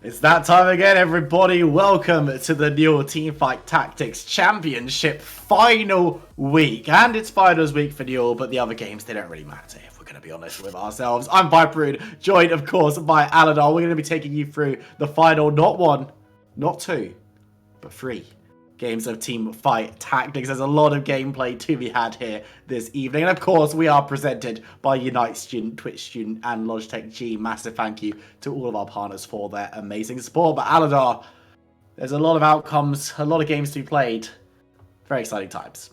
It's that time again, everybody. Welcome to the new Teamfight Tactics Championship final week. And it's finals week for Newell, but the other games, they don't really matter, if we're going to be honest with ourselves. I'm Viperood, joined, of course, by Aladar. We're going to be taking you through the final, not one, not two, but three games of Teamfight Tactics. There's a lot of gameplay to be had here this evening. And of course, we are presented by Unite Student, Twitch Student, and Logitech G. Massive thank you to all of our partners for their amazing support. But Aladar, there's a lot of outcomes, a lot of games to be played. Very exciting times.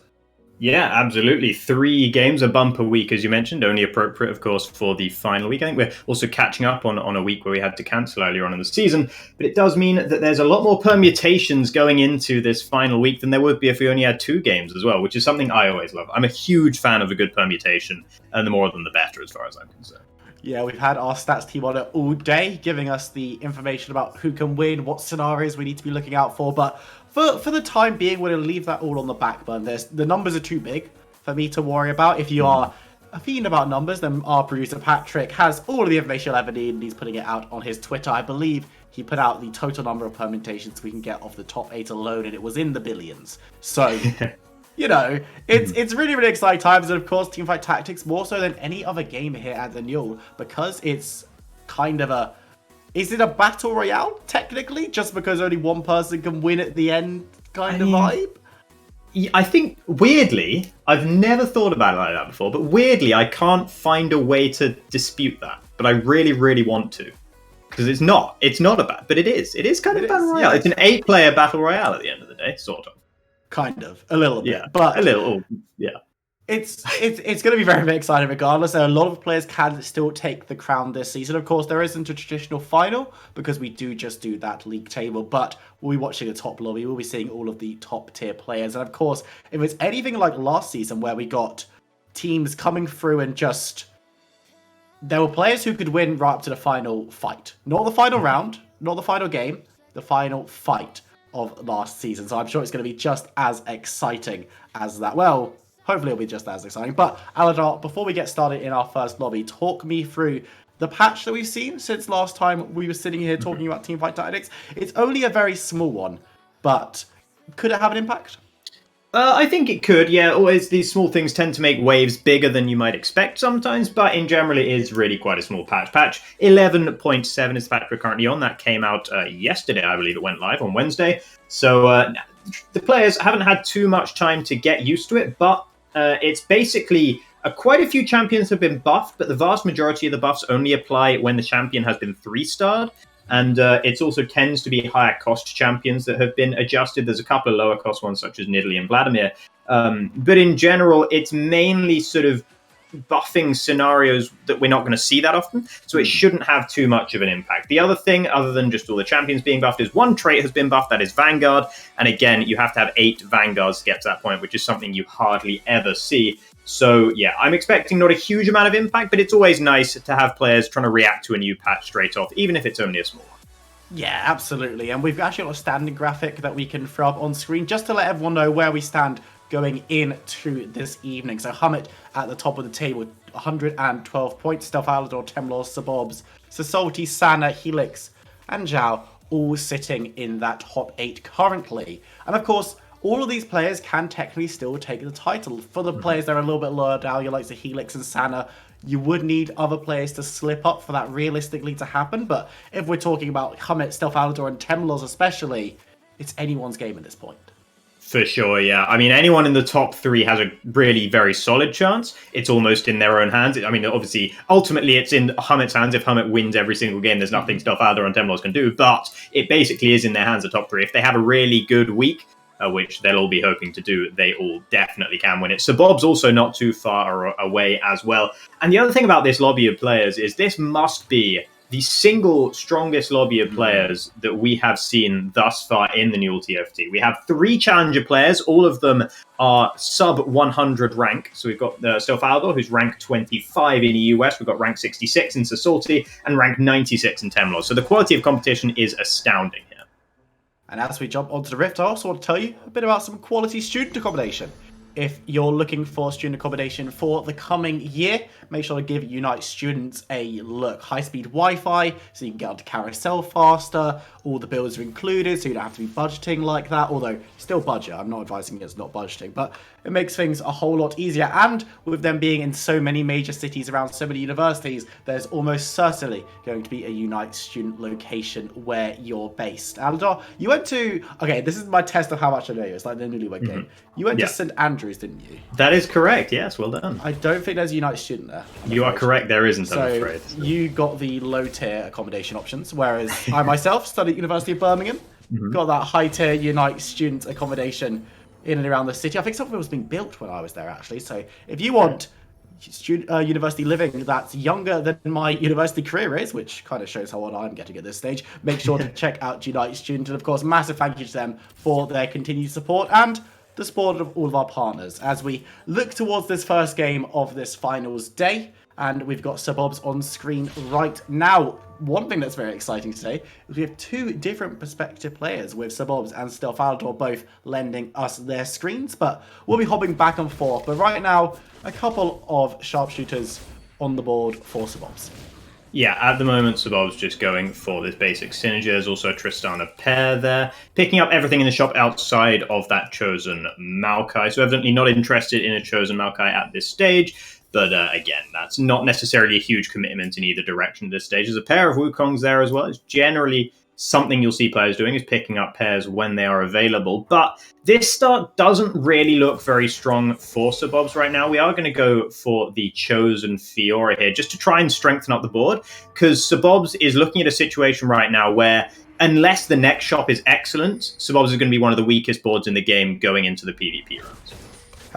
Yeah, absolutely. 3 games, a bumper week, as you mentioned, only appropriate, of course, for the final week. I think we're also catching up on a week where we had to cancel earlier on in the season, but it does mean that there's a lot more permutations going into this final week than there would be if we only had 2 games as well, which is something I always love. I'm a huge fan of a good permutation, and the more of them, the better, as far as I'm concerned. Yeah, we've had our stats team on it all day, giving us the information about who can win, what scenarios we need to be looking out for, but for the time being, we're going to leave that all on the back burner. The numbers are too big for me to worry about. If you are a fiend about numbers, then our producer Patrick has all of the information you'll ever need, and he's putting it out on his Twitter. I believe he put out the total number of permutations we can get off the top 8 alone, and it was in the billions. So, you know, it's really, really exciting times. And of course, Teamfight Tactics, more so than any other game here at the Newell, because it's kind of a... Is it a battle royale, technically? Just because only one person can win at the end kind of vibe? I think, weirdly, I've never thought about it like that before, but weirdly, I can't find a way to dispute that. But I really, really want to. Because it's not a battle, but it is. It is kind of a battle royale. Yeah. It's an 8-player battle royale at the end of the day, sort of. Kind of. A little bit. Yeah, but a little, yeah. It's going to be very, very exciting regardless. A lot of players can still take the crown this season. Of course, there isn't a traditional final because we do just do that league table, but we'll be watching the top lobby. We'll be seeing all of the top tier players. And of course, if it's anything like last season where we got teams coming through and just... There were players who could win right up to the final fight. Not the final round, not the final game, the final fight of last season. So I'm sure it's going to be just as exciting as that. Well... Hopefully it'll be just as exciting. But Aladar, before we get started in our first lobby, talk me through the patch that we've seen since last time we were sitting here talking about Teamfight Tactics. It's only a very small one, but could it have an impact? I think it could, yeah. Always these small things tend to make waves bigger than you might expect sometimes, but in general it is really quite a small patch. Patch 11.7 is the patch we're currently on. That came out yesterday, I believe it went live on Wednesday. So the players haven't had too much time to get used to it, but it's basically quite a few champions have been buffed, but the vast majority of the buffs only apply when the champion has been 3-starred. And it also tends to be higher cost champions that have been adjusted. There's a couple of lower cost ones such as Nidalee and Vladimir. But in general, it's mainly sort of buffing scenarios that we're not going to see that often. So it shouldn't have too much of an impact. The other thing, other than just all the champions being buffed, is one trait has been buffed, that is Vanguard. And again, you have to have 8 Vanguards to get to that point, which is something you hardly ever see. So yeah, I'm expecting not a huge amount of impact, but it's always nice to have players trying to react to a new patch straight off, even if it's only a small one. Yeah, absolutely. And we've actually got a standing graphic that we can throw up on screen just to let everyone know where we stand going into this evening. So Hummet at the top of the table, 112 points. Stealth Alador, Temlor, Sabobs, Sasolti, Sana, Helix, and Zhao all sitting in that top 8 currently. And of course, all of these players can technically still take the title. For the players that are a little bit lower down, you like the Helix and Sana, you would need other players to slip up for that realistically to happen. But if we're talking about Hummet, Stealth Alador, and Temlors especially, it's anyone's game at this point. For sure, yeah. I mean, anyone in the top 3 has a really very solid chance. It's almost in their own hands. I mean, obviously, ultimately, it's in Hummet's hands. If Hummet wins every single game, there's nothing Stealth Alador and Temlors can do. But it basically is in their hands, the top 3. If they have a really good week, which they'll all be hoping to do, they all definitely can win it. So Bob's also not too far away as well. And the other thing about this lobby of players is this must be the single strongest lobby of players that we have seen thus far in the Newell TFT. We have 3 challenger players. All of them are sub 100 rank. So we've got Stealth Alador, who's rank 25 in EU West. We've got rank 66 in Sasolti and rank 96 in Temlor. So the quality of competition is astounding here. And as we jump onto the Rift, I also want to tell you a bit about some quality student accommodation if you're looking for student accommodation for the coming year, make sure to give Unite students a look. High-speed Wi-Fi, so you can get onto Carousel faster. All the bills are included, so you don't have to be budgeting like that. Although, still budget. I'm not advising against not budgeting, but it makes things a whole lot easier. And with them being in so many major cities around so many universities, there's almost certainly going to be a Unite student location where you're based. Aldor, you went to... Okay, this is my test of how much I know you. It's like the newlywed game. You went to St. Andrews, didn't you? That is correct, yes, well done. I don't think there's a Unite student there. You are correct, there isn't, I'm afraid. So you got the low-tier accommodation options, whereas I myself studied at University of Birmingham, got that high-tier Unite student accommodation in and around the city. I think something was being built when I was there, actually. So if you want university living that's younger than my university career is, which kind of shows how old I'm getting at this stage, make sure to check out Unite Student. And of course, massive thank you to them for their continued support and the support of all of our partners as we look towards this first game of this finals day. And we've got Subobs on screen right now. One thing that's very exciting today is we have two different perspective players with Subobs and Stealth Aldor both lending us their screens, but we'll be hopping back and forth. But right now, a couple of sharpshooters on the board for Subobs. Yeah, at the moment, Subob's just going for this basic synergy. There's also a Tristana pair there, picking up everything in the shop outside of that Chosen Maokai. So evidently not interested in a Chosen Maokai at this stage. But again, that's not necessarily a huge commitment in either direction at this stage. There's a pair of Wukongs there as well. It's generally something you'll see players doing, is picking up pairs when they are available. But this start doesn't really look very strong for Subobs right now. We are going to go for the Chosen Fiora here, just to try and strengthen up the board, because Subobs is looking at a situation right now where, unless the next shop is excellent, Subobs is going to be one of the weakest boards in the game going into the PvP rounds.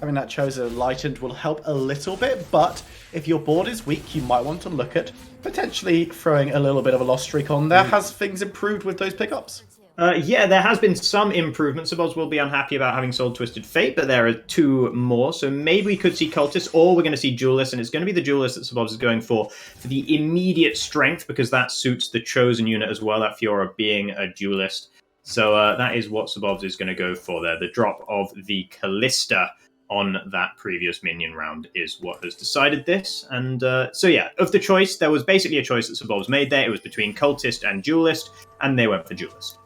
Having that Chosen lightened will help a little bit, but if your board is weak, you might want to look at potentially throwing a little bit of a loss streak on there. Has things improved with those pickups? Yeah, there has been some improvements. Subobs will be unhappy about having sold Twisted Fate, but there are two more, so maybe we could see Cultist, or we're going to see Duelist, and it's going to be the Duelist that Subobs is going for the immediate strength, because that suits the Chosen unit as well, that Fiora being a Duelist. So that is what Subobs is going to go for there. The drop of the Callista on that previous minion round is what has decided this. And so yeah, of the choice, there was basically a choice that Subobs made there. It was between Cultist and Duelist, and they went for Duelist.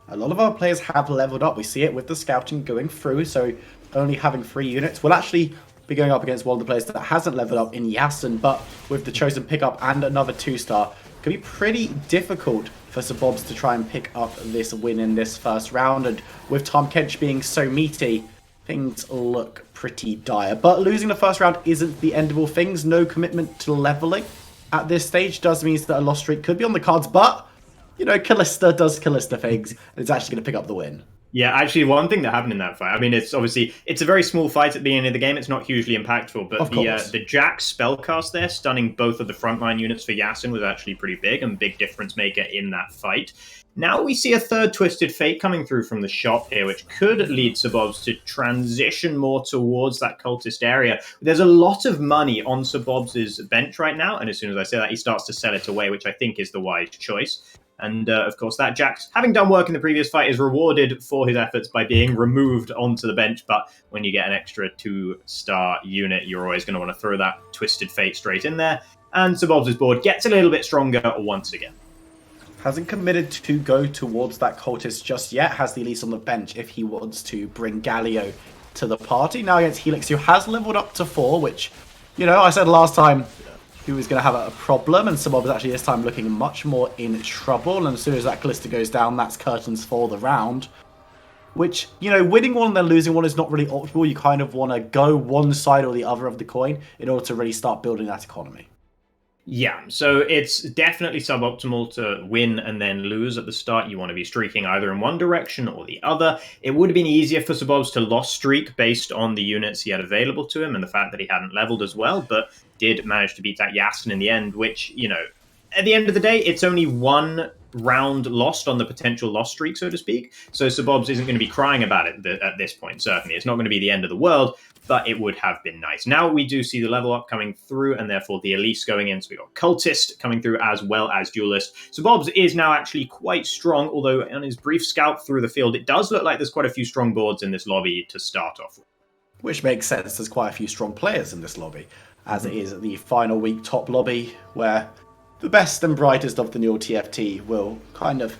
A lot of our players have leveled up. We see it with the scouting going through, so only having 3 units. We'll actually be going up against one of the players that hasn't leveled up in Yasin, but with the Chosen pickup and another 2-star, it can be pretty difficult for Subobs to try and pick up this win in this first round. And with Tom Kench being so meaty, things look pretty dire. But losing the first round isn't the end of all things. No commitment to leveling at this stage does mean that a loss streak could be on the cards, but, you know, Callista does Callista things, and it's actually going to pick up the win. Yeah, actually, one thing that happened in that fight, I mean, it's obviously, it's a very small fight at the end of the game. It's not hugely impactful, but the Jax spellcast there, stunning both of the frontline units for Yasin, was actually pretty big and big difference maker in that fight. Now we see a third Twisted Fate coming through from the shop here, which could lead Subobs to transition more towards that Cultist area. There's a lot of money on Subobs' bench right now, and as soon as I say that, he starts to sell it away, which I think is the wise choice. And of course, that Jax, having done work in the previous fight, is rewarded for his efforts by being removed onto the bench. But when you get an extra 2-star unit, you're always going to want to throw that Twisted Fate straight in there. And Subobs' board gets a little bit stronger once again. Hasn't committed to go towards that Cultist just yet. Has the Elise on the bench if he wants to bring Galio to the party. Now against Helix, who has leveled up to 4, which, you know, I said last time he was going to have a problem, and Subobs is actually this time looking much more in trouble. And as soon as that Callista goes down, that's curtains for the round. Which, you know, winning one and then losing one is not really optimal. You kind of want to go one side or the other of the coin in order to really start building that economy. Yeah, so it's definitely suboptimal to win and then lose at the start. You want to be streaking either in one direction or the other. It would have been easier for Subobs to loss streak based on the units he had available to him and the fact that he hadn't leveled as well, but did manage to beat that Yasin in the end, which, you know, at the end of the day, it's only one round lost on the potential loss streak, so to speak. So Subobs isn't going to be crying about it at this point, certainly. It's not going to be the end of the world, but it would have been nice. Now we do see the level up coming through, and therefore the Elise going in. So we got Cultist coming through as well as Duelist. Subobs is now actually quite strong, although on his brief scout through the field, it does look like there's quite a few strong boards in this lobby to start off with. Which makes sense. There's quite a few strong players in this lobby, as it is the final week top lobby where the best and brightest of the new TFT will kind of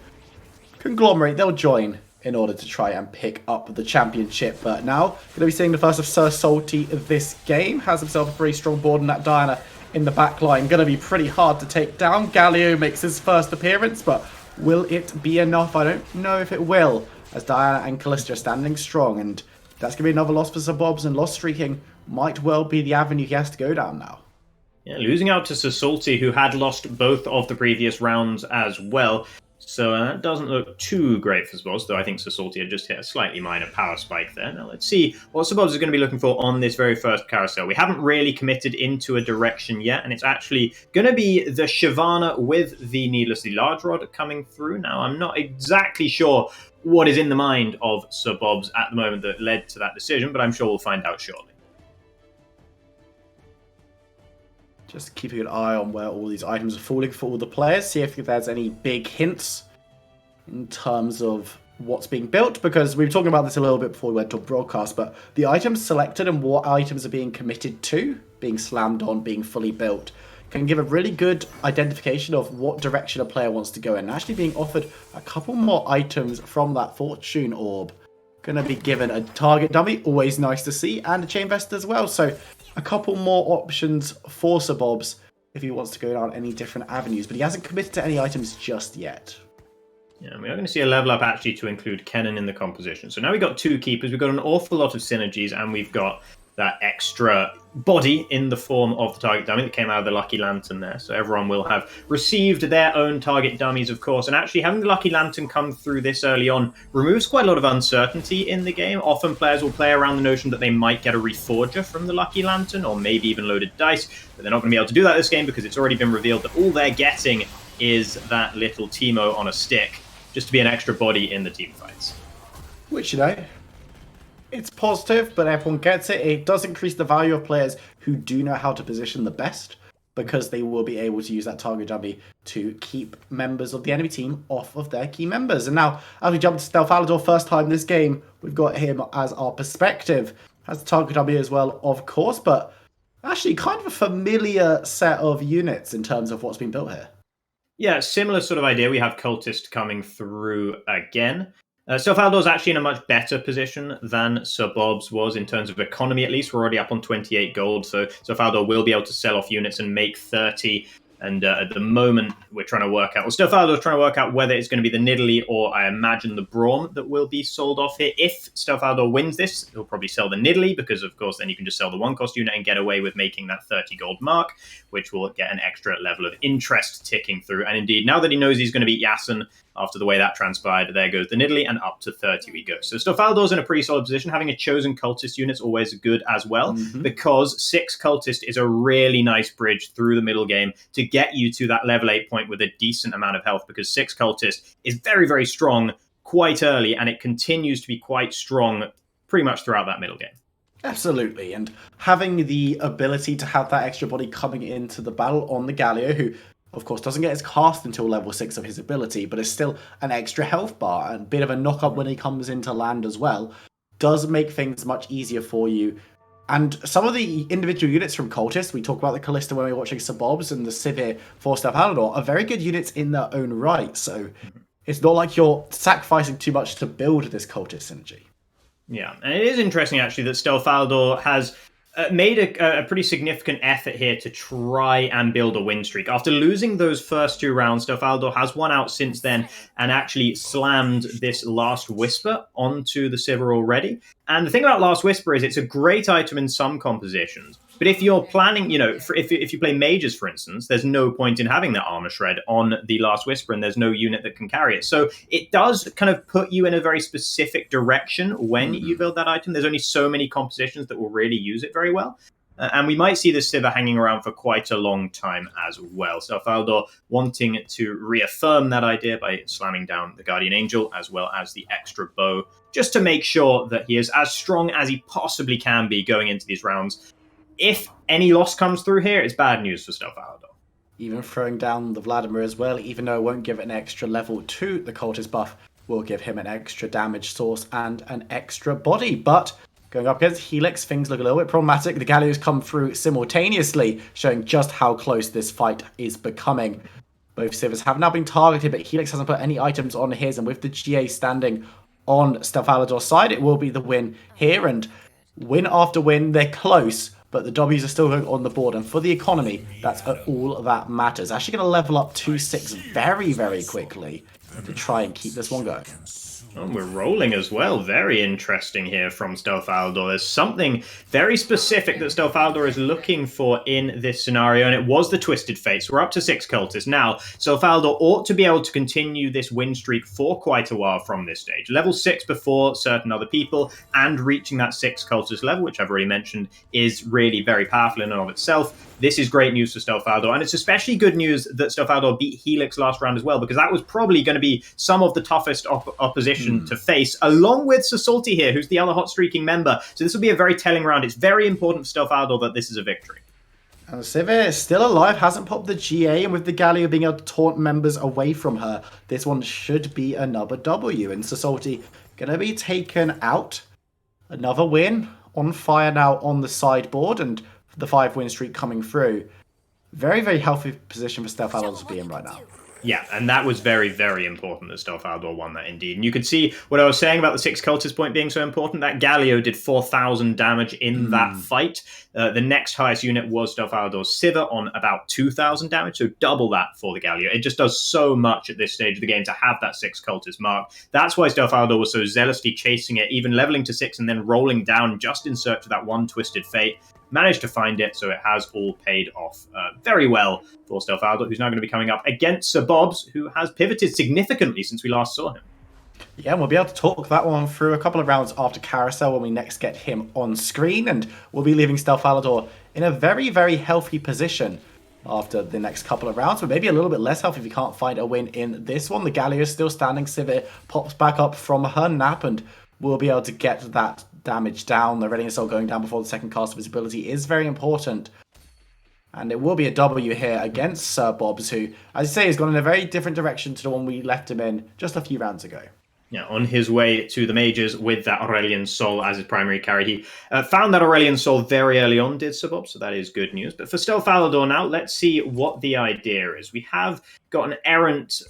conglomerate. They'll join in order to try and pick up the championship. But now, going to be seeing the first of Sir Salty this game. Has himself a very strong board, and that Diana in the back line. Going to be pretty hard to take down. Galio makes his first appearance, but will it be enough? I don't know if it will, as Diana and Callista are standing strong, and that's going to be another loss for Sir Bobs, and loss streaking might well be the avenue he has to go down now. Yeah, losing out to Sir Salty, who had lost both of the previous rounds as well. So that doesn't look too great for Sabobs, though I think Sir Salty had just hit a slightly minor power spike there. Now let's see what Sabobs is going to be looking for on this very first carousel. We haven't really committed into a direction yet, and it's actually going to be the Shyvana with the needlessly large rod coming through. Now I'm not exactly sure what is in the mind of Sir Bobs at the moment that led to that decision, but I'm sure we'll find out shortly. Just keeping an eye on where all these items are falling for all the players, see if there's any big hints in terms of what's being built, because we were talking about this a little bit before we went to broadcast, but the items selected and what items are being committed to, being slammed on, being fully built, can give a really good identification of what direction a player wants to go in. Actually being offered a couple more items from that Fortune Orb. Going to be given a target dummy, always nice to see, and a chain vest as well. So a couple more options for Sir Bobs if he wants to go down any different avenues, but he hasn't committed to any items just yet. Yeah, we are going to see a level up actually to include Kennen in the composition. So now we've got two keepers, we've got an awful lot of synergies, and we've got that extra body in the form of the target dummy that came out of the Lucky Lantern there. So everyone will have received their own target dummies, of course. And actually having the Lucky Lantern come through this early on removes quite a lot of uncertainty in the game. Often players will play around the notion that they might get a Reforger from the Lucky Lantern, or maybe even loaded dice, but they're not going to be able to do that this game because it's already been revealed that all they're getting is that little Teemo on a stick, just to be an extra body in the team fights. Which, you know, it's positive, but everyone gets it. It does increase the value of players who do know how to position the best, because they will be able to use that target dummy to keep members of the enemy team off of their key members. And now, as we jump to Stealth Alador, first time this game, we've got him as our perspective. Has the target dummy as well, of course, but actually kind of a familiar set of units in terms of what's been built here. Yeah, similar sort of idea. We have Cultist coming through again. Stealth Alador's actually in a much better position than Sir Bob's was in terms of economy, at least. We're already up on 28 gold, so Stealth Alador will be able to sell off units and make 30. And at the moment, we're trying to work out... Well, Stealth Alador's trying to work out whether it's going to be the Nidalee or, I imagine, the Braum that will be sold off here. If Stealth Alador wins this, he'll probably sell the Nidalee, because, of course, then you can just sell the one-cost unit and get away with making that 30 gold mark, which will get an extra level of interest ticking through. And indeed, now that he knows he's going to beat Yassen, after the way that transpired, there goes the Nidalee, and up to 30 we go. So Stealth Alador's in a pretty solid position. Having a chosen cultist unit is always good as well, because 6 cultist is a really nice bridge through the middle game to get you to that level 8 point with a decent amount of health, because 6 cultist is very, very strong quite early, and it continues to be quite strong pretty much throughout that middle game. Absolutely, and having the ability to have that extra body coming into the battle on the Galio, who of course doesn't get his cast until level 6 of his ability, but is still an extra health bar and a bit of a knock-up when he comes into land as well, does make things much easier for you. And some of the individual units from Cultist, we talked about the Callista when we were watching Sir Bob's, and the Sivir for Stealth Alador, are very good units in their own right, so it's not like you're sacrificing too much to build this Cultist synergy. Yeah, and it is interesting actually that Stealth Alador has made a pretty significant effort here to try and build a win streak. After losing those first 2 rounds, Stealth Alador has won out since then and actually slammed this Last Whisper onto the Sivir already. And the thing about Last Whisper is it's a great item in some compositions. But if you're planning, you know, if you play mages, for instance, there's no point in having that armor shred on the Last Whisper, and there's no unit that can carry it. So it does kind of put you in a very specific direction when you build that item. There's only so many compositions that will really use it very well. And we might see this Sivir hanging around for quite a long time as well. So Alador wanting to reaffirm that idea by slamming down the Guardian Angel as well as the extra bow, just to make sure that he is as strong as he possibly can be going into these rounds. If any loss comes through here, it's bad news for Stealth Alador. Even throwing down the Vladimir as well, even though it won't give it an extra level to the Cultist buff, will give him an extra damage source and an extra body. But Going up against Helix, things look a little bit problematic. The Gallios come through simultaneously, showing just how close this fight is becoming. Both Civers have now been targeted, but Helix hasn't put any items on his, and with the GA standing on Stelfalador's side, it will be the win here, and win after win, they're close, but the W's are still going on the board, and for the economy, that's all that matters. Actually going to level up 2-6 very, very quickly to try and keep this one going. And we're rolling as well. Very interesting here from Stelfalador. There's something very specific that Stelfalador is looking for in this scenario, and it was the Twisted Fates. We're up to 6 cultists. Now, Stelfalador ought to be able to continue this win streak for quite a while from this stage. Level 6 before certain other people, and reaching that 6 cultist level, which I've already mentioned, is really very powerful in and of itself. This is great news for Stelfalador, and it's especially good news that Stelfalador beat Helix last round as well, because that was probably going to be some of the toughest opposition to face, along with Sasalti here, who's the other hot streaking member. So this will be a very telling round. It's very important for Stelfalador that this is a victory. And Sivir is still alive, hasn't popped the GA, and with the Galio being able to taunt members away from her, this one should be another W. And Sasalti going to be taken out. Another win on fire now on the sideboard, and the 5-win streak coming through. Very, very healthy position for Stelfalador to be in right now. Yeah, and that was very, very important that Stelfalador won that indeed. And you could see what I was saying about the 6 cultist point being so important. That Galio did 4,000 damage in that fight. The next highest unit was Stelfalador's Sivir on about 2,000 damage, so double that for the Galio. It just does so much at this stage of the game to have that 6 cultist mark. That's why Stelfalador was so zealously chasing it, even leveling to 6 and then rolling down just in search of that one Twisted Fate. Managed to find it, so it has all paid off very well for Stelfalador, who's now going to be coming up against Sir Bobs, who has pivoted significantly since we last saw him. Yeah, we'll be able to talk that one through a couple of rounds after Carousel when we next get him on screen, and we'll be leaving Stelfalador in a very, very healthy position after the next couple of rounds, but maybe a little bit less healthy if you can't find a win in this one. The Galio is still standing. Sivir pops back up from her nap, and we'll be able to get that damage down. The readiness cell going down before the second cast of visibility is very important. And it will be a W here against Sir Bobs, who, as I say, has gone in a very different direction to the one we left him in just a few rounds ago. Yeah, on his way to the majors with that Aurelian Soul as his primary carry. He found that Aurelian Soul very early on, did Sir Bob, so that is good news. But for Stelfalador now, let's see what the idea is. We have got an errant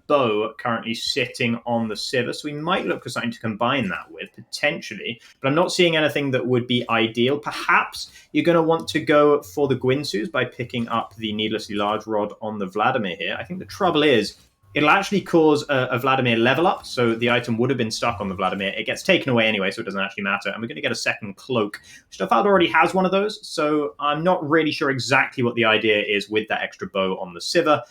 bow currently sitting on the Sivir, so we might look for something to combine that with, potentially. But I'm not seeing anything that would be ideal. Perhaps you're going to want to go for the Gwinsus by picking up the Needlessly Large Rod on the Vladimir here. I think the trouble is, it'll actually cause a Vladimir level up, so the item would have been stuck on the Vladimir. It gets taken away anyway, so it doesn't actually matter. And we're going to get a second cloak. Stelfalador already has one of those, so I'm not really sure exactly what the idea is with that extra bow on the Sivir.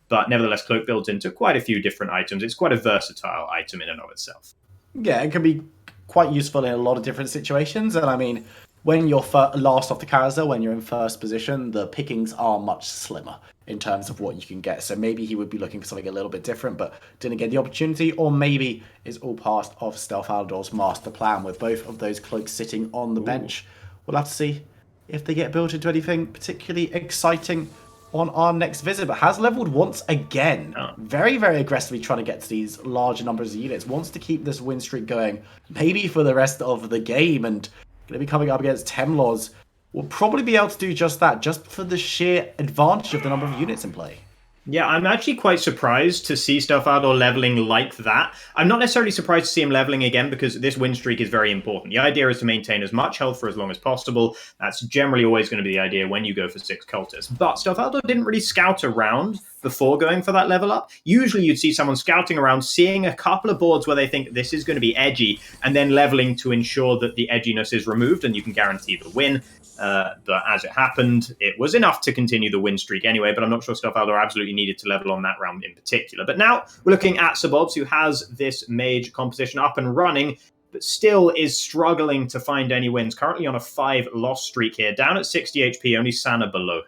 But nevertheless, cloak builds into quite a few different items. It's quite a versatile item in and of itself. Yeah, it can be quite useful in a lot of different situations. And I mean, when you're last off the carousel, when you're in first position, the pickings are much slimmer in terms of what you can get. So maybe he would be looking for something a little bit different, but didn't get the opportunity. Or maybe it's all part of Stelfalador's master plan with both of those cloaks sitting on the bench. We'll have to see if they get built into anything particularly exciting on our next visit, but has leveled once again. Very, very aggressively trying to get to these larger numbers of units. Wants to keep this win streak going, maybe for the rest of the game, and going to be coming up against Temloz. We'll probably be able to do just that, just for the sheer advantage of the number of units in play. Yeah, I'm actually quite surprised to see Stelfalador leveling like that. I'm not necessarily surprised to see him leveling again because this win streak is very important. The idea is to maintain as much health for as long as possible. That's generally always going to be the idea when you go for 6 cultists. But Stelfalador didn't really scout around before going for that level up. Usually you'd see someone scouting around, seeing a couple of boards where they think this is going to be edgy, and then leveling to ensure that the edginess is removed and you can guarantee the win. But as it happened, it was enough to continue the win streak anyway, but I'm not sure Stelfalador absolutely needed to level on that round in particular. But now we're looking at Sir Bobs, who has this mage composition up and running, but still is struggling to find any wins. Currently on a 5-loss streak here, down at 60 HP, only Sana below him.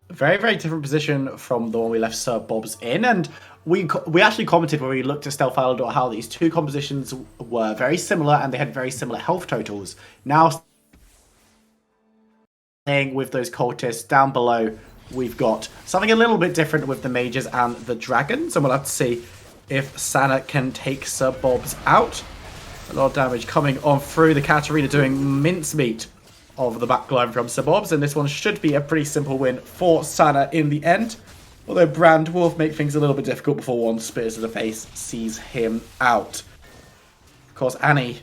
Very, very different position from the one we left Sir Bobs in, and we actually commented when we looked at Stelfalador how these two compositions were very similar and they had very similar health totals. Now, with those cultists down below, we've got something a little bit different with the mages and the dragons, and we'll have to see if Sana can take Sir Bobs out. A lot of damage coming on through. The Katarina doing mincemeat of the backline from Sabobs, and this one should be a pretty simple win for Sana in the end. Although Brand will make things a little bit difficult before one Spears to the face sees him out. Of course, Annie,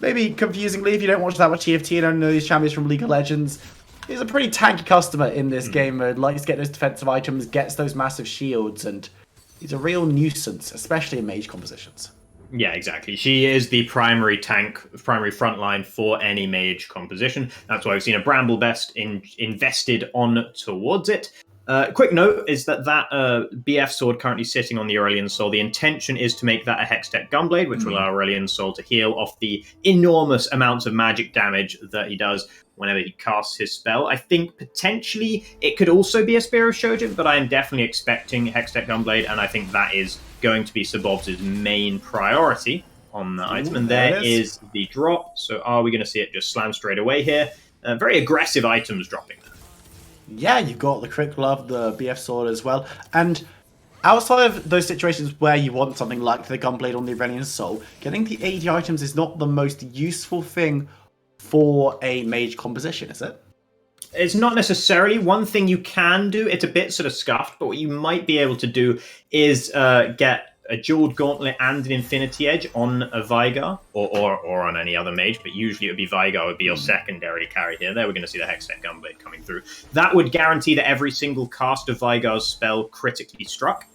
maybe confusingly, if you don't watch that much TFT and don't know these champions from League of Legends, is a pretty tanky customer in this game mode. Likes to get those defensive items, gets those massive shields, and he's a real nuisance, especially in mage compositions. Yeah, exactly. She is the primary tank, primary frontline for any mage composition. That's why we've seen a Bramble Best invested on towards it. Quick note is that BF sword currently sitting on the Aurelion Soul. The intention is to make that a Hextech Gunblade, which will allow Aurelion Soul to heal off the enormous amounts of magic damage that he does whenever he casts his spell. I think potentially it could also be a Spear of Shojin, but I am definitely expecting Hextech Gunblade, and I think that is going to be Sabobs' main priority on the item. And there is the drop. So are we going to see it just slam straight away here? Very aggressive items dropping there. Yeah, you've got the Crit Glove, the BF Sword as well. And outside of those situations where you want something like the Gunblade on the Aurelion Soul, getting the AD items is not the most useful thing for a mage composition, is it? It's not necessarily. One thing you can do, it's a bit sort of scuffed, but what you might be able to do is get a Jeweled Gauntlet and an Infinity Edge on a Vigar, or on any other mage, but usually it would be Vigar would be your secondary carry here. There we're going to see the Hextech Gunblade coming through. That would guarantee that every single cast of Vigar's spell critically struck,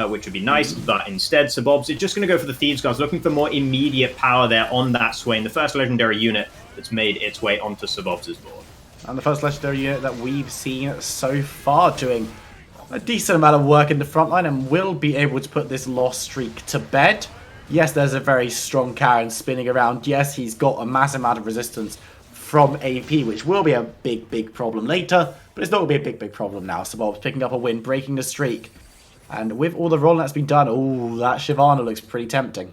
which would be nice, but instead Sabobs is just going to go for the Thieves Guards, looking for more immediate power there on that Swain, the first legendary unit that's made its way onto Sabobs' board. And the first legendary unit that we've seen so far doing a decent amount of work in the front line and will be able to put this loss streak to bed. Yes, there's a very strong Karen spinning around. Yes, he's got a massive amount of resistance from AP, which will be a big problem later, but it's not going to be a big problem now. Sabobs picking up a win, breaking the streak. And with all the rolling that's been done, oh, that Shyvana looks pretty tempting.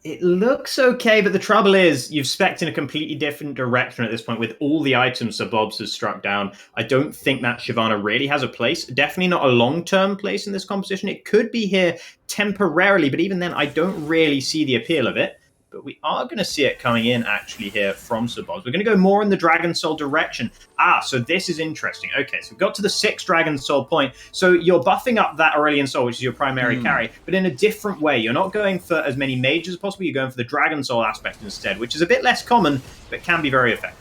It looks okay, but the trouble is you've spec'd in a completely different direction at this point with all the items Sabobs has struck down. I don't think that Shyvana really has a place. Definitely not a long-term place in this composition. It could be here temporarily, but even then I don't really see the appeal of it. But we are going to see it coming in actually here from Sabobs. We're going to go more in the Dragon Soul direction. So this is interesting. Okay, so we've got to the 6th Dragon Soul point. So you're buffing up that Aurelion Soul, which is your primary carry, but in a different way. You're not going for as many mages as possible. You're going for the Dragon Soul aspect instead, which is a bit less common, but can be very effective.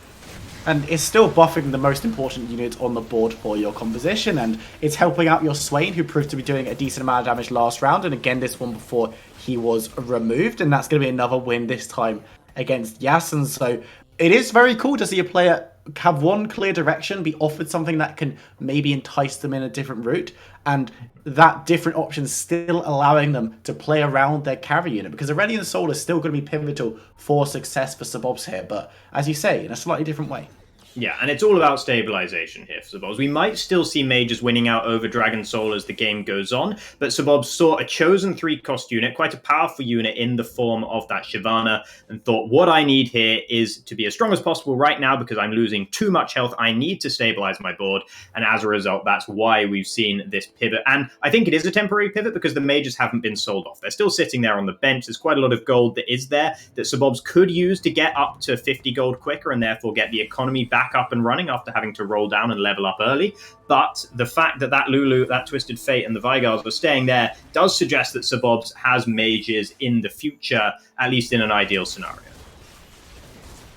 And it's still buffing the most important unit on the board for your composition, and it's helping out your Swain, who proved to be doing a decent amount of damage last round, and again this one before he was removed, and that's going to be another win this time against Yasin. So it is very cool to see a player have one clear direction, be offered something that can maybe entice them in a different route, and that different option still allowing them to play around their carry unit, because Aurelion Soul is still going to be pivotal for success for Sabobs here, but as you say, in a slightly different way. Yeah, and it's all about stabilization here for Sabobs. We might still see mages winning out over Dragon Soul as the game goes on, but Sabobs saw a chosen 3-cost unit, quite a powerful unit in the form of that Shyvana, and thought, what I need here is to be as strong as possible right now because I'm losing too much health. I need to stabilize my board, and as a result, that's why we've seen this pivot. And I think it is a temporary pivot because the mages haven't been sold off. They're still sitting there on the bench. There's quite a lot of gold that is there that Sabobs could use to get up to 50 gold quicker and therefore get the economy back up and running after having to roll down and level up early. But the fact that Lulu, that Twisted Fate, and the Vigars were staying there does suggest that Sabobs has mages in the future, at least in an ideal scenario.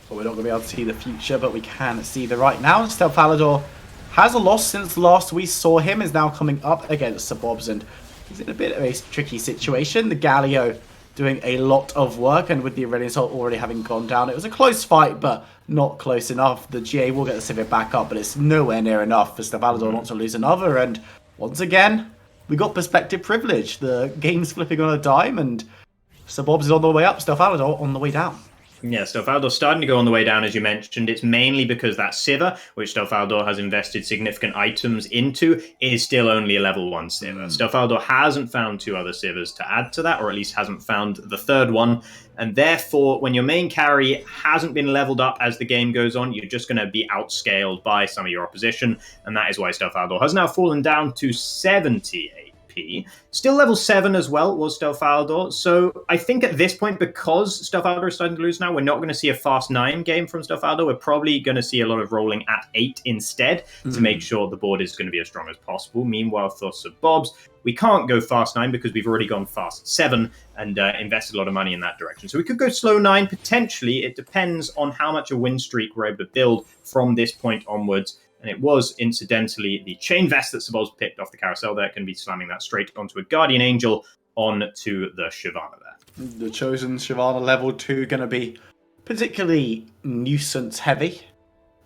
Well, we're not going to be able to see the future, but we can see the right now. Stelfalador has a loss since last we saw him, is now coming up against Sabobs, and he's in a bit of a tricky situation. The Galio doing a lot of work, and with the Aurelion Soul already having gone down, it was a close fight, but not close enough. The GA will get the Civic back up, but it's nowhere near enough for Stelfalador not to lose another, and once again, we got perspective privilege. The game's flipping on a dime, and Sabobs is on the way up, Stelfalador on the way down. Yeah, Stelfaldor's starting to go on the way down, as you mentioned. It's mainly because that Sivir, which Stelfaldor has invested significant items into, is still only a level 1 Sivir. Stelfaldor hasn't found 2 other Sivirs to add to that, or at least hasn't found the 3rd one. And therefore, when your main carry hasn't been leveled up as the game goes on, you're just going to be outscaled by some of your opposition. And that is why Stelfaldor has now fallen down to 70 AP. HP. Still level 7 as well was Stelfaldor. So I think at this point, because Stelfaldor is starting to lose now, we're not going to see a fast 9 game from Stelfaldor. We're probably going to see a lot of rolling at 8 instead to make sure the board is going to be as strong as possible. Meanwhile, for Sir Bobs, we can't go fast 9 because we've already gone fast 7 and invested a lot of money in that direction. So we could go slow 9 potentially. It depends on how much a win streak we're able to build from this point onwards. And it was, incidentally, the chain vest that Sir Bobs picked off the carousel there. Can be slamming that straight onto a Guardian Angel onto the Shyvana there. The chosen Shyvana level 2 going to be particularly nuisance heavy,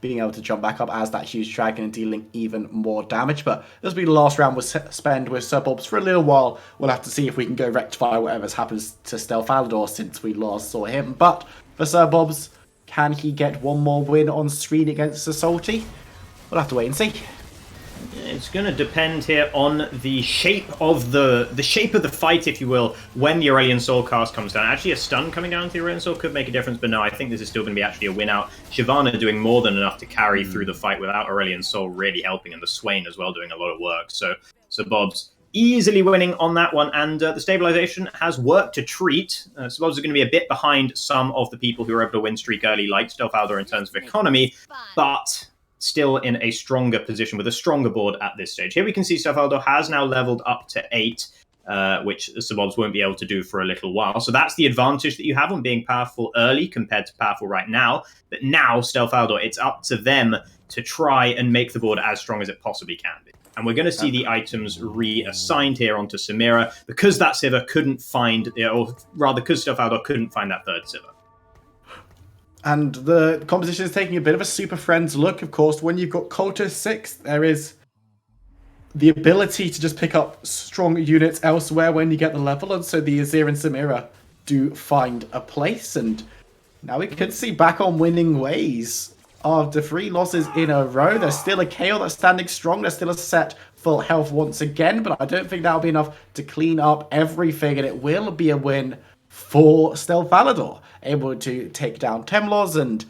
being able to jump back up as that huge dragon and dealing even more damage. But this will be the last round we'll spend with Sir Bobs for a little while. We'll have to see if we can go rectify whatever's happened to Stelfaldor since we last saw him. But for Sir Bobs, can he get one more win on screen against Sir Salty? We'll have to wait and see. It's going to depend here on the shape of the shape of the fight, if you will, when the Aurelion Soul cast comes down. Actually, a stun coming down to the Aurelion Soul could make a difference, but no, I think this is still going to be actually a win out. Shyvana doing more than enough to carry through the fight without Aurelion Soul really helping, and the Swain as well doing a lot of work. So Bobs easily winning on that one, and the stabilization has worked to treat. So Bobs are going to be a bit behind some of the people who were able to win streak early, like Stelfaldor in terms of economy, but still in a stronger position with a stronger board at this stage. Here we can see Stelfaldor has now leveled up to 8, which Sir Bobs won't be able to do for a little while. So that's the advantage that you have on being powerful early compared to powerful right now. But now, Stelfaldor, it's up to them to try and make the board as strong as it possibly can be. And we're going to see the items reassigned here onto Samira because that Sivir couldn't find, or rather, because Stelfaldor couldn't find that third Sivir. And the composition is taking a bit of a Super Friends look. Of course, when you've got Cultist 6, there is the ability to just pick up strong units elsewhere when you get the level. And so the Azir and Samira do find a place. And now we could see back on winning ways. After 3 losses in a row, there's still a KO that's standing strong. There's still a set full health once again. But I don't think that'll be enough to clean up everything. And it will be a win for Stelfaldor, able to take down Temlos, and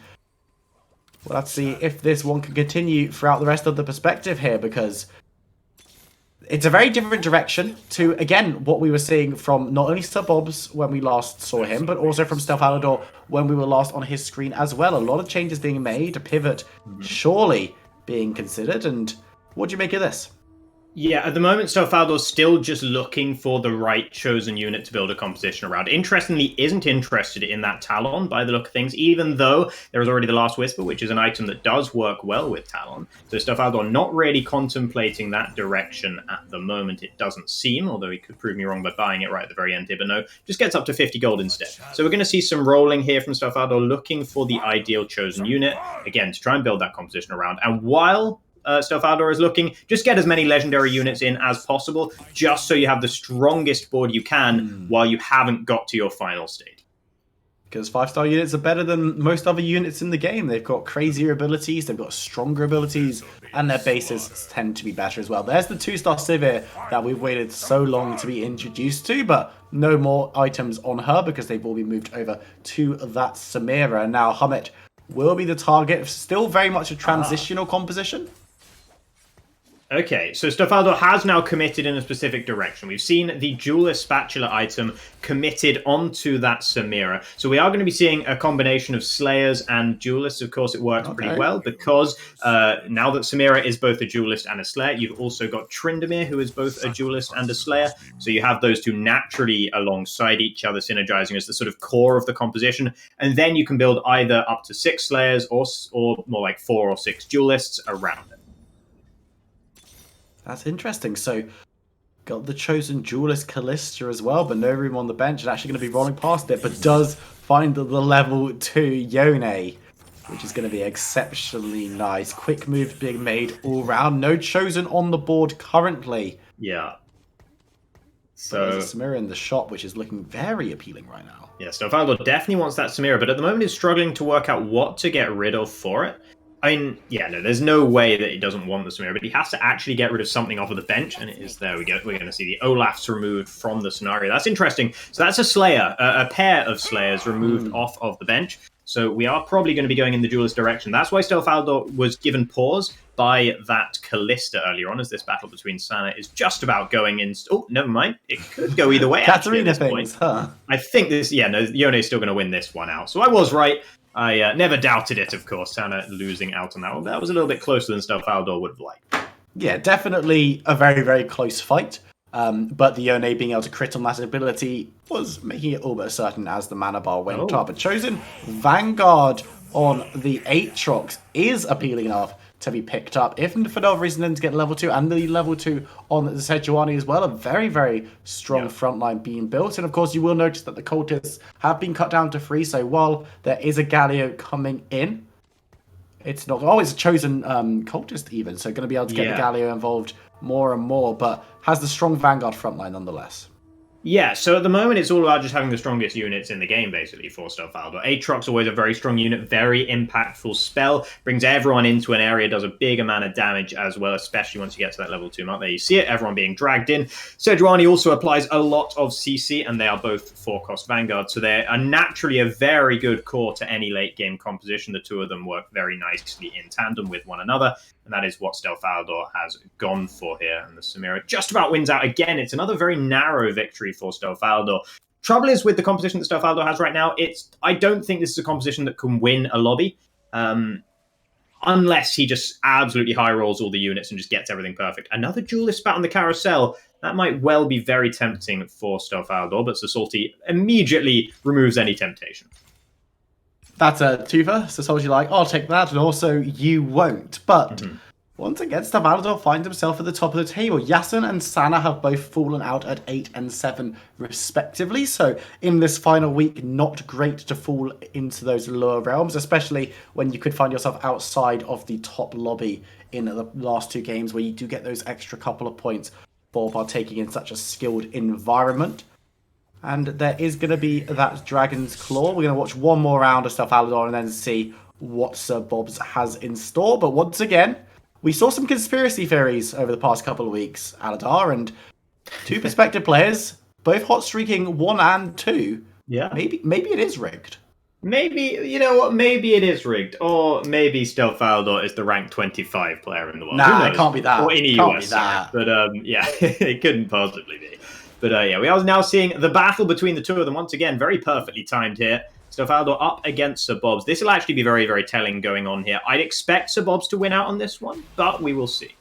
we'll have to see if this one can continue throughout the rest of the perspective here, because it's a very different direction to, again, what we were seeing from not only Sir Bobs when we last saw him, but also from Stelfaldor when we were last on his screen as well. A lot of changes being made, a pivot surely being considered, and what do you make of this? Yeah, at the moment, Stelfaldor's still just looking for the right chosen unit to build a composition around. Interestingly, isn't interested in that Talon by the look of things, even though there is already the Last Whisper, which is an item that does work well with Talon. So Stelfaldor not really contemplating that direction at the moment, it doesn't seem, although he could prove me wrong by buying it right at the very end here, but no, just gets up to 50 gold instead. So we're going to see some rolling here from Stelfaldor, looking for the ideal chosen unit, again, to try and build that composition around. And while Stelfaldor is looking, just get as many legendary units in as possible, just so you have the strongest board you can while you haven't got to your final state. Because 5-star units are better than most other units in the game. They've got crazier abilities, they've got stronger abilities, and their bases tend to be better as well. There's the 2-star Sivir that we've waited so long to be introduced to, but no more items on her because they've all been moved over to that Samira. And now Hummet will be the target. Still very much a transitional composition. Okay, so Stelfaldor has now committed in a specific direction. We've seen the Duelist Spatula item committed onto that Samira. So we are going to be seeing a combination of Slayers and Duelists. Of course, it works pretty well because now that Samira is both a Duelist and a Slayer, you've also got Tryndamere, who is both a Duelist and a Slayer. So you have those two naturally alongside each other, synergizing as the sort of core of the composition. And then you can build either up to 6 Slayers or more like 4 or 6 Duelists around it. That's interesting. So, got the chosen Duelist Callista as well, but no room on the bench. It's actually going to be rolling past it, but does find the level 2 Yone, which is going to be exceptionally nice. Quick moves being made all round. No chosen on the board currently. Yeah. So there's a Samira in the shop, which is looking very appealing right now. Yeah, Stelfaldor definitely wants that Samira, but at the moment is struggling to work out what to get rid of for it. I mean, yeah, no, there's no way that he doesn't want the Samira, but he has to actually get rid of something off of the bench, and it is there we go. We're going to see the Olafs removed from the scenario. That's interesting. So that's a Slayer, a pair of Slayers removed off of the bench. So we are probably going to be going in the duelist direction. That's why Stealth Aldor was given pause by that Callista earlier on, as this battle between Sana is just about going in. Oh, never mind. It could go either way. Katarina things, huh? I think this, no, Yone's still going to win this one out. So I was right. I never doubted it, of course. Sana losing out on that one. That was a little bit closer than Stealth Aldor would have liked. Yeah, definitely a very, very close fight. But the Yone being able to crit on that ability was making it all but certain as the mana bar went up. A chosen Vanguard on the Aatrox is appealing enough to be picked up. If for no reason then to get level 2 and the level 2 on the Sejuani as well. A very, very strong front line being built. And of course you will notice that the cultists have been cut down to 3. So while there is a Galio coming in, it's not... Oh, it's a chosen cultist even. So going to be able to get the Galio involved more and more. But has the strong Vanguard front line nonetheless. Yeah, so at the moment it's all about just having the strongest units in the game, basically, for Stealth Aldor. Aatrox always a very strong unit, very impactful spell, brings everyone into an area, does a big amount of damage as well, especially once you get to that level 2 mark. There you see it, everyone being dragged in. Sejuani also applies a lot of CC, and they are both 4-cost Vanguard, so they are naturally a very good core to any late-game composition. The two of them work very nicely in tandem with one another, and that is what Stealth Aldor has gone for here. And the Samira just about wins out again. It's another very narrow victory for Stealth Aldor. Trouble is with the composition that Stealth Aldor has right now, I don't think this is a composition that can win a lobby. Unless he just absolutely high rolls all the units and just gets everything perfect. Another duelist spat on the carousel. That might well be very tempting for Stealth Aldor, but Sasalti immediately removes any temptation. That's a twofer. Sasalti like, I'll take that, and also you won't. But once again, Stealth Aldor finds himself at the top of the table. Yasun and Sana have both fallen out at 8 and 7 respectively. So in this final week, not great to fall into those lower realms, especially when you could find yourself outside of the top lobby in the last 2 games, where you do get those extra couple of points for partaking in such a skilled environment. And there is going to be that Dragon's Claw. We're going to watch one more round of Stealth Aldor and then see what Sir Bobs has in store. But once again, we saw some conspiracy theories over the past couple of weeks, Aladar, and 2 prospective players, both hot streaking 1 and 2. Yeah. Maybe it is rigged. Maybe, you know what, maybe it is rigged. Or maybe Stealth Aldor is the rank 25 player in the world. Nah, it can't be that. Or in the US. But yeah, it couldn't possibly be. But we are now seeing the battle between the two of them once again, very perfectly timed here. Stealth Aldor up against Sir Bobs. This will actually be very, very telling going on here. I'd expect Sir Bobs to win out on this one, but we will see.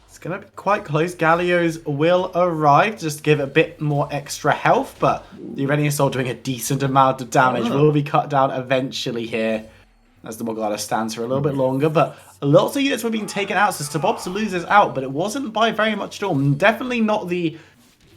It's going to be quite close. Galios will arrive, just to give a bit more extra health, but the Aurelian Soul doing a decent amount of damage will be cut down eventually here, as the Morgana stands for a little bit longer, but lots of units were being taken out, so Sir Bobs loses out, but it wasn't by very much at all. Definitely not the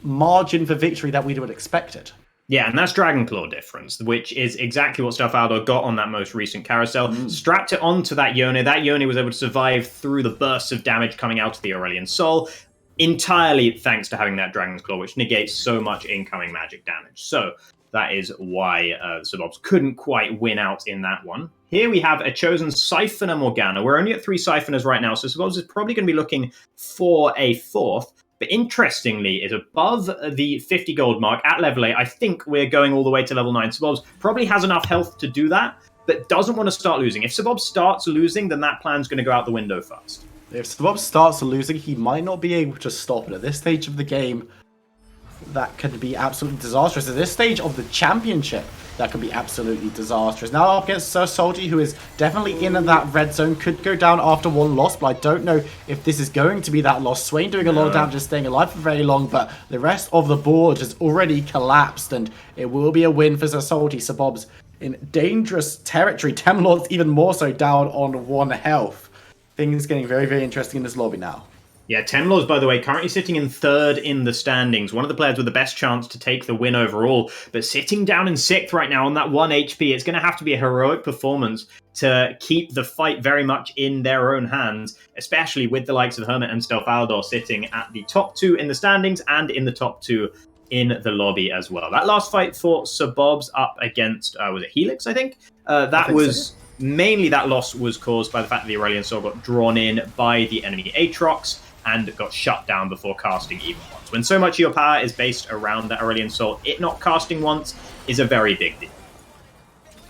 margin for victory that we would have expected. Yeah, and that's Dragon Claw difference, which is exactly what Stealth Aldor got on that most recent carousel. Strapped it onto that Yone. That Yone was able to survive through the bursts of damage coming out of the Aurelian Soul, entirely thanks to having that Dragon's Claw, which negates so much incoming magic damage. So that is why Sir Bobs couldn't quite win out in that one. Here we have a chosen Siphoner Morgana. We're only at 3 Siphoners right now, so Sir Bobs is probably going to be looking for a 4th. But interestingly, is above the 50 gold mark at level 8. I think we're going all the way to level 9. Sir Bobs probably has enough health to do that, but doesn't want to start losing. If Sir Bobs starts losing, then that plan's going to go out the window first. If Sir Bobs starts losing, he might not be able to stop it. At this stage of the game, that could be absolutely disastrous. At this stage of the championship, that could be absolutely disastrous. Now up against Sir Salty, who is definitely in that red zone, could go down after 1 loss, but I don't know if this is going to be that loss. Swain doing a lot of damage and staying alive for very long, but the rest of the board has already collapsed, and it will be a win for Sir Salty. Sir Bobs in dangerous territory. Temlord's even more so down on 1 health. Things getting very, very interesting in this lobby now. Yeah, Temlor's, by the way, currently sitting in 3rd in the standings. One of the players with the best chance to take the win overall. But sitting down in 6th right now on that 1 HP, it's going to have to be a heroic performance to keep the fight very much in their own hands, especially with the likes of Hermit and Stealth Aldor sitting at the top 2 in the standings and in the top 2 in the lobby as well. That last fight for Sir Bobs up against, was it Helix, I think? Mainly that loss was caused by the fact that the Aurelian Soul got drawn in by the enemy Aatrox and got shut down before casting even once. When so much of your power is based around that Aurelian Soul, it not casting once is a very big deal.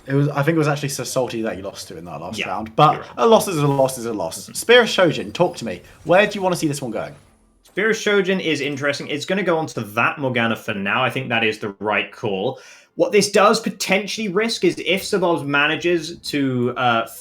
I think it was actually so salty that you lost to in that last Yeah, round. But you're right. a loss is a loss is a loss. Spear of Shojin, talk to me. Where do you want to see this one going? Spear of Shojin is interesting. It's going to go onto that Morgana for now. I think that is the right call. What this does potentially risk is if Sabobs manages to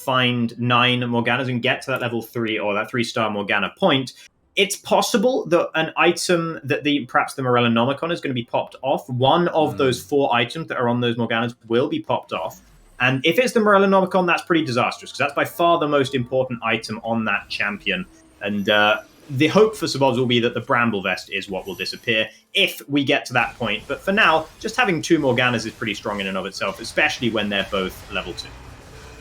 find 9 Morganas and get to that level 3 or that 3-star Morgana point, it's possible that an item that perhaps the Morellonomicon is going to be popped off. One of those 4 items that are on those Morganas will be popped off. And if it's the Morellonomicon, that's pretty disastrous because that's by far the most important item on that champion. And the hope for Sabobs will be that the Bramble Vest is what will disappear if we get to that point. But for now, just having 2 Morganas is pretty strong in and of itself, especially when they're both level 2.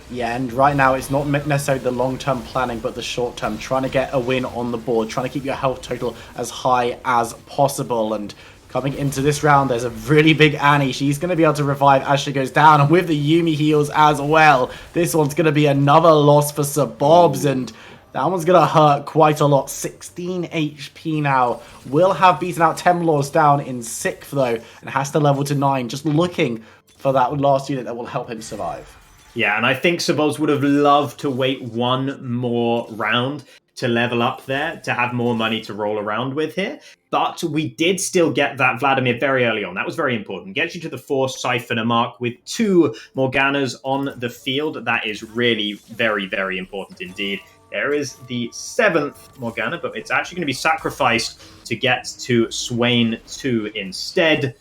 Yeah, and right now it's not necessarily the long-term planning, but the short-term, trying to get a win on the board, trying to keep your health total as high as possible. And coming into this round, there's a really big Annie. She's going to be able to revive as she goes down, and with the Yuumi heals as well. This one's going to be another loss for Sabobs, and that one's going to hurt quite a lot. 16 HP now. Will have beaten out Temlor's down in 6th, though, and has to level to 9, just looking for that last unit that will help him survive. Yeah, and I think Sabobs would have loved to wait one more round to level up there, to have more money to roll around with here. But we did still get that Vladimir very early on. That was very important. Gets you to the 4 Siphoner mark with 2 Morganas on the field. That is really very, very important indeed. There is the 7th Morgana, but it's actually going to be sacrificed to get to Swain 2 instead.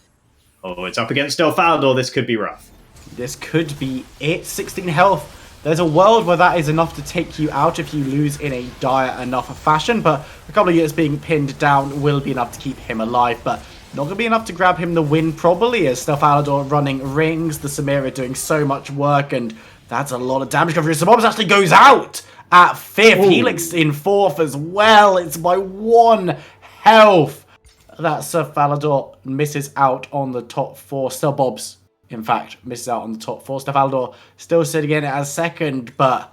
Oh, it's up against Stelfaldor. This could be rough. This could be it. 16 health. There's a world where that is enough to take you out if you lose in a dire enough fashion, but a couple of units being pinned down will be enough to keep him alive, but not going to be enough to grab him the win probably, as Stelfaldor running rings, the Samira doing so much work, and that's a lot of damage coverage. Sabobs actually goes out at 5th. Ooh. Helix in 4th as well. It's by 1 health. That Stelfaldor misses out on the top 4. Sabobs, in fact, misses out on the top 4. Stelfaldor still sitting in it as 2nd, but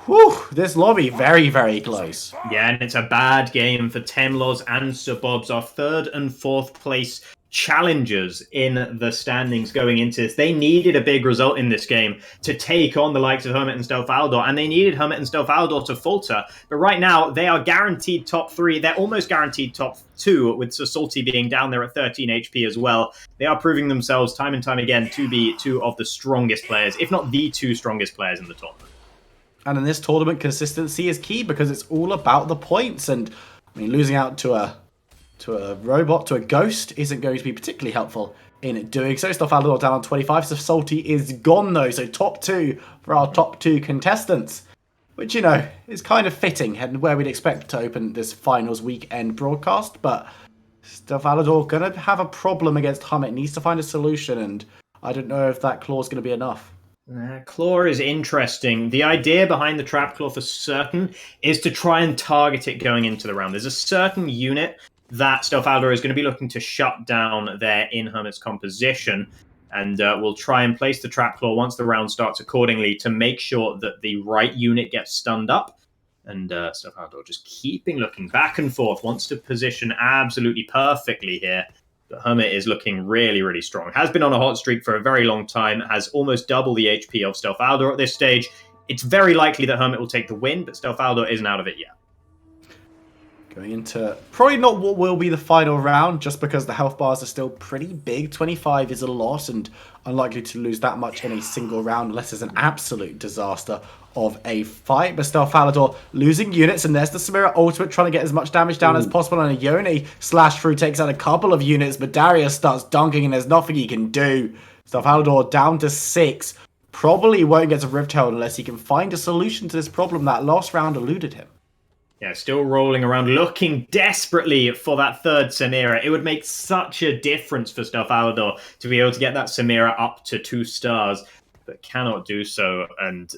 whew, this lobby very, very close. Yeah, and it's a bad game for Temlors and Sabobs, our 3rd and 4th place challengers in the standings going into this. They needed a big result in this game to take on the likes of Hermit and Stelfaldor, and they needed Hermit and Stelfaldor to falter. But right now, they are guaranteed top 3. They're almost guaranteed top 2, with Sir Salty being down there at 13 HP as well. They are proving themselves time and time again to be 2 of the strongest players, if not the 2 strongest players in the tournament. And in this tournament, consistency is key because it's all about the points. And I mean, losing out to a robot, to a ghost, isn't going to be particularly helpful in doing so. Stelfaldor down on 25, so Salty is gone though. So top 2 for our top 2 contestants, which, you know, is kind of fitting and where we'd expect to open this finals weekend broadcast. But Stelfaldor going to have a problem against Hummet, needs to find a solution, and I don't know if that claw's going to be enough. Claw is interesting. The idea behind the Trap Claw for certain is to try and target it going into the round. There's a certain unit that Stelfaldor is going to be looking to shut down there in Hermit's composition, and we'll try and place the Trap Claw once the round starts accordingly to make sure that the right unit gets stunned up. And Stelfaldor just looking back and forth, wants to position absolutely perfectly here. But Hermit is looking really, really strong. Has been on a hot streak for a very long time, has almost double the HP of Stelfaldor at this stage. It's very likely that Hermit will take the win, but Stelfaldor isn't out of it yet. Going into probably not what will be the final round, just because the health bars are still pretty big. 25 is a loss and unlikely to lose that much in a single round unless it's an absolute disaster of a fight. But Stelfaldor losing units, and there's the Samira ultimate trying to get as much damage down as possible, and a Yone slash through takes out a couple of units, but Darius starts dunking and there's nothing he can do. Stelfaldor down to 6. Probably won't get to Riptail unless he can find a solution to this problem. That last round eluded him. Yeah, still rolling around, looking desperately for that 3rd Samira. It would make such a difference for Stelfaldor to be able to get that Samira up to 2 stars, but cannot do so. And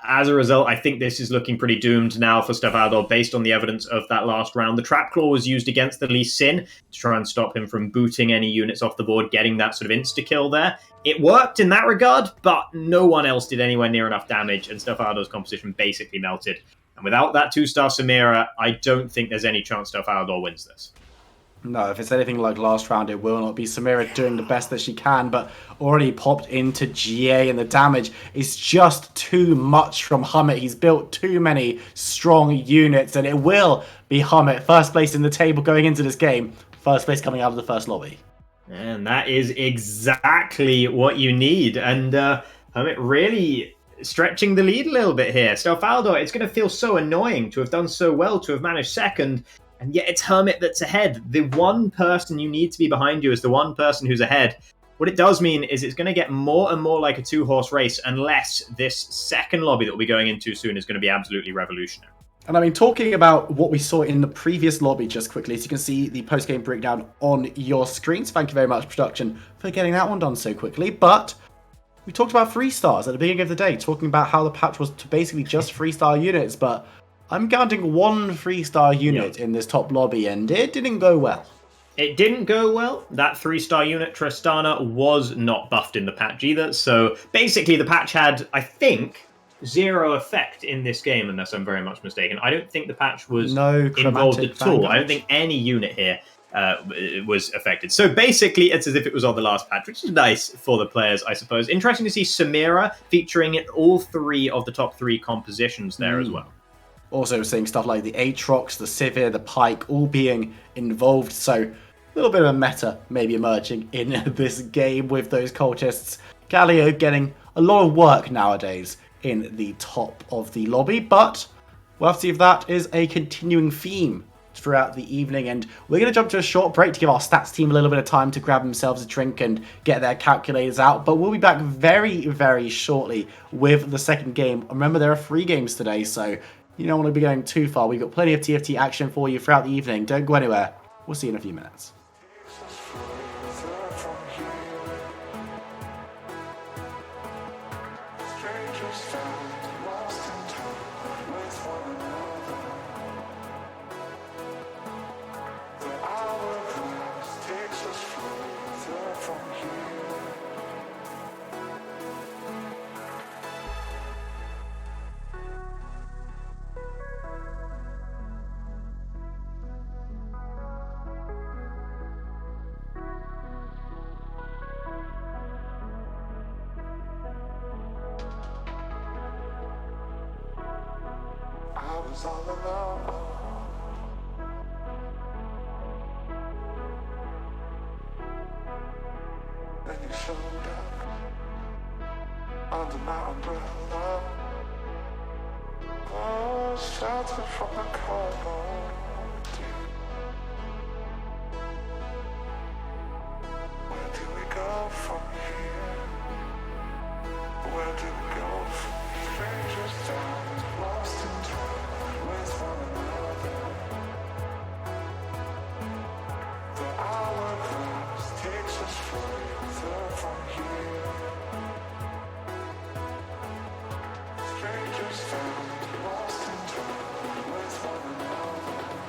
as a result, I think this is looking pretty doomed now for Stelfaldor based on the evidence of that last round. The Trap Claw was used against the Lee Sin to try and stop him from booting any units off the board, getting that sort of insta-kill there. It worked in that regard, but no one else did anywhere near enough damage, and Stelfaldor's composition basically melted. And without that 2-star Samira, I don't think there's any chance Stelfaldor wins this. No, if it's anything like last round, it will not be. Samira doing the best that she can, but already popped into GA, and the damage is just too much from Hummet. He's built too many strong units, and it will be Hummet first place in the table going into this game. First place coming out of the first lobby. And that is exactly what you need. And Hummet really stretching the lead a little bit here. Stelfaldo, it's going to feel so annoying to have done so well, to have managed second, and yet it's Hermit that's ahead. The one person you need to be behind you is the one person who's ahead. What it does mean is it's going to get more and more like a two-horse race unless this second lobby that we'll be going into soon is going to be absolutely revolutionary. And I mean, talking about what we saw in the previous lobby just quickly, so you can see the post-game breakdown on your screens. Thank you very much, production, for getting that one done so quickly. But we talked about 3-stars at the beginning of the day, talking about how the patch was to basically just 3-star units, but I'm counting one 3-star unit in this top lobby, and it didn't go well. It didn't go well. That 3-star unit, Tristana, was not buffed in the patch either. So basically the patch had, I think, 0 effect in this game, unless I'm very much mistaken. I don't think the patch was involved at all. I don't think any unit here was affected. So basically, it's as if it was on the last patch, which is nice for the players, I suppose. Interesting to see Samira featuring in all 3 of the top 3 compositions there as well. Also seeing stuff like the Aatrox, the Sivir, the Pike, all being involved. So a little bit of a meta maybe emerging in this game with those cultists. Galio getting a lot of work nowadays in the top of the lobby, but we'll have to see if that is a continuing theme throughout the evening. And we're going to jump to a short break to give our stats team a little bit of time to grab themselves a drink and get their calculators out. But we'll be back very, very shortly with the second game. Remember, there are 3 games today, so you don't want to be going too far. We've got plenty of TFT action for you throughout the evening. Don't go anywhere. We'll see you in a few minutes. I was all alone. Then you showed up under my umbrella. Oh, sheltered from the cold. Where do we go from here? Where do we go from here? Strangers down, lost in time with one another. The hourglass takes us further from here. Strangers found, lost in time with one another.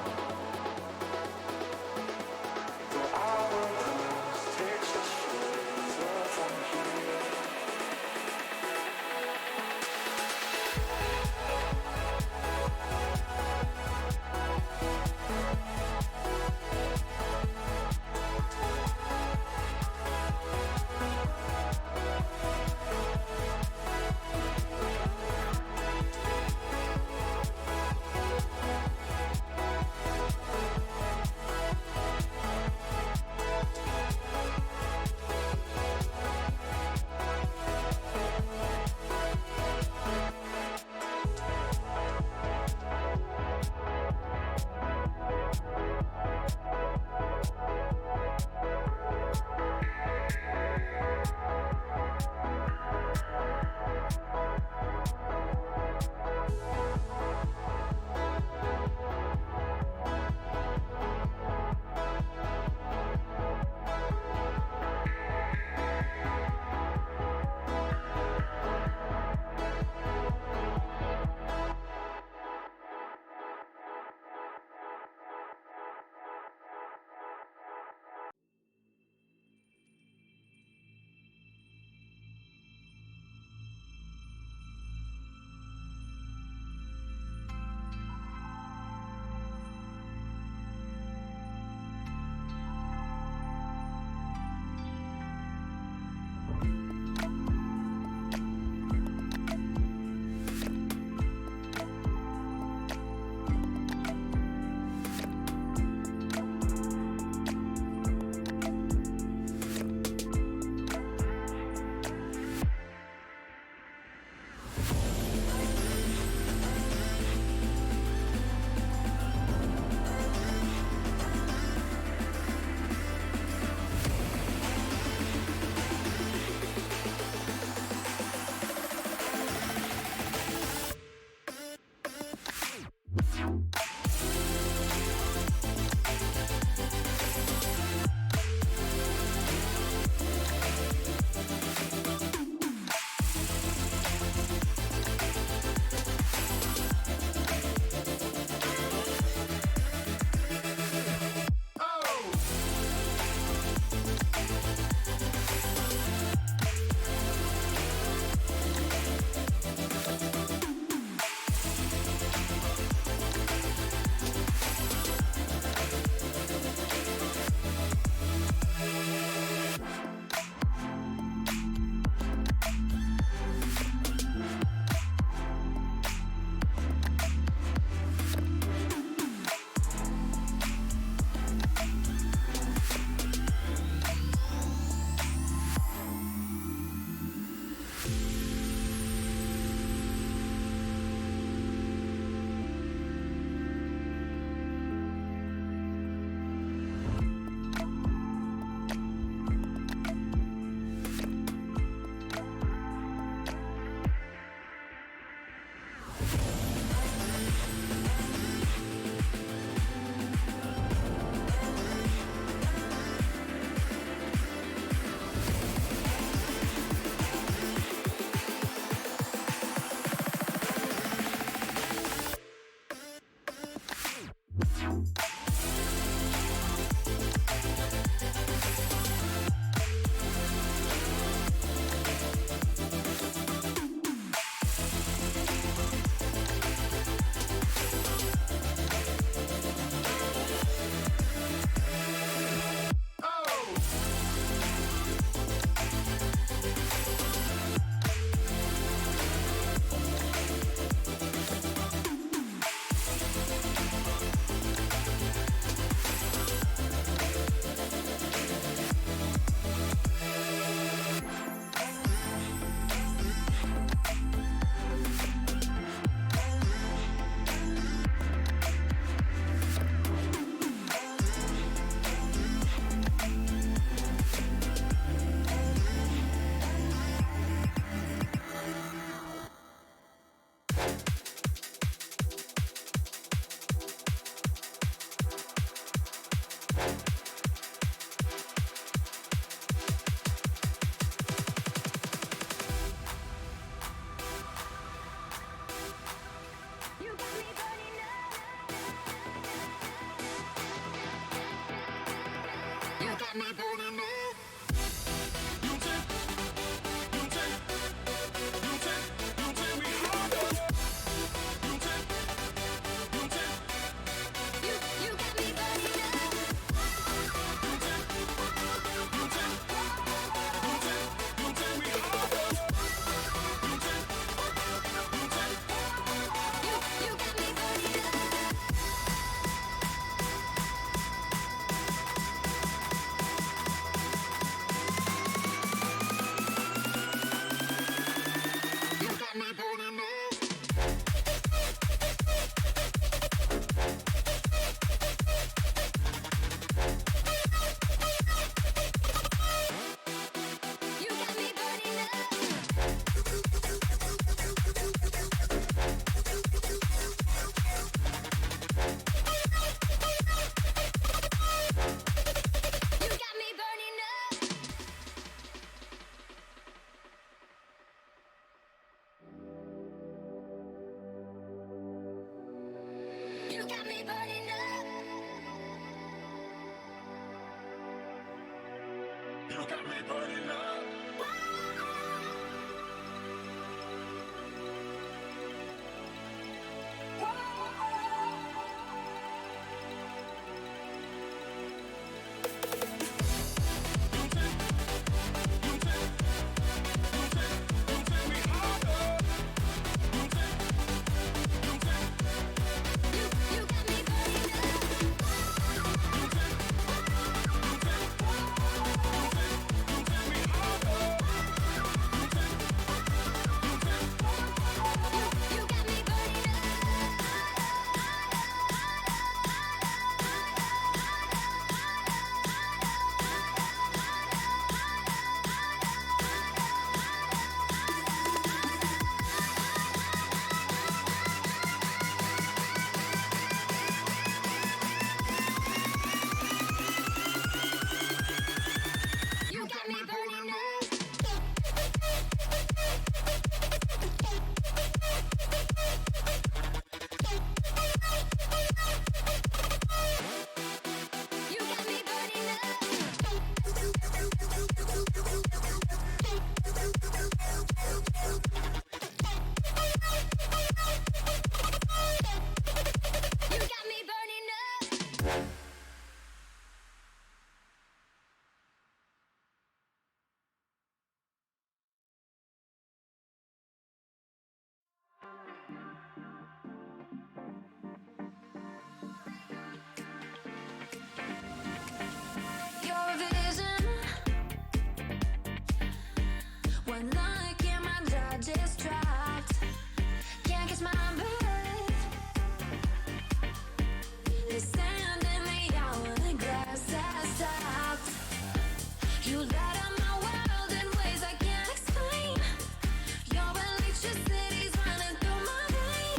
Your electricity's running through my veins.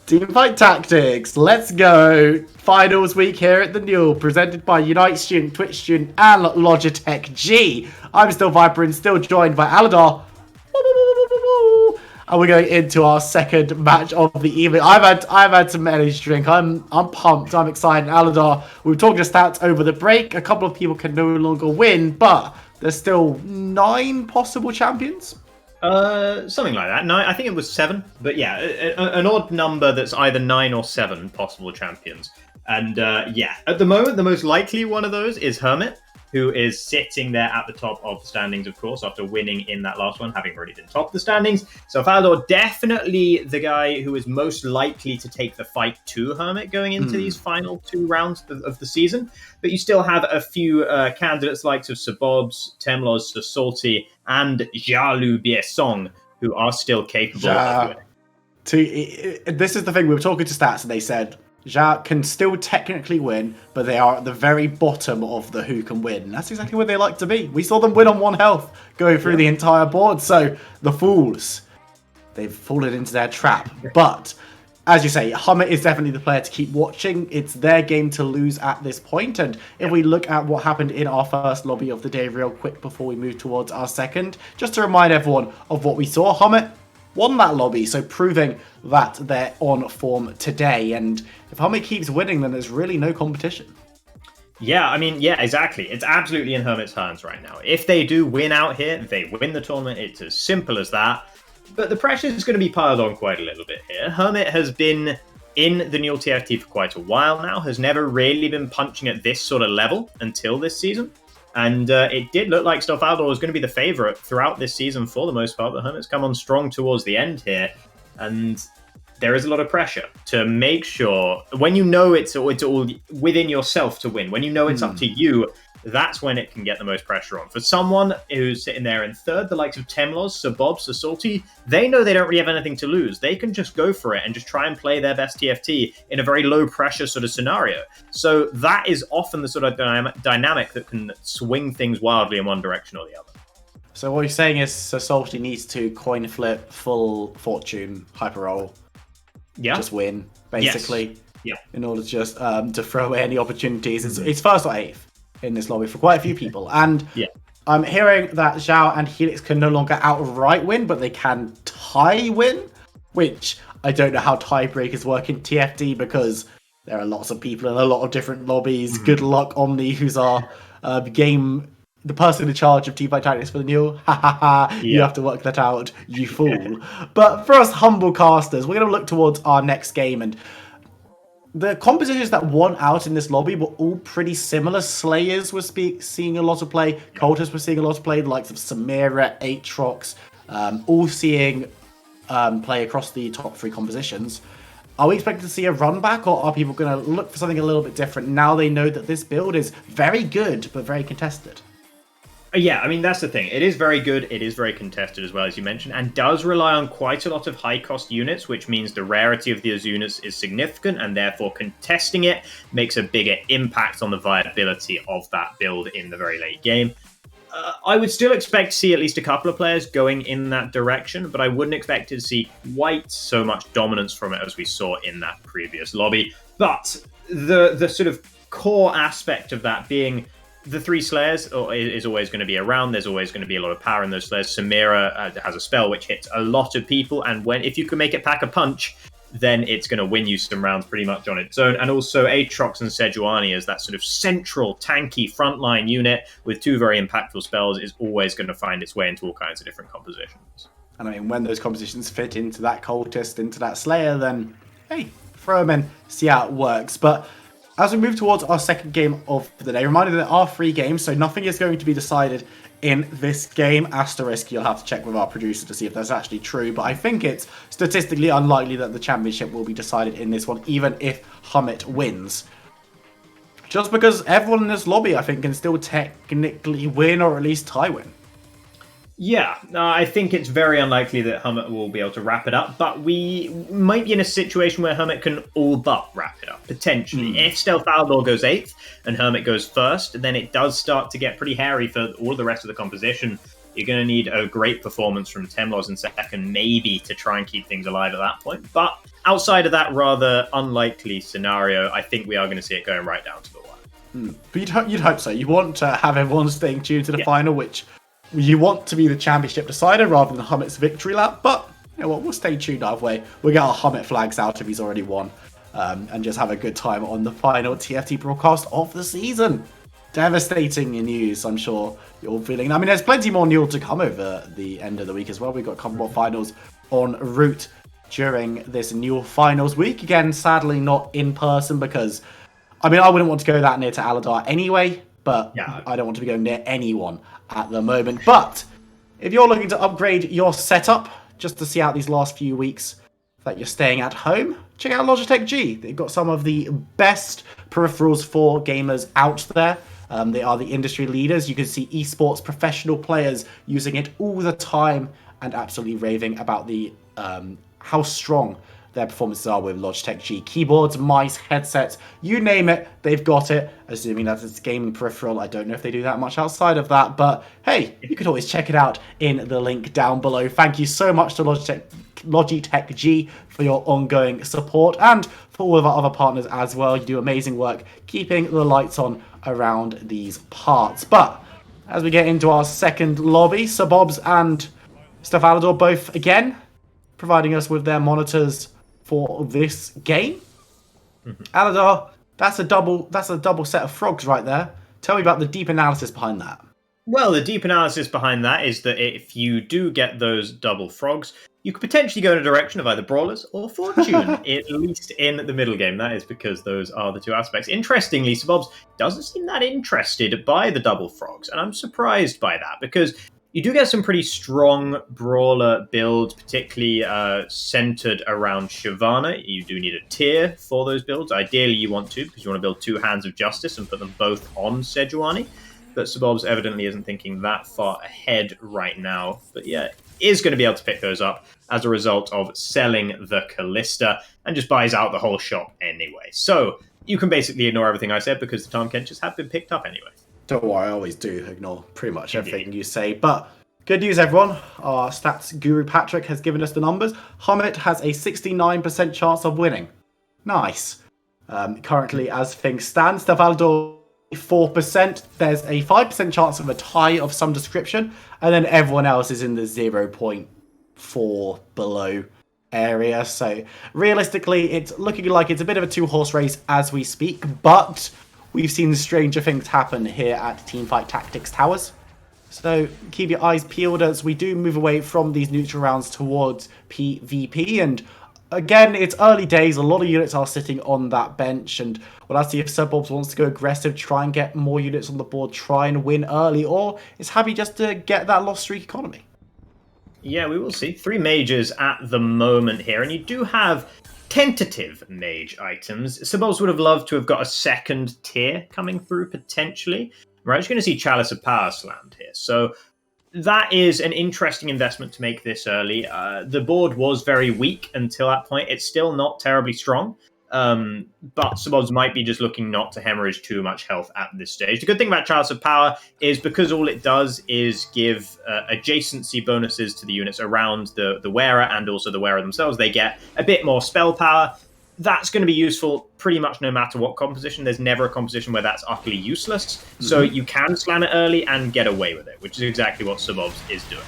Teamfight Tactics, let's go! Finals week here at the Newell, presented by Unite Student, Twitch Student, and Logitech G. I'm still Viper and still joined by Aladar. And we're going into our second match of the evening. I've had some energy drink. I'm pumped. I'm excited. Aladar, we were talking stats over the break. A couple of people can no longer win, but there's still 9 possible champions. Something like that. 9, I think it was 7, but yeah, an odd number that's either 9 or 7 possible champions. And yeah, at the moment, the most likely one of those is Hermit, who is sitting there at the top of the standings, of course, after winning in that last one, having already been top of the standings. So Faldor, definitely the guy who is most likely to take the fight to Hermit going into these final 2 rounds of the season. But you still have a few candidates like of Sabobs, Temlos, Salty, and Jalu Biesong, who are still capable of winning. This is the thing, we were talking to stats and they said Ja can still technically win, but they are at the very bottom of the who can win. And that's exactly where they like to be. We saw them win on 1 health going through the entire board. So the fools, they've fallen into their trap. But as you say, Hummet is definitely the player to keep watching. It's their game to lose at this point. And if we look at what happened in our first lobby of the day real quick before we move towards our second, just to remind everyone of what we saw, Hummet won that lobby, so proving that they're on form today. And if Hermit keeps winning, then there's really no competition. Yeah, I mean, yeah, exactly. It's absolutely in Hermit's hands right now. If they do win out here, they win the tournament. It's as simple as that. But the pressure is going to be piled on quite a little bit here. Hermit has been in the Newell TFT for quite a while now, has never really been punching at this sort of level until this season. And it did look like Stofaldor was going to be the favourite throughout this season for the most part. The Hermit's come on strong towards the end here. And there is a lot of pressure to make sure, when you know it's all within yourself to win, when you know it's up to you, that's when it can get the most pressure on. For someone who's sitting there in third, the likes of Temlos, Sabob, Salty, they know they don't really have anything to lose. They can just go for it and just try and play their best TFT in a very low pressure sort of scenario. So that is often the sort of dynamic that can swing things wildly in one direction or the other. So what you're saying is Salty needs to coin flip, full fortune, hyper roll, just win, basically, in order to just to throw away any opportunities. It's first or 8th in this lobby for quite a few people. And I'm hearing that Zhao and Helix can no longer outright win, but they can tie win, which I don't know how tiebreakers work in TFT because there are lots of people in a lot of different lobbies. Good luck, Omni, who's our the person in charge of Teamfight Tactics for the Newell. You have to work that out, you fool. But for us humble casters, we're going to look towards our next game, and the compositions that won out in this lobby were all pretty similar. Slayers were seeing a lot of play. Cultists were seeing a lot of play. The likes of Samira, Aatrox, all seeing play across the top 3 compositions. Are we expecting to see a run back, or are people going to look for something a little bit different now they know that this build is very good but very contested? Yeah, I mean, that's the thing. It is very good. It is very contested as well, as you mentioned, and does rely on quite a lot of high-cost units, which means the rarity of those units is significant, and therefore contesting it makes a bigger impact on the viability of that build in the very late game. I would still expect to see at least a couple of players going in that direction, but I wouldn't expect to see quite so much dominance from it as we saw in that previous lobby. But the sort of core aspect of that being the 3 Slayers is always going to be around. There's always going to be a lot of power in those Slayers. Samira has a spell which hits a lot of people, and if you can make it pack a punch, then it's going to win you some rounds pretty much on its own. And also Aatrox and Sejuani as that sort of central, tanky frontline unit with 2 very impactful spells is always going to find its way into all kinds of different compositions. And I mean, when those compositions fit into that Cultist, into that Slayer, then, hey, throw them in, see how it works. But as we move towards our second game of the day, reminder that there are 3 games, so nothing is going to be decided in this game. Asterisk, you'll have to check with our producer to see if that's actually true, but I think it's statistically unlikely that the championship will be decided in this one, even if Hummet wins. Just because everyone in this lobby, I think, can still technically win or at least tie win. Yeah, I think it's very unlikely that Hummet will be able to wrap it up, but we might be in a situation where Hummet can all but wrap it up, potentially. If Stealth Aldor goes 8th and Hermit goes 1st, then it does start to get pretty hairy for all the rest of the composition. You're going to need a great performance from Temlos in 2nd, maybe, to try and keep things alive at that point. But outside of that rather unlikely scenario, I think we are going to see it going right down to the wire. But you'd hope so. You want to have everyone staying tuned to the final, which you want to be the championship decider rather than Hummet's victory lap. But you know what, we'll stay tuned either way. We'll get our Hummet flags out if he's already won, and just have a good time on the final TFT broadcast of the season. Devastating news, I'm sure you're feeling. I mean, there's plenty more news to come over the end of the week as well. We've got a couple more finals en route during this new finals week. Again, sadly not in person because, I mean, I wouldn't want to go that near to Aladar anyway, but yeah, I don't want to be going near anyone at the moment. But if you're looking to upgrade your setup just to see out these last few weeks that you're staying at home, check out Logitech G. They've got some of the best peripherals for gamers out there. They are the industry leaders. You can see esports professional players using it all the time and absolutely raving about the how strong their performances are with Logitech G. Keyboards, mice, headsets, you name it, they've got it. Assuming that it's gaming peripheral. I don't know if they do that much outside of that, but hey, you can always check it out in the link down below. Thank you so much to Logitech G for your ongoing support and for all of our other partners as well. You do amazing work keeping the lights on around these parts. But as we get into our second lobby, Sabobs and Stefalador both again providing us with their monitors for this game. Aladar, that's a double set of frogs right there. Tell me about the deep analysis behind that. Well, the deep analysis behind that is that if you do get those double frogs, you could potentially go in a direction of either Brawlers or Fortune, at least in the middle game. That is because those are the two aspects. Interestingly, Sabobs doesn't seem that interested by the double frogs, and I'm surprised by that, because you do get some pretty strong Brawler builds, particularly centered around Shyvana. You do need a tier for those builds. Ideally, you want to, because you want to build 2 Hands of Justice and put them both on Sejuani. But Sabobs evidently isn't thinking that far ahead right now. But yeah, is going to be able to pick those up as a result of selling the Callista, and just buys out the whole shop anyway. So you can basically ignore everything I said because the Tom Kenches have been picked up anyway. Don't worry, I always do ignore pretty much everything you say. But good news, everyone. Our stats guru Patrick has given us the numbers. Hummet has a 69% chance of winning. Nice. Currently, as things stand, Stefalador 4%. There's a 5% chance of a tie of some description. And then everyone else is in the 0.4 below area. So realistically, it's looking like it's a bit of a 2-horse race as we speak. But we've seen stranger things happen here at Teamfight Tactics Towers. So keep your eyes peeled as we do move away from these neutral rounds towards PvP. And again, it's early days. A lot of units are sitting on that bench. And we'll have to see if Subbobs wants to go aggressive, try and get more units on the board, try and win early, or is happy just to get that lost streak economy. Yeah, we will see. 3 mages at the moment here. And you do have tentative mage items. Subbobs would have loved to have got a second tier coming through, potentially. We're actually going to see Chalice of Power slammed here. So that is an interesting investment to make this early. The board was very weak until that point. It's still not terribly strong. But Subbobs might be just looking not to hemorrhage too much health at this stage. The good thing about Chalice of Power is because all it does is give adjacency bonuses to the units around the wearer and also the wearer themselves. They get a bit more spell power. That's going to be useful pretty much no matter what composition. There's never a composition where that's utterly useless. So you can slam it early and get away with it, which is exactly what Subbobs is doing.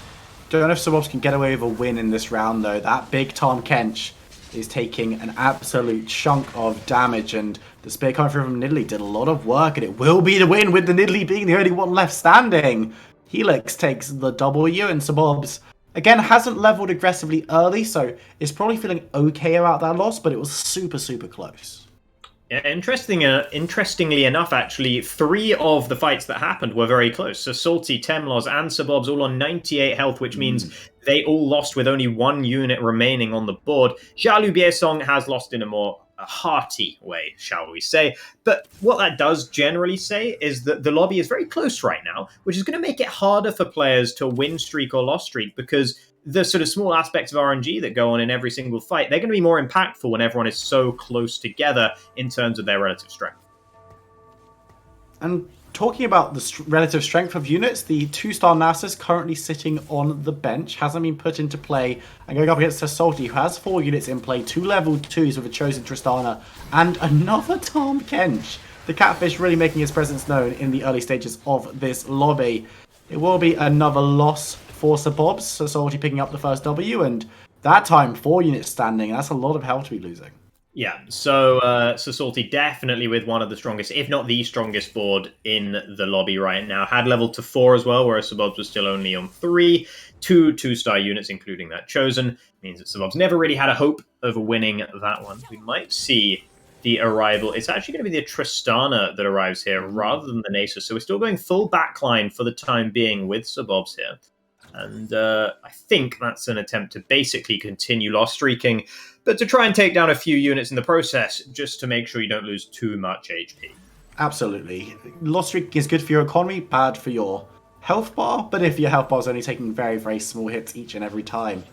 Don't know if Subbobs can get away with a win in this round, though. That big Tom Kench is taking an absolute chunk of damage, and the spear coming through from Nidalee did a lot of work, and it will be the win with the Nidalee being the only one left standing. Helix takes the W, and Subbobs again hasn't leveled aggressively early, so is probably feeling okay about that loss, but it was super, super close. Yeah, interestingly enough, actually, 3 of the fights that happened were very close. So Salty, Temlos, and Subbobs all on 98 health, which means they all lost with only 1 unit remaining on the board. Xiaolu Biesong has lost in a more a hearty way, shall we say. But what that does generally say is that the lobby is very close right now, which is going to make it harder for players to win streak or loss streak, because the sort of small aspects of RNG that go on in every single fight, they're going to be more impactful when everyone is so close together in terms of their relative strength. And talking about the relative strength of units, the 2-star Nasus currently sitting on the bench, hasn't been put into play, and going up against Salty, who has 4 units in play, 2 level 2s with a chosen Tristana, and another Tahm Kench. The Catfish really making his presence known in the early stages of this lobby. It will be another loss for Sir Bobs, Salty picking up the first W, and that time 4 units standing. That's a lot of health to be losing. Yeah, so Salty definitely with one of the strongest, if not the strongest board in the lobby right now. Had level to 4 as well, whereas Sabobs was still only on 3. 2 2-star units, including that chosen. Means that Sabobs never really had a hope of winning that one. We might see the arrival. It's actually going to be the Tristana that arrives here rather than the Nasus. So we're still going full backline for the time being with Sabobs here. And I think that's an attempt to basically continue loss streaking, but to try and take down a few units in the process, just to make sure you don't lose too much HP. Absolutely. Loss streak is good for your economy, bad for your health bar, but if your health bar is only taking very, very small hits each and every time,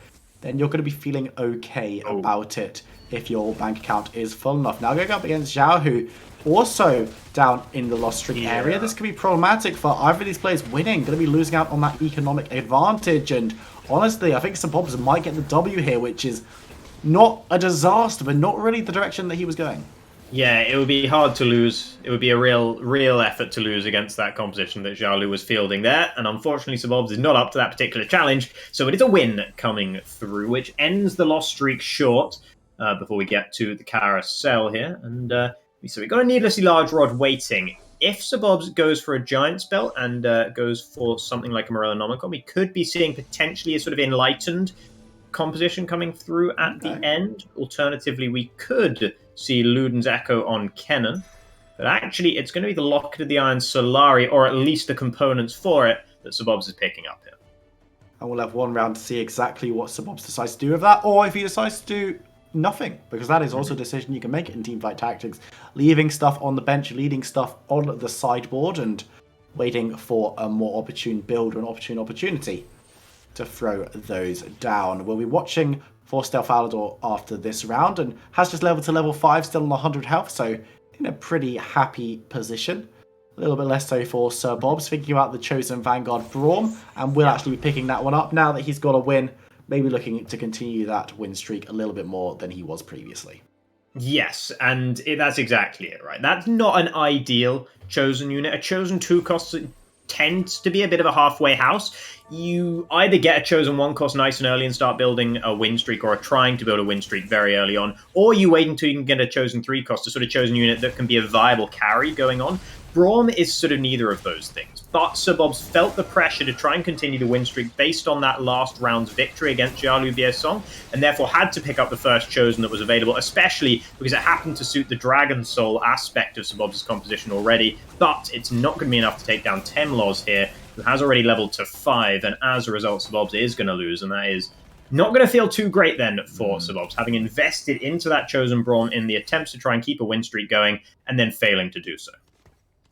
then you're going to be feeling okay about it if your bank account is full enough. Now going up against Zhao, who also down in the loss streak area. This could be problematic for either of these players winning. Going to be losing out on that economic advantage. And honestly, I think Sir Bobs might get the W here, which is not a disaster, but not really the direction that he was going. Yeah, it would be hard to lose. It would be a real effort to lose against that composition that Xiaolu was fielding there. And unfortunately, Sir Bobs is not up to that particular challenge. So it is a win coming through, which ends the loss streak short before we get to the carousel here. And so we've got a needlessly large rod waiting. If Sir Bobs goes for a giant spell and goes for something like a Morellonomicon, we could be seeing potentially a sort of enlightened composition coming through at the end. Alternatively, we could see Luden's Echo on Kennen. But actually, it's going to be the Locket of the Iron Solari, or at least the components for it, that Sir Bobs is picking up here. And we'll have one round to see exactly what Sir Bobs decides to do with that, or if he decides to do nothing, because that is also a decision you can make in Teamfight Tactics. Leaving stuff on the bench, leading stuff on the sideboard, and waiting for a more opportune build or an opportune opportunity to throw those down. We'll be watching for Stealth Alador after this round, and has just leveled to level 5, still on 100 health, so in a pretty happy position. A little bit less so for Sir Bobs, thinking about the chosen Vanguard Braum, and will actually be picking that one up now that he's got a win. Maybe looking to continue that win streak a little bit more than he was previously. Yes, and that's exactly it, right? That's not an ideal chosen unit. A chosen 2 cost tends to be a bit of a halfway house. You either get a chosen 1 cost nice and early and start building a win streak, or are trying to build a win streak very early on, or you wait until you can get a chosen 3 cost, a sort of chosen unit that can be a viable carry going on. Braum is sort of neither of those things, but Sir Bobs felt the pressure to try and continue the win streak based on that last round's victory against Xiaolu Biesong, and therefore had to pick up the first chosen that was available, especially because it happened to suit the Dragon Soul aspect of Sir Bobs' composition already. But it's not going to be enough to take down Temloz here, who has already leveled to 5, and as a result, Sir Bobs is going to lose, and that is not going to feel too great then for Sir Bobs, having invested into that chosen Braum in the attempts to try and keep a win streak going, and then failing to do so.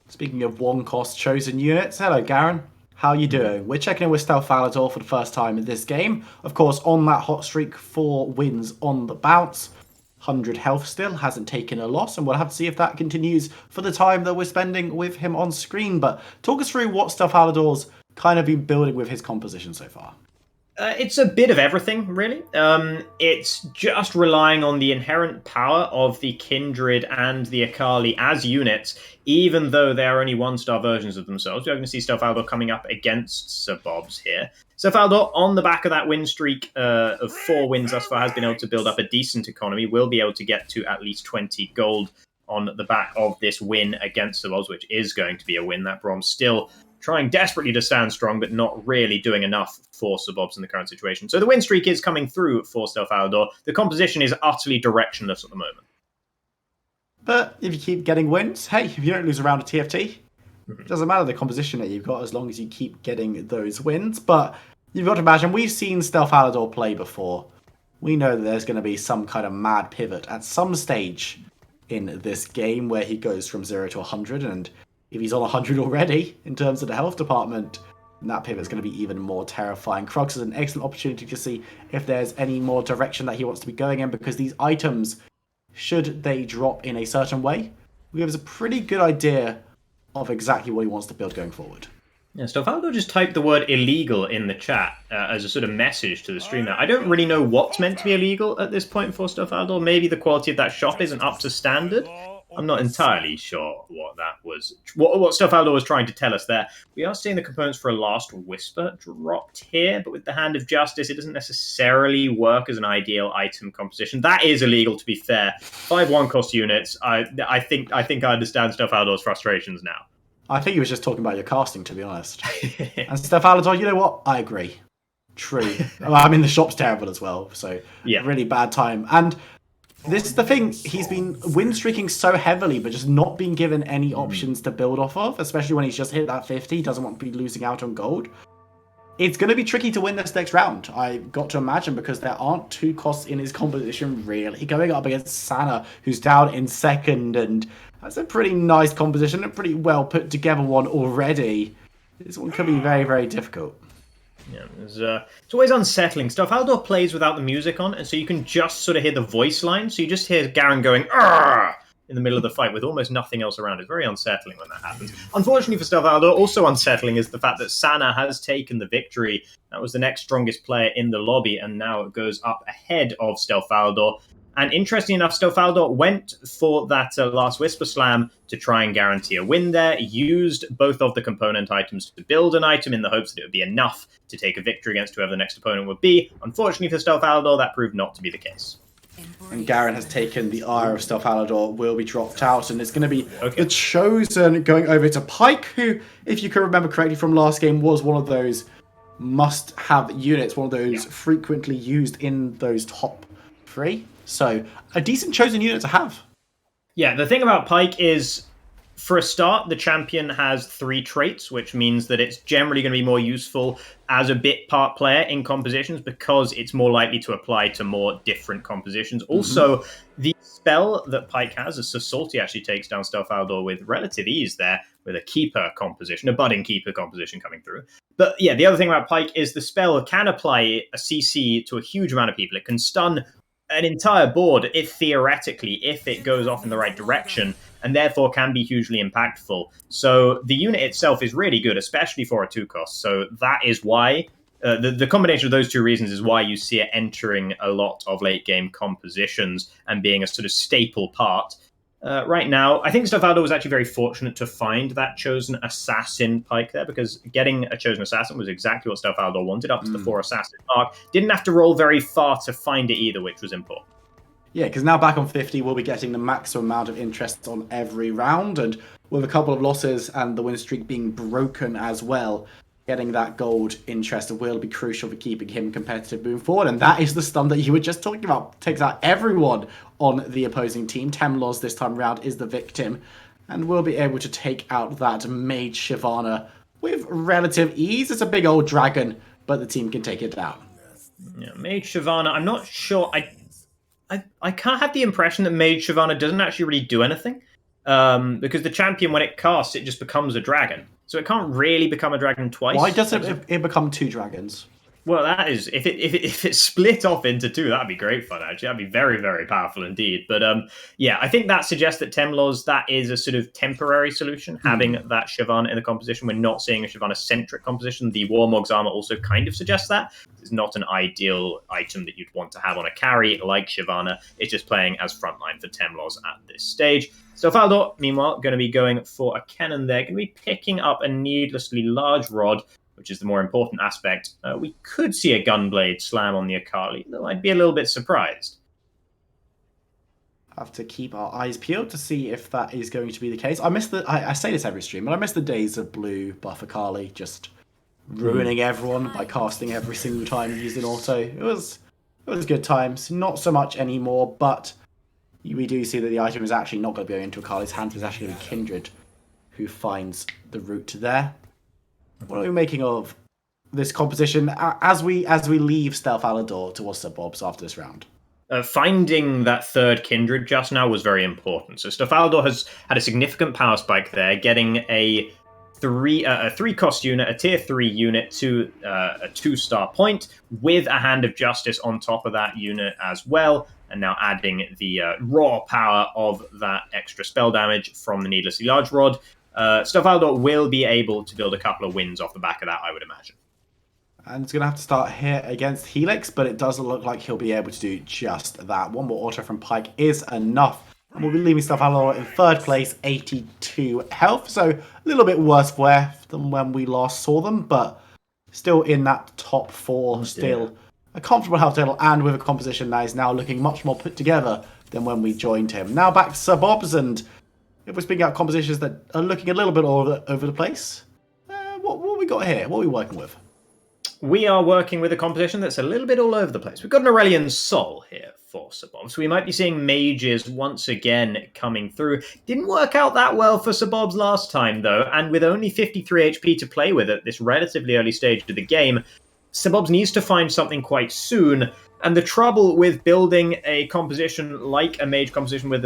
Speaking of 1 cost chosen units, hello Garen, how you doing? We're checking in with Stealth Alador for the first time in this game. Of course, on that hot streak, 4 wins on the bounce. 100 health still, hasn't taken a loss, and we'll have to see if that continues for the time that we're spending with him on screen. But talk us through what Stealth Alador's kind of been building with his composition so far. It's a bit of everything, really. It's just relying on the inherent power of the Kindred and the Akali as units, even though they're only 1-star versions of themselves. We're going to see Stealth Alador coming up against Sir Bobs here. Stealth Alador, on the back of that win streak of 4 wins thus far, has been able to build up a decent economy. Will be able to get to at least 20 gold on the back of this win against Sir Bobs, which is going to be a win. That Braum still trying desperately to stand strong, but not really doing enough for Sir Bobs in the current situation. So the win streak is coming through for Stealth Alador. The composition is utterly directionless at the moment. But if you keep getting wins, hey, if you don't lose a round of TFT, it doesn't matter the composition that you've got as long as you keep getting those wins. But you've got to imagine, we've seen Stealth Alador play before we know that there's going to be some kind of mad pivot at some stage in this game where he goes from 0 to 100, and if he's on 100 already in terms of the health department, that pivot's going to be even more terrifying. Crux is an excellent opportunity to see if there's any more direction that he wants to be going in, because these items, should they drop in a certain way, will give us a pretty good idea of exactly what he wants to build going forward. Yeah, Stofaldo just typed the word illegal in the chat as a sort of message to the streamer. I don't really know what's meant to be illegal at this point for Stofaldo. Maybe the quality of that shop isn't up to standard. I'm not entirely sure what that was. What Stofaldo was trying to tell us there. We are seeing the components for a Last Whisper dropped here, but with the Hand of Justice, it doesn't necessarily work as an ideal item composition. That is illegal, to be fair. 5-1 cost units. I think I understand Stofaldo's frustrations now. I think he was just talking about your casting, to be honest. And Stefano, you know what? I agree. True. I mean, the shop's terrible as well, so yeah, really bad time. And this is the thing, he's been win streaking so heavily, but just not being given any options to build off of, especially when he's just hit that 50, he doesn't want to be losing out on gold. It's going to be tricky to win this next round, I got to imagine, because there aren't two costs in his composition really. Going up against Sana, who's down in second, and that's a pretty nice composition, a pretty well put together one already. This one could be very, very difficult. Yeah, it's always unsettling stuff. Haldor plays without the music on, and so you can just sort of hear the voice line. So you just hear Garen going, "Arr!" in the middle of the fight with almost nothing else around. It's very unsettling when that happens. Unfortunately for Stofaldo, also unsettling is the fact that Sana has taken the victory. That was the next strongest player in the lobby, and now it goes up ahead of Stofaldo. And interestingly enough, Stofaldo went for that last Whisper Slam to try and guarantee a win there, used both of the component items to build an item in the hopes that it would be enough to take a victory against whoever the next opponent would be. Unfortunately for Stofaldo, that proved not to be the case. And Garen has taken the ire of Stofaldo, will be dropped out, and it's going to be the Chosen going over to Pyke, who, if you can remember correctly from last game, was one of those must-have units, one of those frequently used in those top three. So, a decent Chosen unit to have. Yeah, the thing about Pyke is, for a start, the champion has 3 traits, which means that it's generally going to be more useful as a bit part player in compositions because it's more likely to apply to more different compositions. Also, the spell that Pyke has, as Sir Salty actually takes down Stofaldo with relative ease there, with a keeper composition, a budding keeper composition coming through. But yeah, the other thing about Pyke is the spell can apply a CC to a huge amount of people. It can stun an entire board, if it goes off in the right direction, and therefore can be hugely impactful. So the unit itself is really good, especially for a 2-cost. So that is why, the combination of those 2 reasons is why you see it entering a lot of late-game compositions and being a sort of staple part. Right now, I think Stofaldo was actually very fortunate to find that Chosen Assassin Pyke there, because getting a Chosen Assassin was exactly what Stofaldo wanted, up to the 4 Assassin mark. Didn't have to roll very far to find it either, which was important. Yeah, because now back on 50, we'll be getting the maximum amount of interest on every round, and with a couple of losses and the win streak being broken as well, getting that gold interest will be crucial for keeping him competitive moving forward. And that is the stun that you were just talking about. Takes out everyone on the opposing team. Temlos this time around is the victim, and will be able to take out that Mage Shyvana with relative ease. It's a big old dragon, but the team can take it down. Yeah, Mage Shyvana, I'm not sure. I can't have the impression that Mage Shyvana doesn't actually really do anything. Because the champion, when it casts, it just becomes a dragon. So it can't really become a dragon twice. Why doesn't it become 2 dragons? Well, that is, if it split off into 2, that'd be great fun, actually. That'd be very, very powerful indeed. But yeah, I think that suggests that Temlos, that is a sort of temporary solution, having that Shyvana in the composition. We're not seeing a Shyvana-centric composition. The Warmog's armor also kind of suggests that. It's not an ideal item that you'd want to have on a carry like Shyvana. It's just playing as frontline for Temlos at this stage. Stofaldo, meanwhile, going to be going for a cannon there. Going to be picking up a needlessly large rod, which is the more important aspect. We could see a Gunblade slam on the Akali, though I'd be a little bit surprised. Have to keep our eyes peeled to see if that is going to be the case. I say this every stream, but I miss the days of blue buff Akali just ruining everyone by casting every single time using auto. It was good times. Not so much anymore, but we do see that the item is actually not going to be going into Akali's hands. It's actually going to be Kindred who finds the route there. What are we making of this composition as we leave Stealth Alador towards the Bobs after this round? Finding that third Kindred just now was very important. So Stafaldor has had a significant power spike there, getting a three cost unit, a tier 3 unit to a 2-star point, with a Hand of Justice on top of that unit as well, and now adding the raw power of that extra spell damage from the Needlessly Large Rod. Stafaldor will be able to build a couple of wins off the back of that, I would imagine. And it's going to have to start here against Helix, but it doesn't look like he'll be able to do just that. One more auto from Pyke is enough. And we'll be leaving Stafaldor in third place, 82 health. So a little bit worse wear than when we last saw them, but still in that top 4. Still a comfortable health total, and with a composition that is now looking much more put together than when we joined him. Now back to Sir Bobs, and if we're speaking out compositions that are looking a little bit all over the place, what we got here? What are we working with? We are working with a composition that's a little bit all over the place. We've got an Aurelian Soul here for Sir Bobs. So we might be seeing mages once again coming through. Didn't work out that well for Sir Bobs last time, though, and with only 53 HP to play with at this relatively early stage of the game, Sir Bobs needs to find something quite soon. And the trouble with building a composition like a mage composition with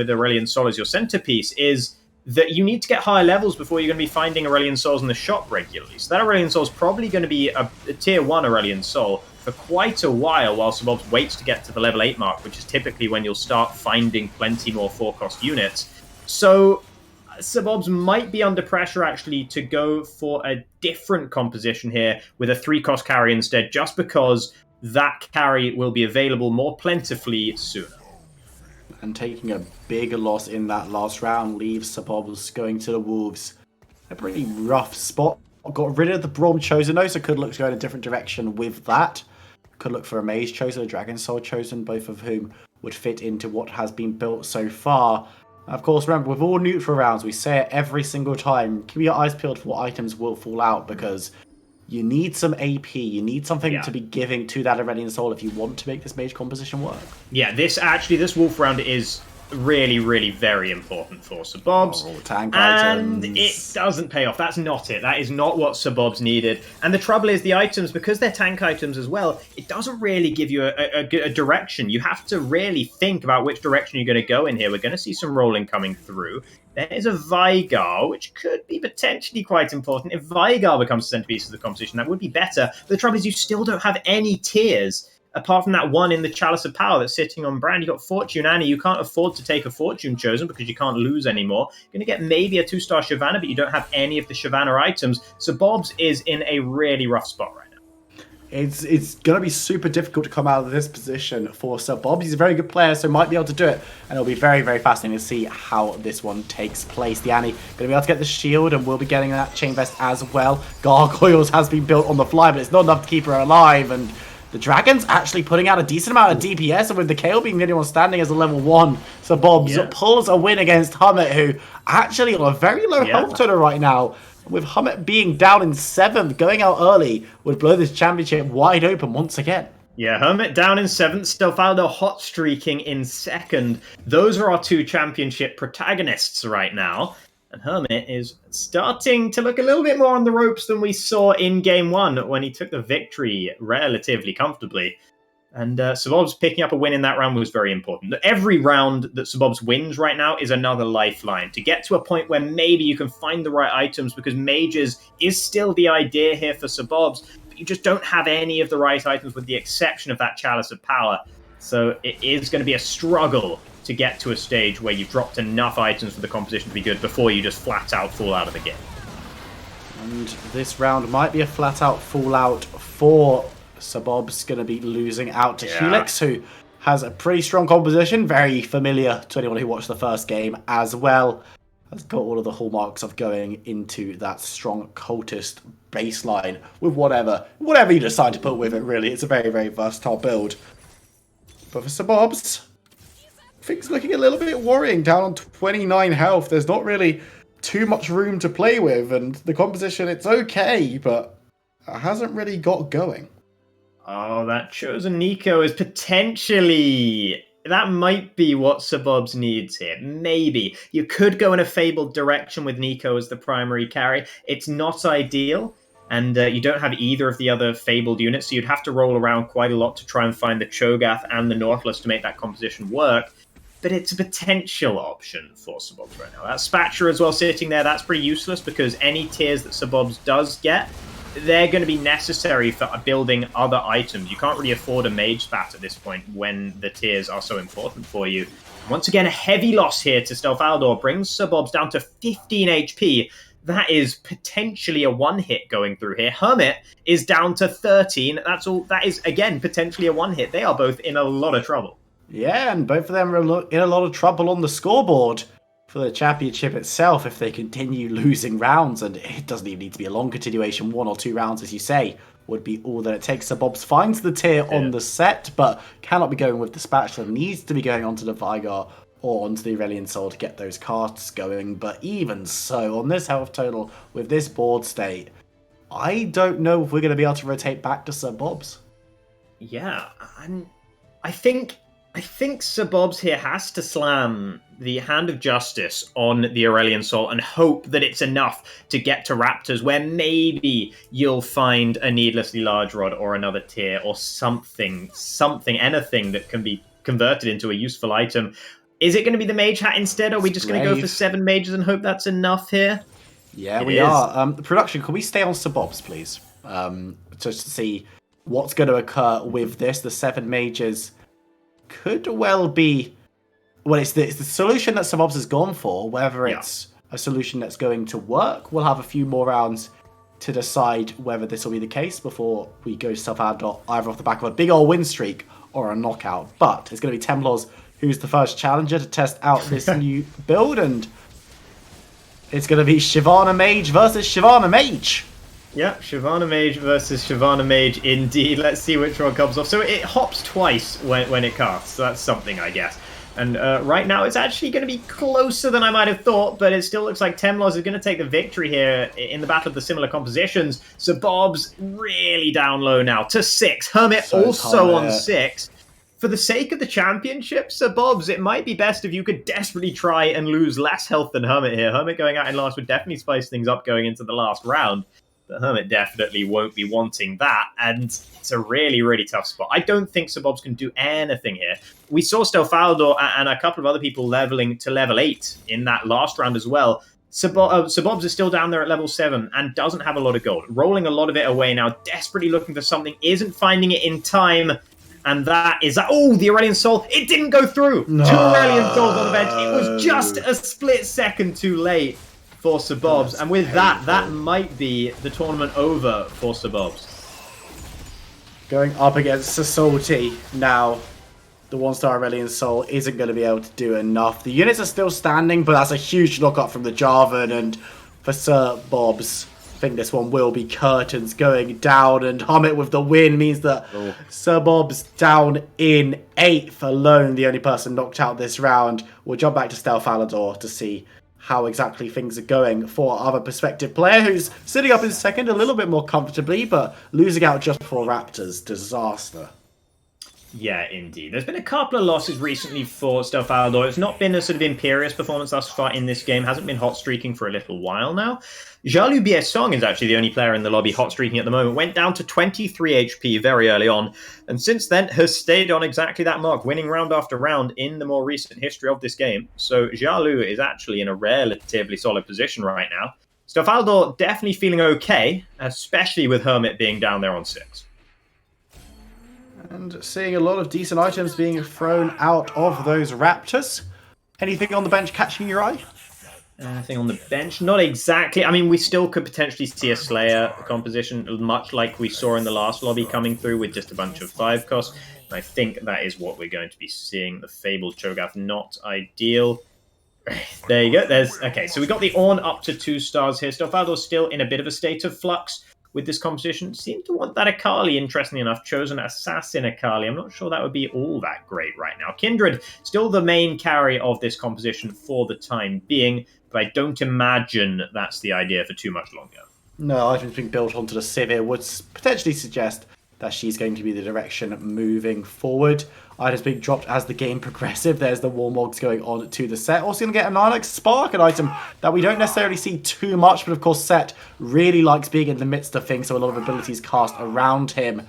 Aurelian Soul as your centerpiece is that you need to get higher levels before you're going to be finding Aurelian Souls in the shop regularly. So that Aurelian Soul is probably going to be a tier 1 Aurelian Soul for quite a while Sir Bobs waits to get to the level 8 mark, which is typically when you'll start finding plenty more 4-cost units. So Sir Bobs might be under pressure, actually, to go for a different composition here with a 3-cost carry instead, just because that carry will be available more plentifully sooner. And taking a big loss in that last round leaves Sir Bobs going to the Wolves. A pretty rough spot. Got rid of the Braum Chosen though, so could look to go in a different direction with that. Could look for a Mage Chosen, a Dragon Soul Chosen, both of whom would fit into what has been built so far. Of course, remember, with all neutral rounds, we say it every single time, keep your eyes peeled for what items will fall out, because you need some AP, you need something to be giving to that Aurelian Soul if you want to make this mage composition work. Yeah, this Wolf round is really, really very important for Sir Bobs. Tank and items. It doesn't pay off. That's not it. That is not what Sir Bobs needed. And the trouble is the items, because they're tank items as well, it doesn't really give you a direction. You have to really think about which direction you're going to go in here. We're going to see some rolling coming through. There is a Vigar, which could be potentially quite important. If Vigar becomes the centerpiece of the composition, that would be better. But the trouble is you still don't have any tiers, apart from that one in the Chalice of Power that's sitting on brand. You've got Fortune Annie. You can't afford to take a Fortune Chosen because you can't lose anymore. You're going to get maybe a 2-star Shyvana, but you don't have any of the Shyvana items. So Bobs is in a really rough spot right now. It's going to be super difficult to come out of this position for Sir Bob. He's a very good player, so might be able to do it. And it'll be very, very fascinating to see how this one takes place. The Annie going to be able to get the shield, and we'll be getting that Chain Vest as well. Gargoyles has been built on the fly, but it's not enough to keep her alive. And the Dragon's actually putting out a decent amount of DPS, and with the KO being the only one standing as a level 1, Sir Bobs pulls a win against Hummet, who actually on a very low health total right now. With Hummet being down in 7th, going out early would blow this championship wide open once again. Yeah, Hermit down in 7th, Stelfaldo hot streaking in 2nd. Those are our 2 championship protagonists right now. And Hermit is starting to look a little bit more on the ropes than we saw in Game 1 when he took the victory relatively comfortably. And Sir Bobs picking up a win in that round was very important. Every round that Sir Bobs wins right now is another lifeline to get to a point where maybe you can find the right items, because mages is still the idea here for Sir Bobs, but you just don't have any of the right items with the exception of that Chalice of Power. So it is going to be a struggle to get to a stage where you've dropped enough items for the composition to be good before you just flat out fall out of the game. And this round might be a flat out fallout for Sir Bob's. Going to be losing out to Helix, who has a pretty strong composition, very familiar to anyone who watched the first game as well. Has got all of the hallmarks of going into that strong cultist baseline with whatever you decide to put with it, really. It's a very, very versatile build. But for Sir Bob's, things looking a little bit worrying, down on 29 health. There's not really too much room to play with, and the composition, it's okay, but it hasn't really got going. Oh, that Chosen Nico is potentially... That might be what Sir Bobs needs here. Maybe. You could go in a Fabled direction with Nico as the primary carry. It's not ideal, and you don't have either of the other fabled units, so you'd have to roll around quite a lot to try and find the Cho'Gath and the Nautilus to make that composition work. But it's a potential option for Sabobs right now. That Spatula as well sitting there, that's pretty useless because any tiers that Sabobs does get, they're going to be necessary for building other items. You can't really afford a Mage Spat at this point when the tiers are so important for you. Once again, a heavy loss here to Stealth Aldor brings Sabobs down to 15 HP. That is potentially a one-hit going through here. Hermit is down to 13. That's all. That is, again, potentially a one-hit. They are both in a lot of trouble. Yeah, and both of them are in a lot of trouble on the scoreboard for the championship itself if they continue losing rounds. And it doesn't even need to be a long continuation. 1 or 2 rounds, as you say, would be all that it takes. Sabobs finds the tier on the set, but cannot be going with the Spatula. Needs to be going onto the Vigar or onto the Aurelian Soul to get those casts going. But even so, on this health total, with this board state, I don't know if we're going to be able to rotate back to Sabobs. Yeah, and I think Sabobs here has to slam the Hand of Justice on the Aurelian Soul and hope that it's enough to get to Raptors, where maybe you'll find a needlessly large rod or another tier or something, anything that can be converted into a useful item. Is it going to be the Mage Hat instead, or are we just going to go for 7 mages and hope that's enough here? Yeah, we are. Production, can we stay on Sabobs, please? Just to see what's going to occur with this. The 7 mages could well be... Well, it's the solution that Sabobs has gone for. Whether it's a solution that's going to work, we'll have a few more rounds to decide whether this will be the case before we go to Stealth either off the back of a big old win streak or a knockout. But it's going to be Templar's who's the first challenger to test out this new build, and it's going to be Shyvana Mage versus Shyvana Mage. Yeah, Shyvana Mage versus Shyvana Mage indeed. Let's see which one comes off. So it hops twice when it casts, so that's something, I guess. And right now it's actually going to be closer than I might have thought, but it still looks like Temlos is going to take the victory here in the battle of the similar compositions. Sabobs really down low now to 6. Hermit also on 6. For the sake of the championship, Sabobs, it might be best if you could desperately try and lose less health than Hermit here. Hermit going out in last would definitely spice things up going into the last round. But Hermit definitely won't be wanting that, and it's a really, really tough spot. I don't think Sabobs can do anything here. We saw Stealth-Aldor and a couple of other people leveling to level 8 in that last round as well. Sabobs is still down there at level 7 and doesn't have a lot of gold. Rolling a lot of it away now, desperately looking for something, isn't finding it in time. And that is... Oh, the Aurelian Soul. It didn't go through. No. 2 Aurelian Souls on the bench. It was just a split second too late for Sabobs. And with that might be the tournament over for Sabobs. Going up against Sasolti now. The 1-star Aurelian Soul isn't going to be able to do enough. The units are still standing, but that's a huge knockup from the Jarvan. And for Sabobs, I think this one will be curtains going down, and Hermit with the win means that Sabobs down in 8th alone, the only person knocked out this round. We'll jump back to Stealth Aldor to see how exactly things are going for our other prospective player, who's sitting up in 2nd a little bit more comfortably, but losing out just before Raptors. Disaster. Yeah, indeed. There's been a couple of losses recently for Stealth Aldor. It's not been a sort of imperious performance thus far in this game. Hasn't been hot streaking for a little while now. Jalu Biesong is actually the only player in the lobby hot streaking at the moment. Went down to 23 HP very early on, and since then has stayed on exactly that mark, winning round after round in the more recent history of this game. So Jalu is actually in a relatively solid position right now. Stealth Aldor definitely feeling okay, especially with Hermit being down there on 6. And seeing a lot of decent items being thrown out of those Raptors. Anything on the bench catching your eye? Anything on the bench? Not exactly. I mean, we still could potentially see a Slayer composition, much like we saw in the last lobby, coming through with just a bunch of 5 costs. And I think that is what we're going to be seeing. The Fabled Cho'Gath, not ideal. There you go. Okay, so we got the Ornn up to 2 stars here. Stealth Aldor's still in a bit of a state of flux with this composition. Seem to want that Akali, interestingly enough. Chosen Assassin Akali. I'm not sure that would be all that great right now. Kindred, still the main carry of this composition for the time being, but I don't imagine that's the idea for too much longer. No, items being built onto the Civ here would potentially suggest that she's going to be the direction moving forward. Items being dropped as the game progressive. There's the Warmogs going on to the Set. Also going to get a Nilex Spark, an item that we don't necessarily see too much, but of course Set really likes being in the midst of things, so a lot of abilities cast around him.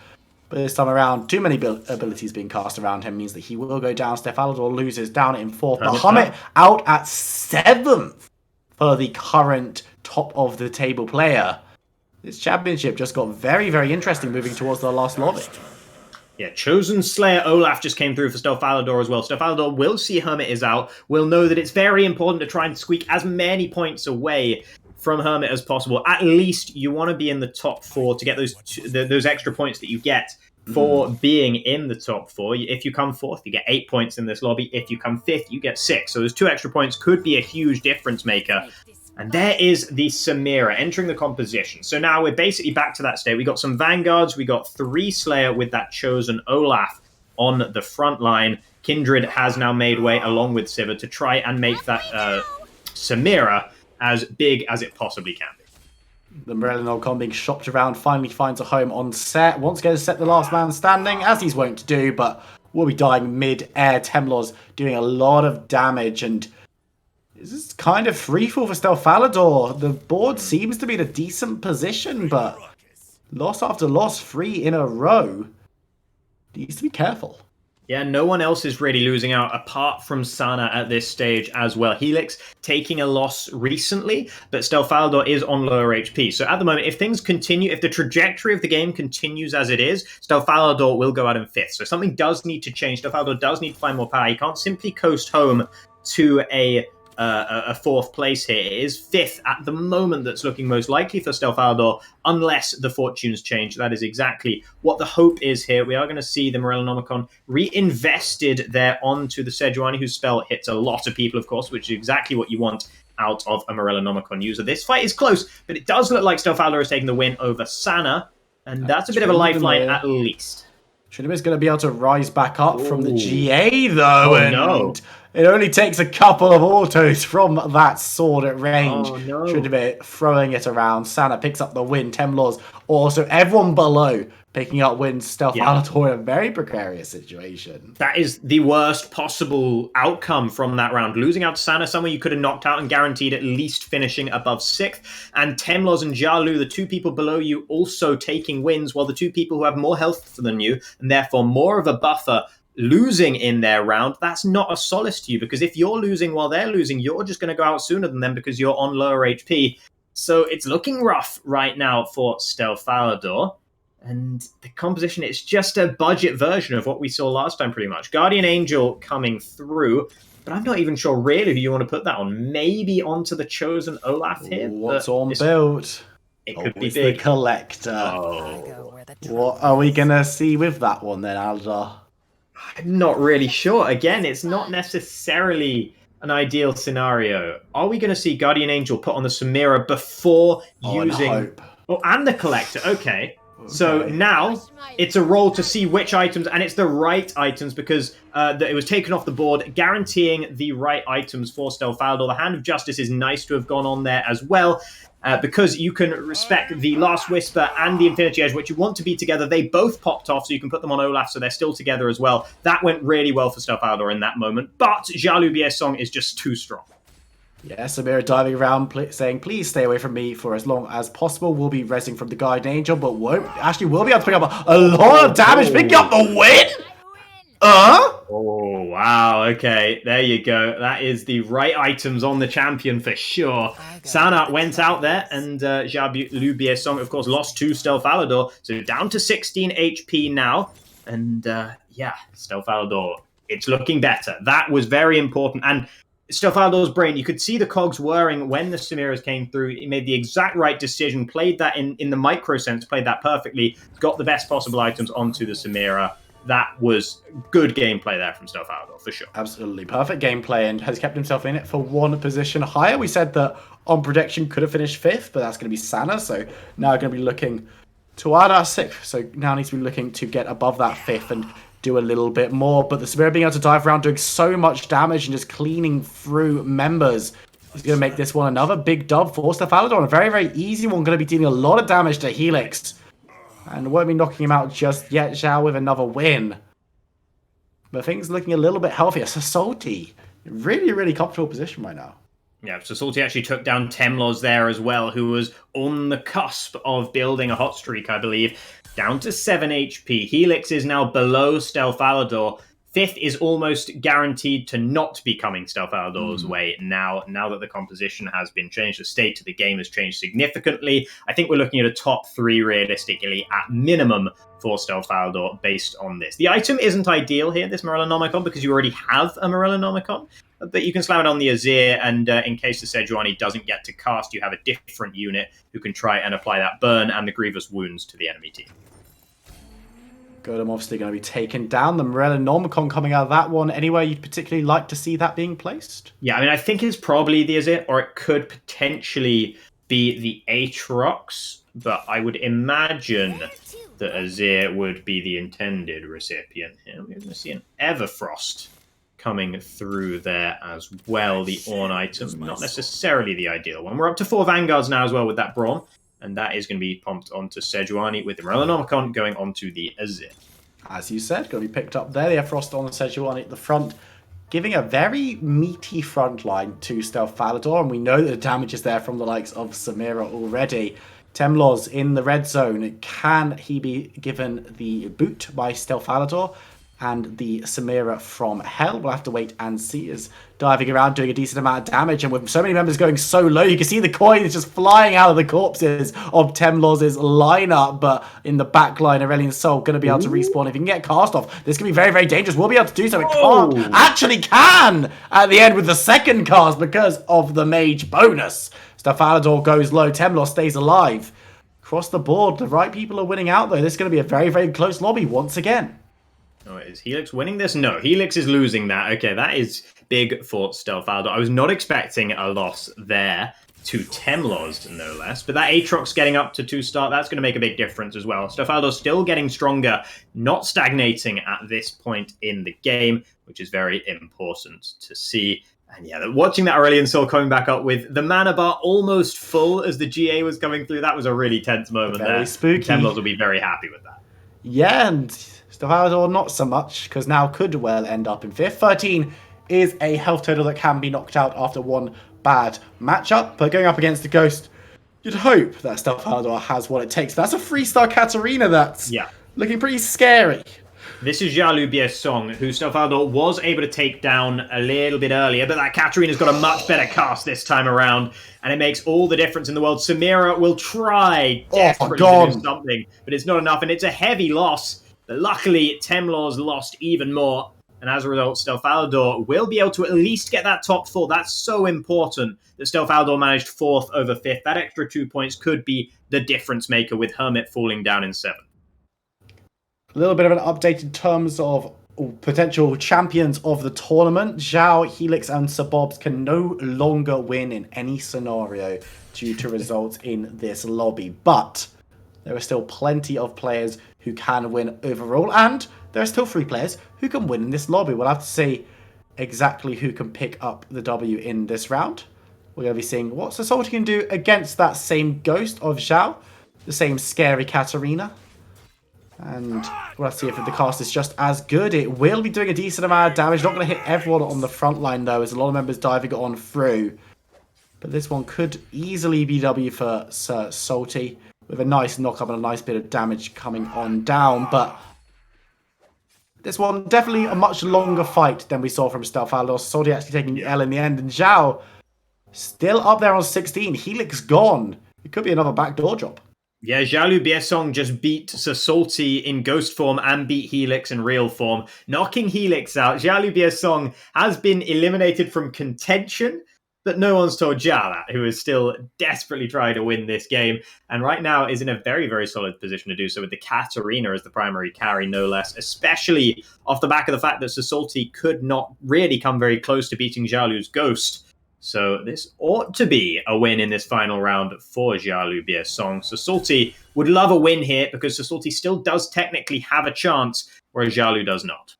But this time around, too many abilities being cast around him means that he will go down. Stefalador loses down in 4th. But Hummet out at 7th for the current top of the table player. This championship just got very, very interesting moving towards the last lobby. Yeah, Chosen Slayer Olaf just came through for Stefalador as well. Stefalador will see Hermit is out. Will know that it's very important to try and squeak as many points away from Hermit as possible. At least you want to be in the top 4 to get those extra points that you get for being in the top 4. If you come 4th, you get 8 points in this lobby. If you come 5th, you get 6. So those 2 extra points could be a huge difference maker. And there is the Samira entering the composition. So now we're basically back to that state. We got some Vanguards. We got 3 Slayer with that Chosen Olaf on the front line. Kindred has now made way along with Sivir to try and make that Samira as big as it possibly can be. The Morello being shopped around finally finds a home on Set. Once again, Set the last man standing, as he's wont to do, but will be dying mid-air. Temlor's doing a lot of damage, and this is kind of free-fall for Stefalador. The board seems to be in a decent position, but loss after loss, 3 in a row. Needs to be careful. Yeah, no one else is really losing out apart from Sana at this stage as well. Helix taking a loss recently, but Stefalador is on lower HP. So at the moment, if things continue, if the trajectory of the game continues as it is, Stefalador will go out in 5th. So something does need to change. Stefalador does need to find more power. He can't simply coast home to a 4th place here. It is 5th at the moment that's looking most likely for Stefalador, unless the fortunes change. That is exactly what the hope is here. We are going to see the Morellonomicon reinvested there onto the Sejuani, whose spell hits a lot of people, of course, which is exactly what you want out of a Morellonomicon user. This fight is close, but it does look like Stefalador is taking the win over Sana, and that's a bit of a lifeline at least. Trinima's going to be able to rise back up from the GA, though. No. It only takes a couple of autos from that sword at range. Oh, no. Trinima throwing it around. Sana picks up the win. Temlor's also everyone below picking up wins. Stefalador in a very precarious situation. That is the worst possible outcome from that round. Losing out to Sana, someone you could have knocked out and guaranteed at least finishing above 6th. And Temlos and Jalu, the 2 people below you, also taking wins, while the 2 people who have more health than you, and therefore more of a buffer, losing in their round. That's not a solace to you, because if you're losing while they're losing, you're just going to go out sooner than them because you're on lower HP. So it's looking rough right now for Stefalador. And the composition, it's just a budget version of what we saw last time, pretty much. Guardian Angel coming through, but I'm not even sure really who you want to put that on. Maybe onto the Chosen Olaf here. What's on build? It could be it's big. The Collector. What are we going to see with that one then, Aldar? I'm not really sure. Again, it's not necessarily an ideal scenario. Are we going to see Guardian Angel put on the Samira before using... Hope. Oh, and the Collector. Okay. So now it's a roll to see which items, and it's the right items because it was taken off the board, guaranteeing the right items for Stefalador. The Hand of Justice is nice to have gone on there as well, because you can respect the Last Whisper and the Infinity Edge, which you want to be together. They both popped off, so you can put them on Olaf, so they're still together as well. That went really well for Stefalador in that moment, but Jalubier's song is just too strong. Yeah, Samira diving around, saying, please stay away from me for as long as possible. We'll be rezzing from the Guardian Angel, but Ashley will be able to pick up a lot of damage, picking up the win! Oh, wow. Okay, there you go. That is the right items on the champion for sure. Sana went out there, and Jalubier's song, of course, lost to Stefalador, so down to 16 HP now. And, yeah, Stefalador, it's looking better. That was very important, and Stefalador's brain, you could see the cogs whirring when the Samiras came through. He made the exact right decision, played that in the micro sense, played that perfectly, got the best possible items onto the Samira. That was good gameplay there from Stefalador, for sure. Absolutely. Perfect gameplay, and has kept himself in it for 1 position higher. We said that on prediction could have finished 5th, but that's going to be Sana, so now going to be looking to add our 6th. So now needs to be looking to get above that 5th and do a little bit more, but the Samira being able to dive around doing so much damage and just cleaning through members is going to make this one another big dub for Stefalador. A very, very easy one, going to be dealing a lot of damage to Helix. And won't be knocking him out just yet, Zhao with another win. But things looking a little bit healthier. So Salty, really, really comfortable position right now. Yeah, so Salty actually took down Temlos there as well, who was on the cusp of building a hot streak, I believe. Down to 7 HP. Helix is now below Stealth Alador. Fifth is almost guaranteed to not be coming Stealth Alador's way now that the composition has been changed. The state of the game has changed significantly. I think we're looking at a top 3 realistically at minimum for Stealth Alador based on this. The item isn't ideal here, this Morellonomicon, because you already have a Morellonomicon, but you can slam it on the Azir, and in case the Sejuani doesn't get to cast, you have a different unit who can try and apply that burn and the grievous wounds to the enemy team. Golem obviously going to be taken down. The Morellonomicon coming out of that one. Anywhere you'd particularly like to see that being placed? Yeah, I mean, I think it's probably the Azir, or it could potentially be the Aatrox, but I would imagine that Azir would be the intended recipient here. We're going to see an Everfrost coming through there as well. The Ornn item, not necessarily the ideal one. We're up to 4 Vanguards now as well with that Braum, and that is going to be pumped onto Sejuani with the Morellonomicon going onto the Azir. As you said, going to be picked up there. They have Frost on Sejuani at the front, giving a very meaty front line to Stealth Alador, and we know that the damage is there from the likes of Samira already. Temlos in the red zone. Can he be given the boot by Stealth Alador? And the Samira from Hell, we'll have to wait and see, as diving around doing a decent amount of damage, and with so many members going so low, you can see the coins just flying out of the corpses of Temlos' lineup. But in the back line, Aurelion Sol going to be able to respawn. If he can get cast off, this can be very, very dangerous. We'll be able to do so. It can't. Actually can at the end with the second cast because of the mage bonus. Stealth Alador goes low. Temlos stays alive. Across the board, the right people are winning out, though. This is going to be a very, very close lobby once again. Oh, is Helix winning this? No, Helix is losing that. Okay, that is big for Stealth Alador. I was not expecting a loss there to Temlos, no less. But that Aatrox getting up to 2-star, that's going to make a big difference as well. Stealth Alador still getting stronger, not stagnating at this point in the game, which is very important to see. And yeah, watching that Aurelion Sol coming back up with the mana bar almost full as the GA was coming through, that was a really tense moment very there. Spooky. Temlos will be very happy with that. Yeah, and Stealth Alador not so much, because now could well end up in 5th. 13 is a health total that can be knocked out after one bad matchup, but going up against the Ghost, you'd hope that Stealth Alador has what it takes. That's a 3-star Katarina that's looking pretty scary. This is Jalu Biesong, who Stealth Alador was able to take down a little bit earlier, but that Katarina's got a much better cast this time around, and it makes all the difference in the world. Samira will try desperately to do something, but it's not enough, and it's a heavy loss. But luckily, Temlos lost even more, and as a result, Stealth Alador will be able to at least get that top 4. That's so important that Stealth Alador managed 4th over 5th. That extra 2 points could be the difference maker with Hermit falling down in 7th. A little bit of an update in terms of potential champions of the tournament. Zhao, Helix, and Sabobs can no longer win in any scenario due to results in this lobby. But there are still plenty of players who can win overall, and there are still 3 players who can win in this lobby. We'll have to see exactly who can pick up the W in this round. We're going to be seeing what Salty can do against that same Ghost of Zhao, the same scary Katarina. And we'll have to see if the cast is just as good. It will be doing a decent amount of damage. Not going to hit everyone on the front line, though, as a lot of members diving on through. But this one could easily be W for Sir Salty, with a nice knock-up and a nice bit of damage coming on down. But this one, definitely a much longer fight than we saw from Stealth Alador. Salty actually taking the L in the end. And Zhao still up there on 16. Helix gone. It could be another backdoor drop. Yeah, Jalu Biesong just beat Sir Salty in Ghost form and beat Helix in real form, knocking Helix out. Jalu Biesong has been eliminated from contention, but no one's told Jia that, who is still desperately trying to win this game, and right now is in a very, very solid position to do so with the Katarina as the primary carry, no less, especially off the back of the fact that Sir Salty could not really come very close to beating Jalu's Ghost. So this ought to be a win in this final round for Jalu Biesong. So Salty would love a win here because Sir Salty still does technically have a chance, whereas Jalu does not.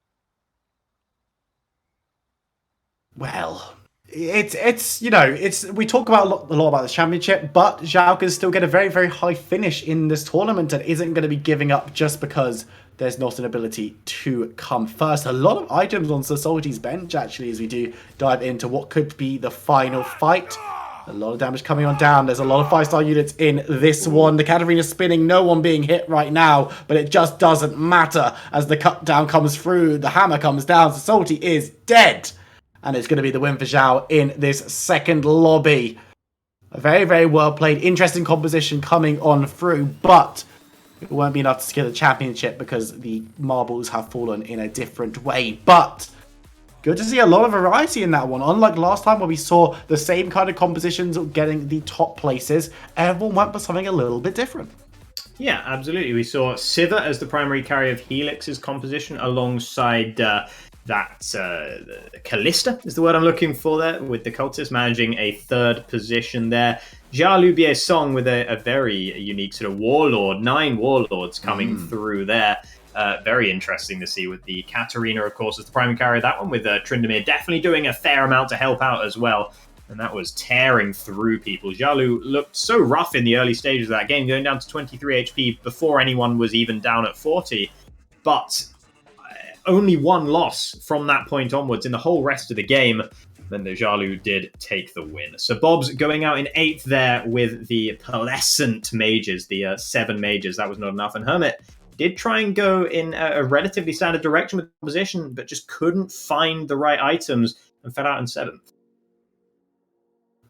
Well, It's you know, it's we talk about a lot about the championship, but Zhao can still get a very, very high finish in this tournament and isn't going to be giving up just because there's not an ability to come first. A lot of items on Sir Salty's bench, actually, as we do dive into what could be the final fight. A lot of damage coming on down. There's a lot of 5-star units in this one. The Katarina spinning, no one being hit right now, but it just doesn't matter as the cut down comes through. The hammer comes down. Sir Salty is dead. And it's going to be the win for Zhao in this second lobby. A very, very well played, interesting composition coming on through, but it won't be enough to secure the championship because the marbles have fallen in a different way. But good to see a lot of variety in that one. Unlike last time where we saw the same kind of compositions getting the top places, everyone went for something a little bit different. Yeah, absolutely. We saw Sivir as the primary carry of Helix's composition alongside Callista is the word I'm looking for there, with the cultists managing a third position there. Jia Song with a very unique sort of warlord, 9 warlords coming through there. Very interesting to see with the Katarina, of course, as the primary carry of that one, with Tryndamere definitely doing a fair amount to help out as well. And that was tearing through people. Jialu looked so rough in the early stages of that game, going down to 23 HP before anyone was even down at 40. But only one loss from that point onwards in the whole rest of the game. Then the Jialu did take the win. So Bob's going out in 8th there with the Pearlescent Mages, the 7 Mages. That was not enough. And Hermit did try and go in a relatively standard direction with the composition, but just couldn't find the right items and fell out in 7th.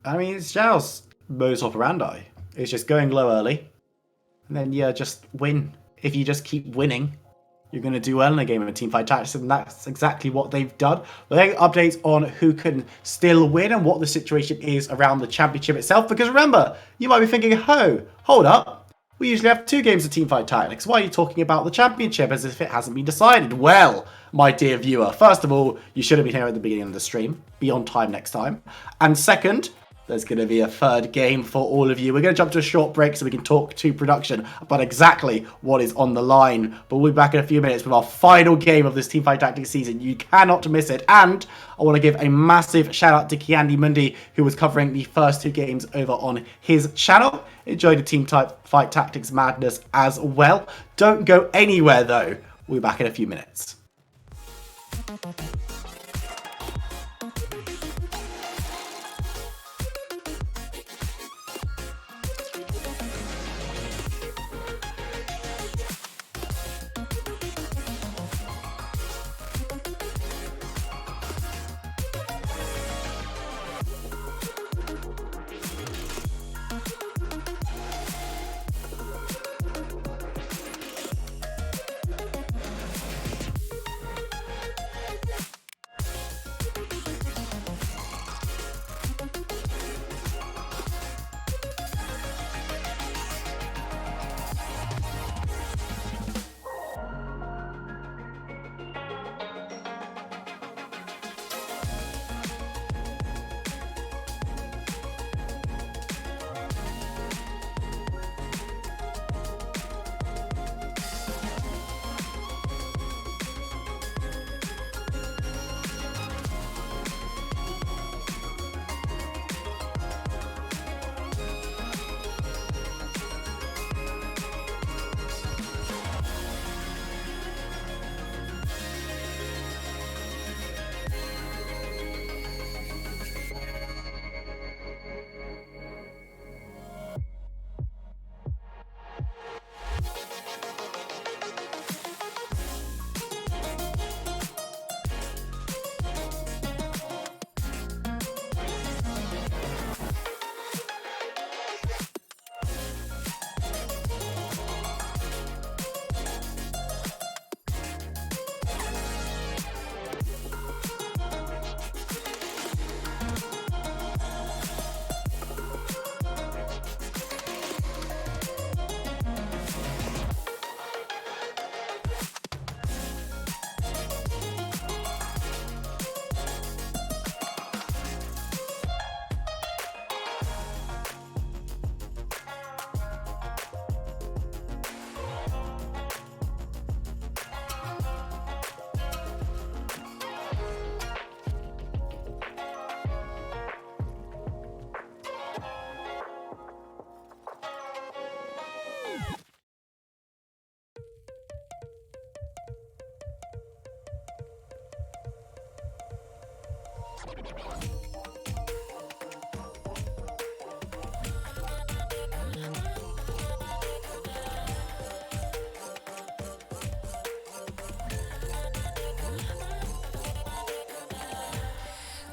I mean, it's Zhao's modus operandi. It's just going low early, and then just win. If you just keep winning, you're going to do well in a game of Teamfight Tactics, and that's exactly what they've done. We're getting updates on who can still win and what the situation is around the championship itself, because remember, you might be thinking, hold up, we usually have 2 games of Teamfight Tactics. Why are you talking about the championship as if it hasn't been decided? Well, my dear viewer, first of all, you should have been here at the beginning of the stream. Be on time next time. And second, there's going to be a third game for all of you. We're going to jump to a short break so we can talk to production about exactly what is on the line. But we'll be back in a few minutes with our final game of this Teamfight Tactics season. You cannot miss it. And I want to give a massive shout out to Kiandi Mundi, who was covering the first 2 games over on his channel. Enjoy the Teamfight Tactics madness as well. Don't go anywhere though. We'll be back in a few minutes.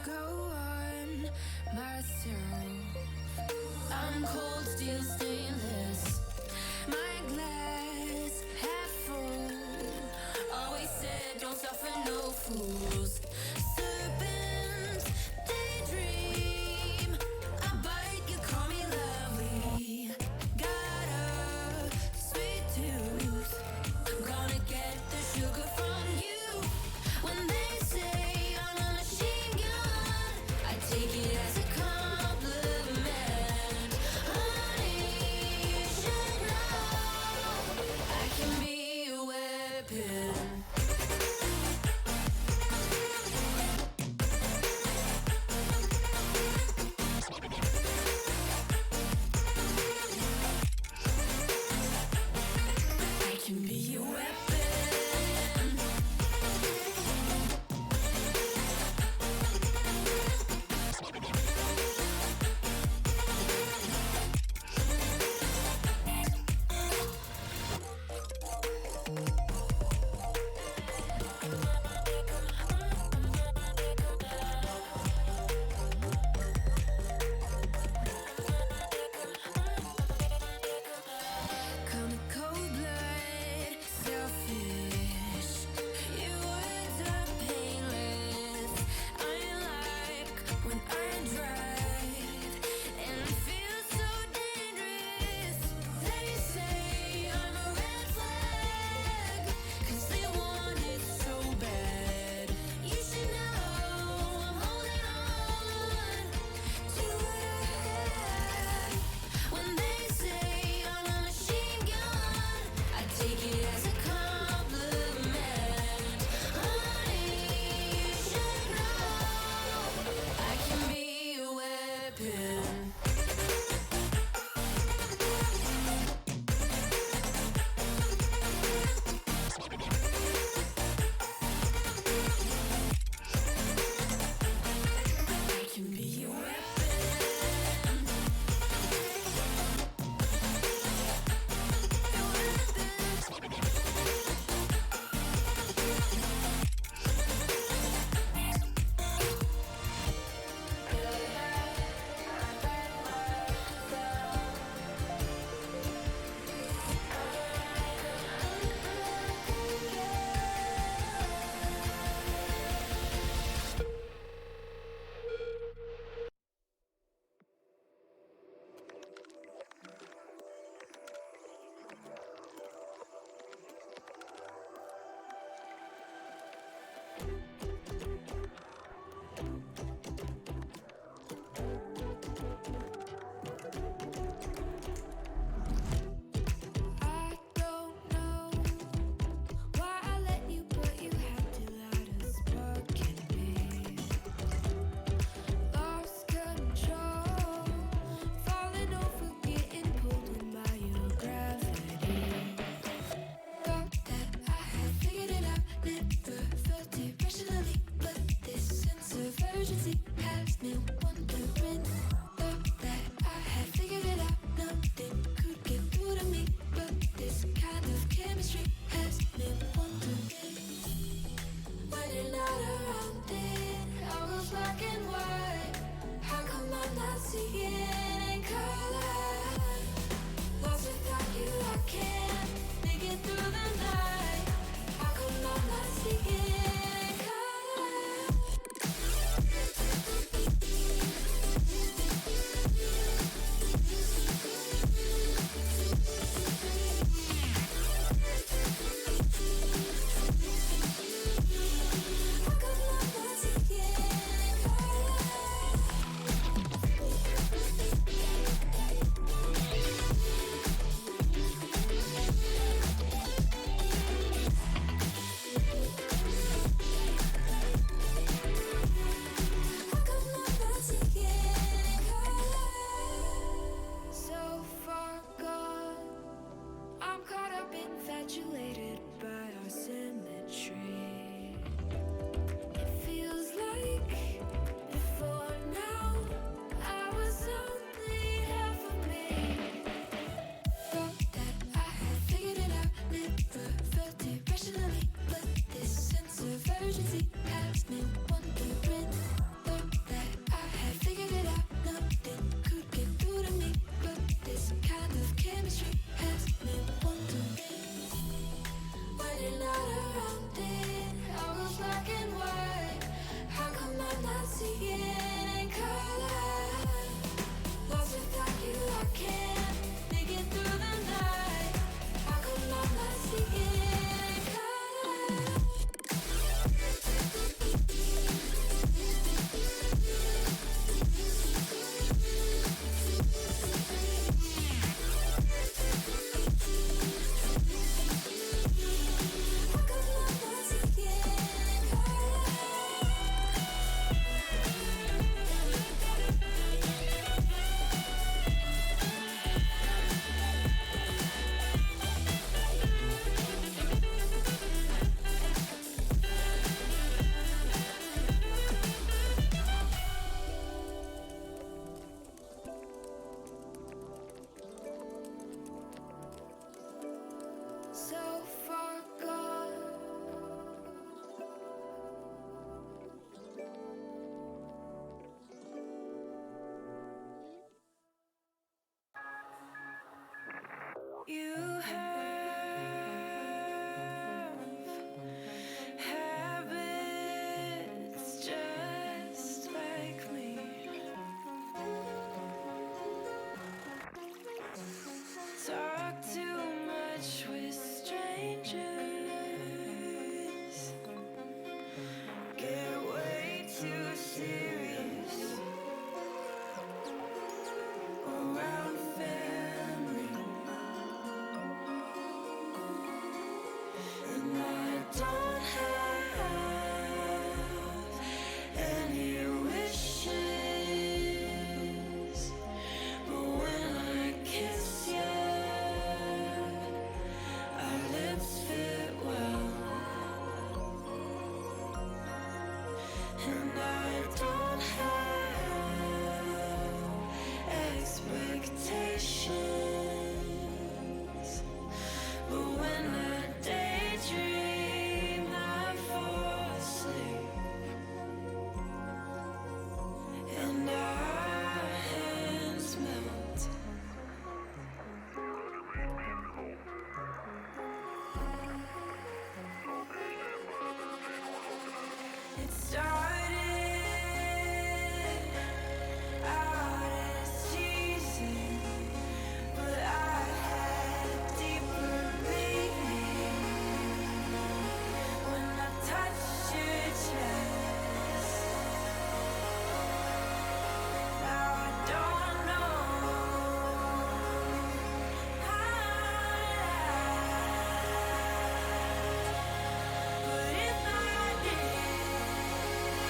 Go on myself. I'm cold steel stainless. My glass half full. Always said don't suffer no fools. Serpents daydream. I bite, you call me lovely. Got a sweet tooth. I'm gonna get the sugar from you. When they say I'm a machine gun, I take it as a compliment. Honey, you should know I can be a weapon. I can be a weapon. Come a cold blood, selfish. Your words are painless. I like when I drive and feel so dangerous. They say I'm a red flag, 'cause they want it so bad. You should know I'm holding on to what I had. When they say I'm a machine gun, I take it as a compliment. Honey, you should know I can be a weapon. I can be a weapon. I don't know why I let you, but you had to light a spark in me. Lost control, falling over, getting pulled in by your gravity. Thought that I had figured it out, never felt it, pressure has me wondering. Thought that I had figured it out. Nothing could get through to me, but this kind of chemistry has me wondering. When you're not around it, all goes black and white. How come I'm not seeing in color? Lost without you, I can't make it through the night. How come I'm not seeing in color? How come I'm not seeing in color? So far gone. You have habits just like me. Talk too much with strangers. Get way too serious around family. And I don't have any wishes, but when I kiss you, our lips fit well. And I don't have expectations, but when I daydream, I fall asleep. And our hands melt. It started out as teasing, but I had deeper meaning when I touched your chest. Now I don't know how, but if I did,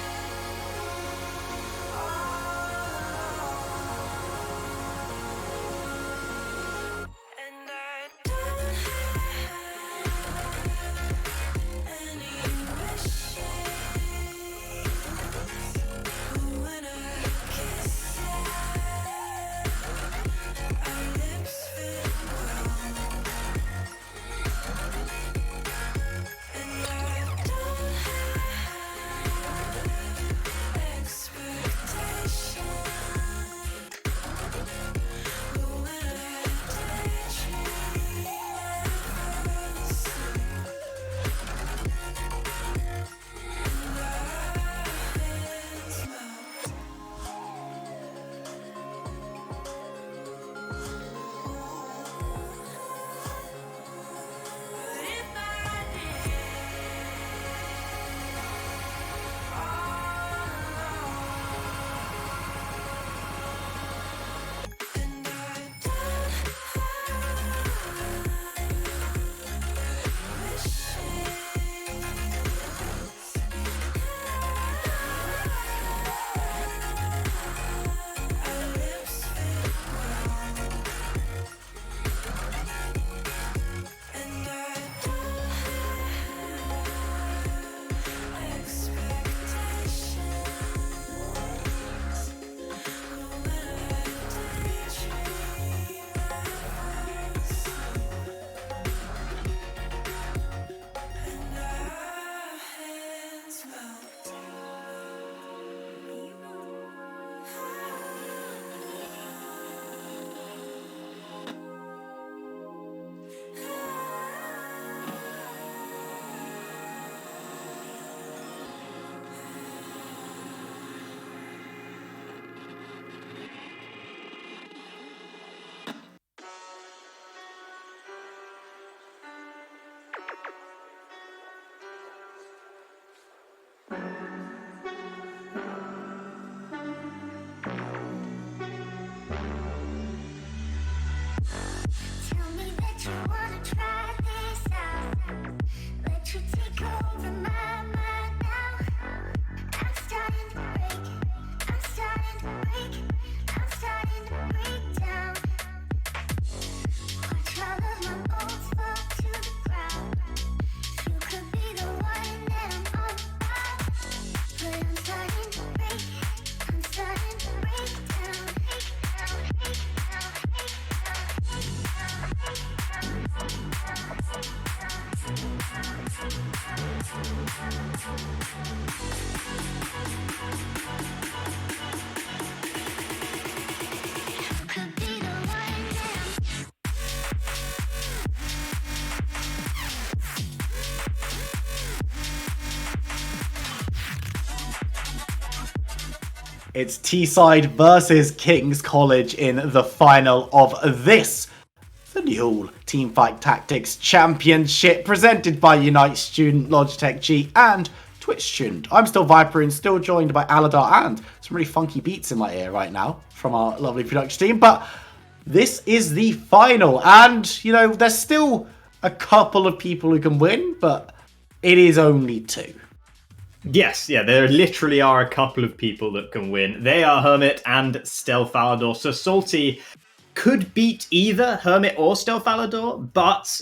It's Teesside versus King's College in the final of this, the new Teamfight Tactics Championship, presented by Unite Student, Logitech G, and Twitch Student. I'm still Viper and still joined by Aladar and some really funky beats in my ear right now from our lovely production team. But this is the final, and, you know, there's still a couple of people who can win, but it is only two. Yes, yeah, there literally are a couple of people that can win. They are Hermit and Stelfalador. So Salty could beat either Hermit or Stelfalador, but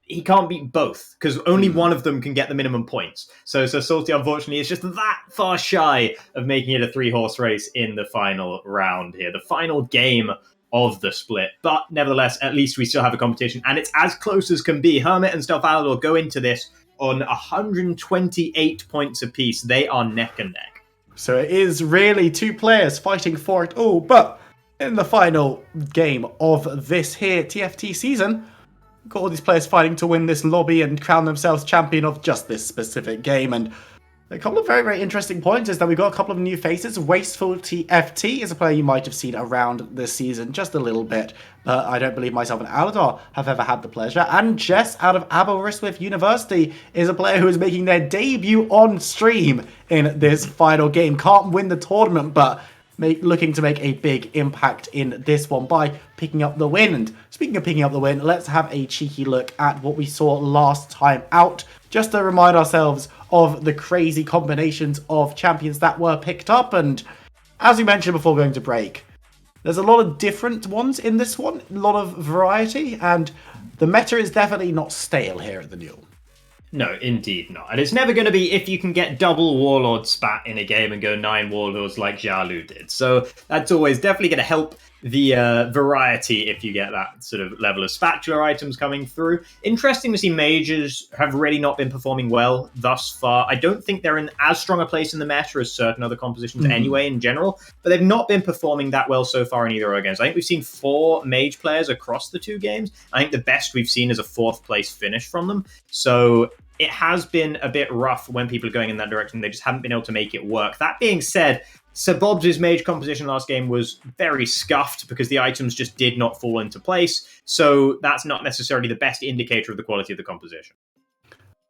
he can't beat both, because only one of them can get the minimum points. So Salty, unfortunately, is just that far shy of making it a 3-horse race in the final round here, the final game of the split. But nevertheless, at least we still have a competition, and it's as close as can be. Hermit and Stelfalador go into this on 128 points apiece. They are neck and neck. So it is really two players fighting for it all, but in the final game of this here TFT season, we've got all these players fighting to win this lobby and crown themselves champion of just this specific game. And a couple of very, very interesting points is that we've got a couple of new faces. Wasteful TFT is a player you might have seen around this season just a little bit, but I don't believe myself and Aladar have ever had the pleasure. And Jess out of Aberystwyth University is a player who is making their debut on stream in this final game. Can't win the tournament, but looking to make a big impact in this one by picking up the win. And speaking of picking up the win, let's have a cheeky look at what we saw last time out, just to remind ourselves of the crazy combinations of champions that were picked up. And as we mentioned before going to break, there's a lot of different ones in this one, a lot of variety, and the meta is definitely not stale here at the Newell. No, indeed not. And it's never going to be if you can get double Warlord spat in a game and go 9 Warlords like Jialu did. So that's always definitely going to help the variety if you get that sort of level of spatula items coming through. Interesting to see mages have really not been performing well thus far. I don't think they're in as strong a place in the meta as certain other compositions anyway in general, but they've not been performing that well so far in either of our games. I think we've seen 4 mage players across the 2 games. I think the best we've seen is a 4th place finish from them. So it has been a bit rough when people are going in that direction. They just haven't been able to make it work. That being said, Sir Bob's mage composition last game was very scuffed because the items just did not fall into place. So that's not necessarily the best indicator of the quality of the composition.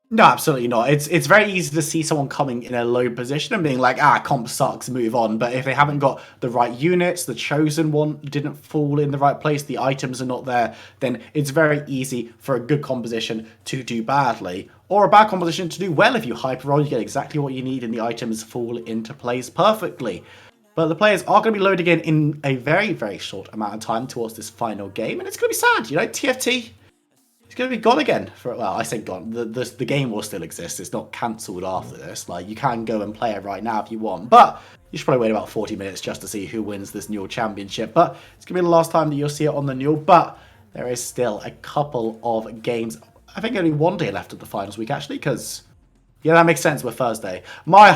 No, absolutely not. It's very easy to see someone coming in a low position and being like, comp sucks, move on. But if they haven't got the right units, the chosen one didn't fall in the right place, the items are not there, then it's very easy for a good composition to do badly. Or a bad composition to do well. If you hyper roll, you get exactly what you need and the items fall into place perfectly. But the players are going to be loading in a very, very short amount of time towards this final game. And it's going to be sad, you know, TFT... it's going to be gone again. Well, I say gone. The game will still exist. It's not cancelled after this. Like, you can go and play it right now if you want. But you should probably wait about 40 minutes just to see who wins this Newell Championship. But it's going to be the last time that you'll see it on the Newell. But there is still a couple of games. I think only one day left of the finals week, actually, because... yeah, that makes sense. We're Thursday. My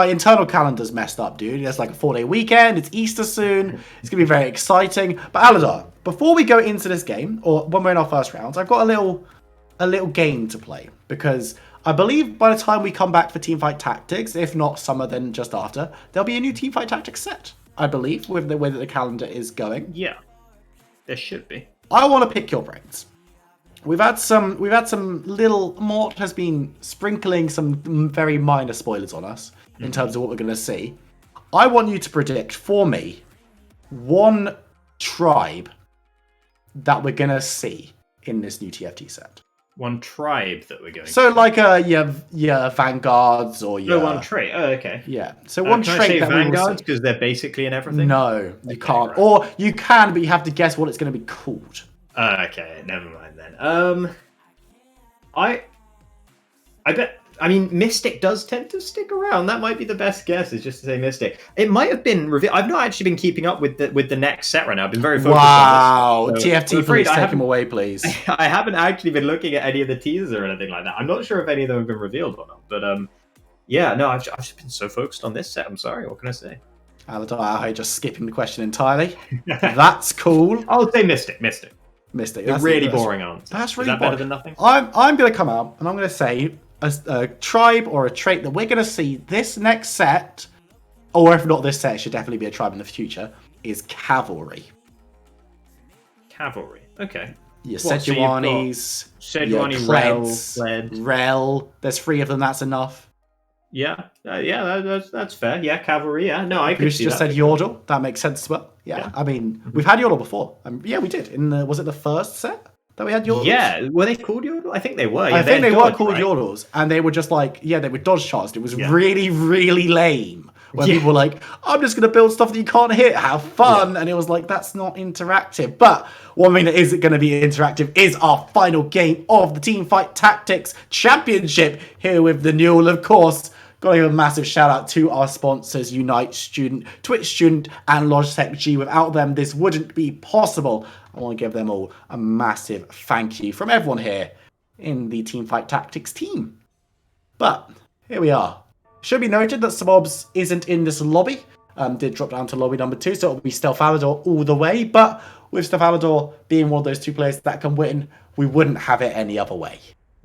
internal calendar's messed up, dude. It's like a 4-day weekend. It's Easter soon. It's going to be very exciting. But Aladar, before we go into this game, or when we're in our first rounds, I've got a little game to play. Because I believe by the time we come back for Teamfight Tactics, if not summer, then just after, there'll be a new Teamfight Tactics set, I believe, with the way that the calendar is going. Yeah, there should be. I want to pick your brains. We've had some little... Mort has been sprinkling some very minor spoilers on us in terms of what we're going to see. I want you to predict for me one tribe that we're going to see in this new TFT set. One tribe that we're going So like your Vanguards or your... no, one trait. Oh, okay. Yeah. So one can trait I say that we will Vanguards see. because they're basically in everything? No, you Okay, can't. right. Or you can, but you have to guess what it's going to be called. Okay, never mind then. I bet. I mean, Mystic does tend to stick around. That might be the best guess. Is just to say Mystic. It might have been revealed. I've not actually been keeping up with the next set right now. I've been very focused Wow. on this. So TFT, I'm afraid please take him away, please. I haven't actually been looking at any of the teasers or anything like that. I'm not sure if any of them have been revealed or not. But yeah, no, I've just been so focused on this set. I'm sorry. What can I say? Aladar, I just skipping the question entirely. That's cool. I'll say Mystic. Mystic. Mystic. A That's really the best. boring answer. That's really Is that boring. better than nothing? I'm going to come out and I'm going to say a tribe or a trait that we're going to see this next set or if not this set, it should definitely be a tribe in the future, is Cavalry. Cavalry. Okay. Your What, so you've got Sejuani's, Sejuani, your Rel, Kleds, Kled. Rel. There's 3 of them, that's enough. Yeah, that's fair. Yeah, Cavalry. Yeah, no, I could Bruce see just that. said Yordle. That makes sense as well. Yeah, I mean, we've had Yordle before. Yeah, we did. Was it the first set that we had Yordles? Yeah, were they called Yordle? I think they were. Yeah, I think they had were dodge, called right? Yordles, and they were just like, they were dodge charged. It was really, really lame. Where people were like, I'm just going to build stuff that you can't hit, have fun. And it was like, that's not interactive. But one thing that is going to be interactive is our final game of the Teamfight Tactics Championship here with the Newell, of course. Got to give a massive shout out to our sponsors, Unite Student, Twitch Student, and Logitech G. Without them, this wouldn't be possible. I want to give them all a massive thank you from everyone here in the Teamfight Tactics team. But here we are. Should be noted that Sabobs isn't in this lobby. Did drop down to lobby number 2, so it'll be Stealth all the way. But with Stealth being one of those 2 players that can win, we wouldn't have it any other way.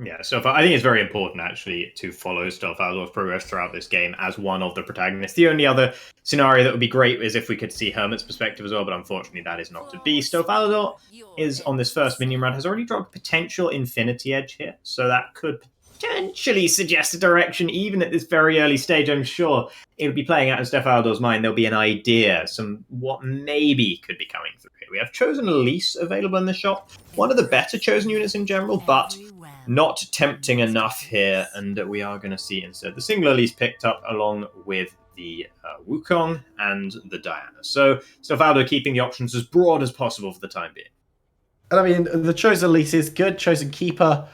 Yeah, so I think it's very important, actually, to follow Stealth Aldor's progress throughout this game as one of the protagonists. The only other scenario that would be great is if we could see Hermit's perspective as well, but unfortunately that is not to be. Stealth Aldor is, on this first minion round, has already dropped potential Infinity Edge here, so that could potentially suggest a direction, even at this very early stage. I'm sure it would be playing out in Stealth Aldor's mind. There'll be an idea, what maybe could be coming through here. We have Chosen Elise available in the shop, one of the better Chosen units in general, but not tempting enough here, and we are going to see instead the single Elise picked up along with the Wukong and the Diana. So Stealth Aldor keeping the options as broad as possible for the time being. And I mean, the Chosen Elise is good. Chosen Keeper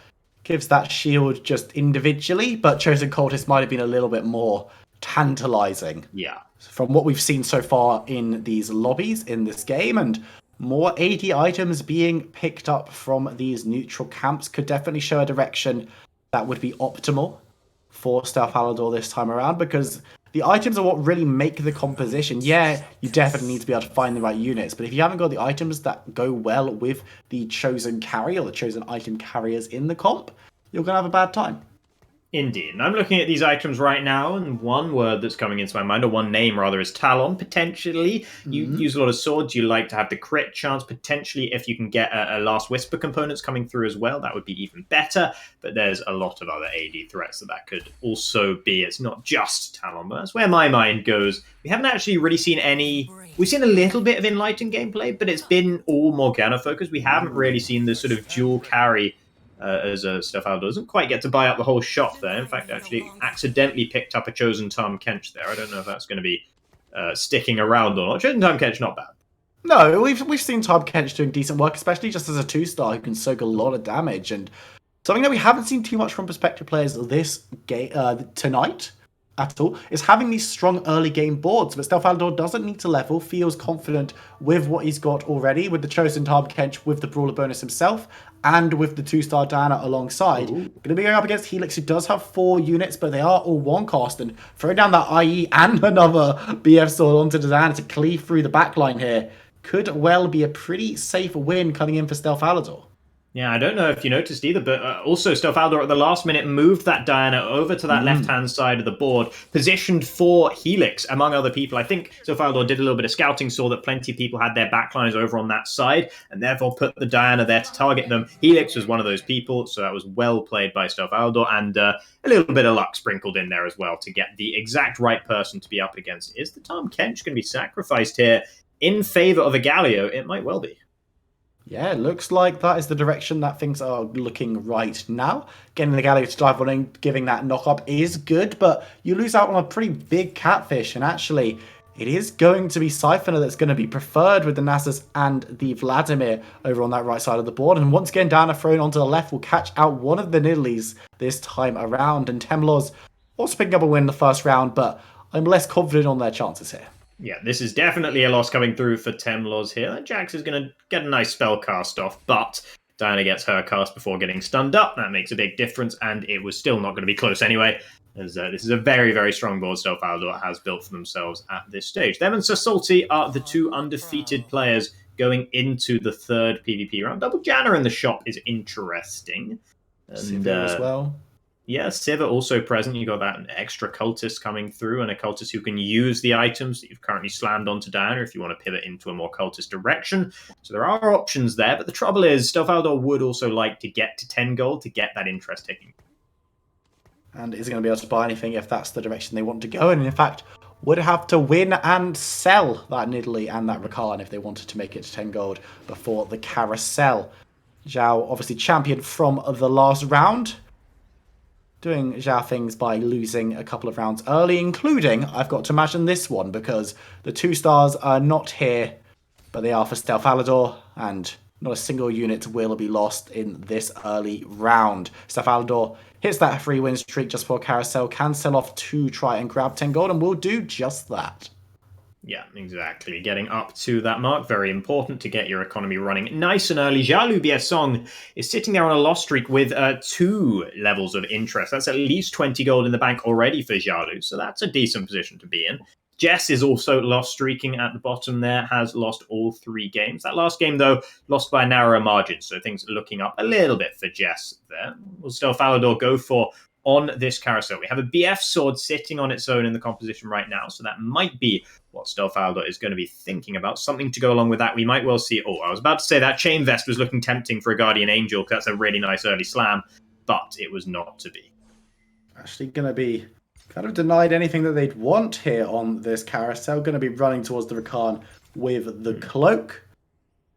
gives that shield just individually, but Chosen Cultist might have been a little bit more tantalizing. Yeah. From what we've seen so far in these lobbies in this game, and more AD items being picked up from these neutral camps could definitely show a direction that would be optimal for Stealth Aldor this time around, because the items are what really make the composition. Yeah, you definitely need to be able to find the right units, but if you haven't got the items that go well with the chosen carry or the chosen item carriers in the comp, you're going to have a bad time. Indeed. And I'm looking at these items right now, and one word that's coming into my mind, or one name rather, is Talon. Potentially, you use a lot of swords, you like to have the crit chance. Potentially, if you can get a Last Whisper components coming through as well, that would be even better. But there's a lot of other AD threats that could also be. It's not just Talon, but that's where my mind goes. We haven't actually really seen any... We've seen a little bit of Enlightened gameplay, but it's been all Morgana focused. We haven't really seen the sort of dual carry as Stealth Aldor doesn't quite get to buy up the whole shop there. In fact, actually accidentally picked up a Chosen Tahm Kench there. I don't know if that's going to be sticking around or not. Chosen Tahm Kench, not bad. No, we've seen Tahm Kench doing decent work, especially just as a 2-star who can soak a lot of damage. And something that we haven't seen too much from Perspective players this game tonight at all is having these strong early game boards. But Stealth Aldor doesn't need to level, feels confident with what he's got already, with the Chosen Tahm Kench, with the Brawler bonus himself, and with the 2-star Diana alongside. Going to be going up against Helix, who does have 4 units, but they are all 1-cost, and throwing down that IE and another BF sword onto the Diana to cleave through the backline here could well be a pretty safe win coming in for Stealth Aldor. Yeah, I don't know if you noticed either, but also Stealth Aldor at the last minute moved that Diana over to that left-hand side of the board, positioned for Helix, among other people. I think Stealth Aldor did a little bit of scouting, saw that plenty of people had their backlines over on that side, and therefore put the Diana there to target them. Helix was one of those people, so that was well played by Stealth Aldor, and a little bit of luck sprinkled in there as well to get the exact right person to be up against. Is the Tahm Kench going to be sacrificed here in favor of a Galio? It might well be. Yeah, it looks like that is the direction that things are looking right now. Getting the Galio to dive on in, giving that knock-up is good, but you lose out on a pretty big catfish, and actually, it is going to be Siphoner that's going to be preferred with the Nasus and the Vladimir over on that right side of the board, and once again, Diana thrown onto the left will catch out one of the Nidalees this time around, and Temlor's also picking up a win in the first round, but I'm less confident on their chances here. Yeah, this is definitely a loss coming through for Temlors here. Jax is going to get a nice spell cast off, but Diana gets her cast before getting stunned up. That makes a big difference, and it was still not going to be close anyway, as this is a very, very strong board Stealth Aldor has built for themselves at this stage. Them and Sir Salty are the 2 undefeated players going into the third PvP round. Double Janna in the shop is interesting. And, Sivir as well. Yeah, Siva also present. You got that extra cultist coming through, and a cultist who can use the items that you've currently slammed onto Diana if you want to pivot into a more cultist direction. So there are options there, but the trouble is, Stelfaldor would also like to get to 10 gold to get that interest taking. And isn't going to be able to buy anything if that's the direction they want to go. And in fact, would have to win and sell that Nidalee and that Rakan if they wanted to make it to 10 gold before the carousel. Zhao obviously champion from the last round. Doing Zhao things by losing a couple of rounds early, including, I've got to imagine this one, because the 2 stars are not here, but they are for Stelfaldor, and not a single unit will be lost in this early round. Stelfaldor hits that 3-win streak just before Carousel, can sell off to try and grab 10 gold, and will do just that. Yeah, exactly. Getting up to that mark, very important to get your economy running nice and early. Xiaolu Biasong is sitting there on a loss streak with 2 levels of interest. That's at least 20 gold in the bank already for Xiaolu, so that's a decent position to be in. Jess is also loss streaking at the bottom there, has lost all 3 games. That last game, though, lost by a narrower margin, so things are looking up a little bit for Jess there. Will Stelfaldor go for on this carousel? We have a BF sword sitting on its own in the composition right now, so that might be what Stelfaldor is going to be thinking about. Something to go along with that. We might well see... Oh, I was about to say that Chain Vest was looking tempting for a Guardian Angel, because that's a really nice early slam, but it was not to be. Actually going to be kind of denied anything that they'd want here on this carousel. Going to be running towards the Rakan with the cloak.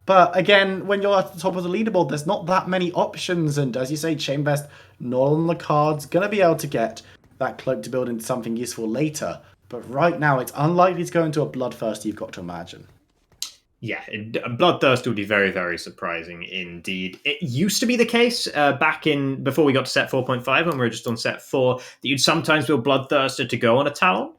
But again, when you're at the top of the leaderboard, there's not that many options. And as you say, Chain Vest not on the cards. Going to be able to get that cloak to build into something useful later. But right now, it's unlikely to go into a Bloodthirst, you've got to imagine. Yeah, Bloodthirst would be very, very surprising indeed. It used to be the case back in before we got to set 4.5, when we were just on set 4, that you'd sometimes build Bloodthirster to go on a Talon,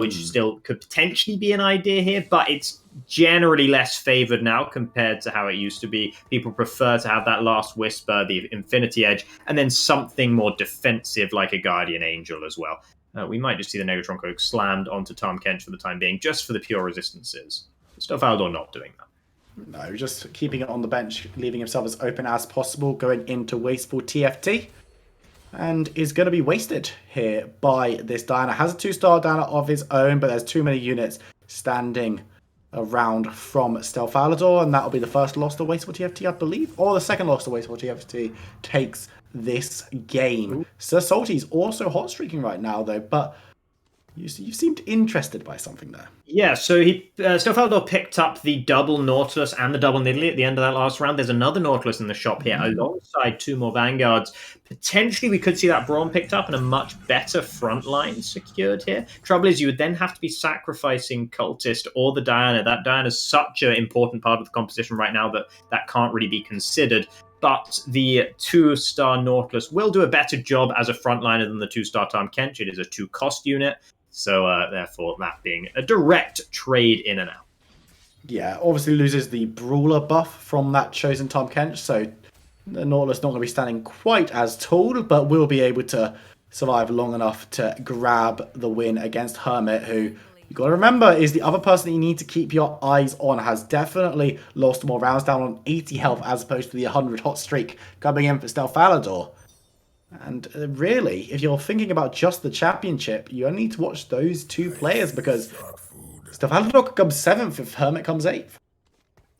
which still could potentially be an idea here, but it's generally less favoured now compared to how it used to be. People prefer to have that last Whisper, the Infinity Edge, and then something more defensive like a Guardian Angel as well. We might just see the Negatron Cloak slammed onto Tahm Kench for the time being, just for the pure resistances. Stelfaldor not doing that. No, just keeping it on the bench, leaving himself as open as possible, going into wasteful TFT. And is going to be wasted here by this Diana. Has a 2-star Diana of his own, but there's too many units standing around from Stelfaldor, and that'll be the first loss to wasteful TFT, I believe, or the second loss to wasteful TFT takes this game. Sir Salty's also hot streaking right now, though, but you seemed interested by something there. Yeah, so Stelfaldor picked up the double Nautilus and the double Nidalee at the end of that last round. There's another Nautilus in the shop here, alongside 2 more Vanguards. Potentially, we could see that Brawn picked up and a much better front line secured here. Trouble is, you would then have to be sacrificing Cultist or the Diana. That Diana's such an important part of the composition right now that can't really be considered. But the 2-star Nautilus will do a better job as a frontliner than the 2-star Tahm Kench. It is a 2-cost unit, so therefore that being a direct trade in and out. Yeah, obviously loses the Brawler buff from that chosen Tahm Kench, so the Nautilus not going to be standing quite as tall, but will be able to survive long enough to grab the win against Hermit, who... You've got to remember, is the other person that you need to keep your eyes on. Has definitely lost more rounds, down on 80 health as opposed to the 100 hot streak coming in for Stelfaldor. And really, if you're thinking about just the championship, you only need to watch those 2 players, because Stelfaldor could come 7th if Hermit comes 8th.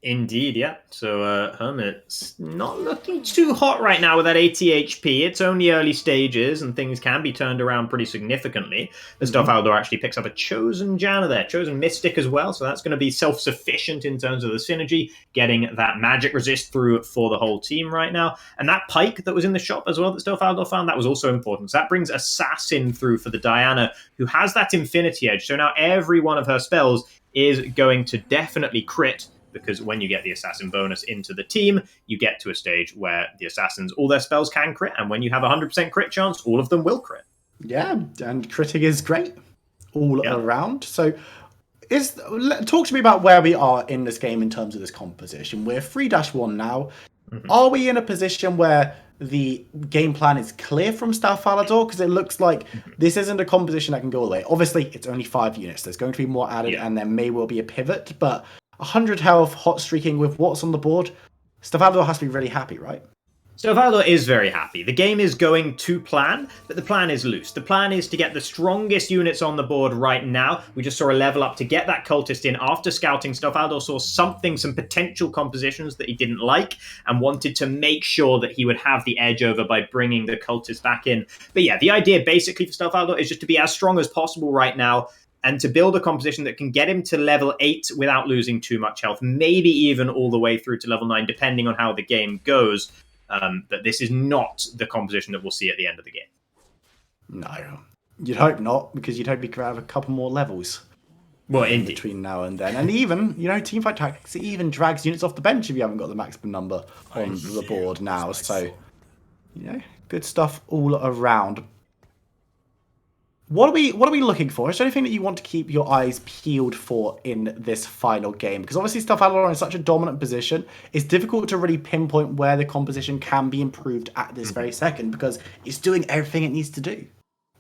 Indeed, yeah. So Hermit's not looking too hot right now with that 80 HP. It's only early stages, and things can be turned around pretty significantly. The Stelfaldor actually picks up a Chosen Janna there, Chosen Mystic as well, so that's going to be self-sufficient in terms of the synergy, getting that magic resist through for the whole team right now. And that Pike that was in the shop as well that Stelfaldor found, that was also important. So that brings Assassin through for the Diana, who has that Infinity Edge. So now every one of her spells is going to definitely crit, because when you get the Assassin bonus into the team, you get to a stage where the Assassins, all their spells can crit, and when you have a 100% crit chance, all of them will crit. Yeah, and critting is great all around. So talk to me about where we are in this game in terms of this composition. We're 3-1 now. Are we in a position where the game plan is clear from Stelfaldor? Because it looks like this isn't a composition that can go all the way. Obviously, it's only 5 units. There's going to be more added, and there may well be a pivot, but 100 health, hot streaking with what's on the board, Stelfaldor has to be really happy, right? Stelvaldo is very happy. The game is going to plan, but the plan is loose. The plan is to get the strongest units on the board right now. We just saw a level up to get that cultist in after scouting. Stelvaldo saw some potential compositions that he didn't like, and wanted to make sure that he would have the edge over by bringing the cultist back in. But yeah, the idea basically for Stelvaldo is just to be as strong as possible right now, and to build a composition that can get him to level 8 without losing too much health, maybe even all the way through to level 9, depending on how the game goes. But this is not the composition that we'll see at the end of the game. No, you'd hope not, because you'd hope you could have a couple more levels. Well, indeed. Between now and then. And even, teamfight tactics, it even drags units off the bench if you haven't got the maximum number on the board now. So, good stuff all around. What are we looking for? Is there anything that you want to keep your eyes peeled for in this final game? Because obviously Stelvaldo in such a dominant position, it's difficult to really pinpoint where the composition can be improved at this very second, because it's doing everything it needs to do.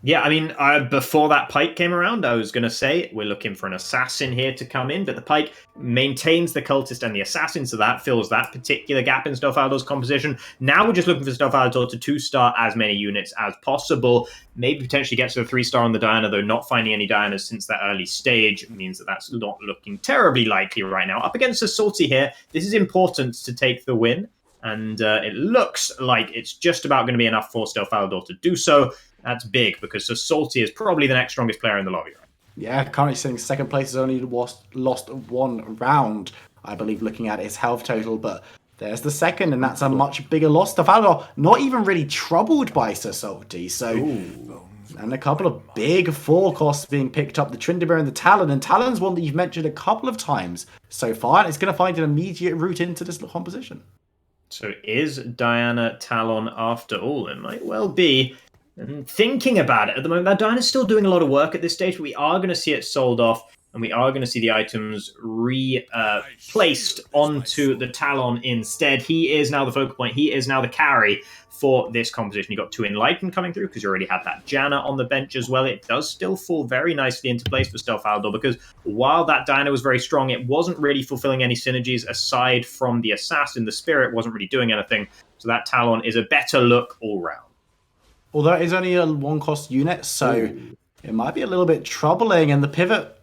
Yeah, I mean, before that Pike came around, I was going to say we're looking for an assassin here to come in, but the Pike maintains the cultist and the assassin, so that fills that particular gap in Stelvaldo's composition. Now we're just looking for Stelvaldo to 2-star as many units as possible, maybe potentially get to a 3-star on the Diana, though not finding any Dianas since that early stage means that that's not looking terribly likely right now. Up against a Salty here, this is important to take the win, and it looks like it's just about going to be enough for Stelvaldo to do so. That's big, because Salty is probably the next strongest player in the lobby. Right? Yeah, currently sitting second place, has only lost one round, I believe, looking at his health total, but there's the second, and that's a much bigger loss. Stelvaldo not even really troubled by Sir Salty, so... Ooh. And a couple of big 4 costs being picked up, the Tryndamere and the Talon, and Talon's one that you've mentioned a couple of times so far, and it's going to find an immediate route into this composition. So is Diana Talon after all? It might well be. And thinking about it at the moment, that Diana's still doing a lot of work at this stage, but we are going to see it sold off, and we are going to see the items replaced onto the Talon instead. He is now the focal point. He is now the carry for this composition. You got 2 Enlighten coming through, because you already had that Janna on the bench as well. It does still fall very nicely into place for Stelvaldo, because while that Diana was very strong, it wasn't really fulfilling any synergies aside from the Assassin. The Spirit wasn't really doing anything, so that Talon is a better look all round. Although it is only a 1-cost unit, so it might be a little bit troubling. And the pivot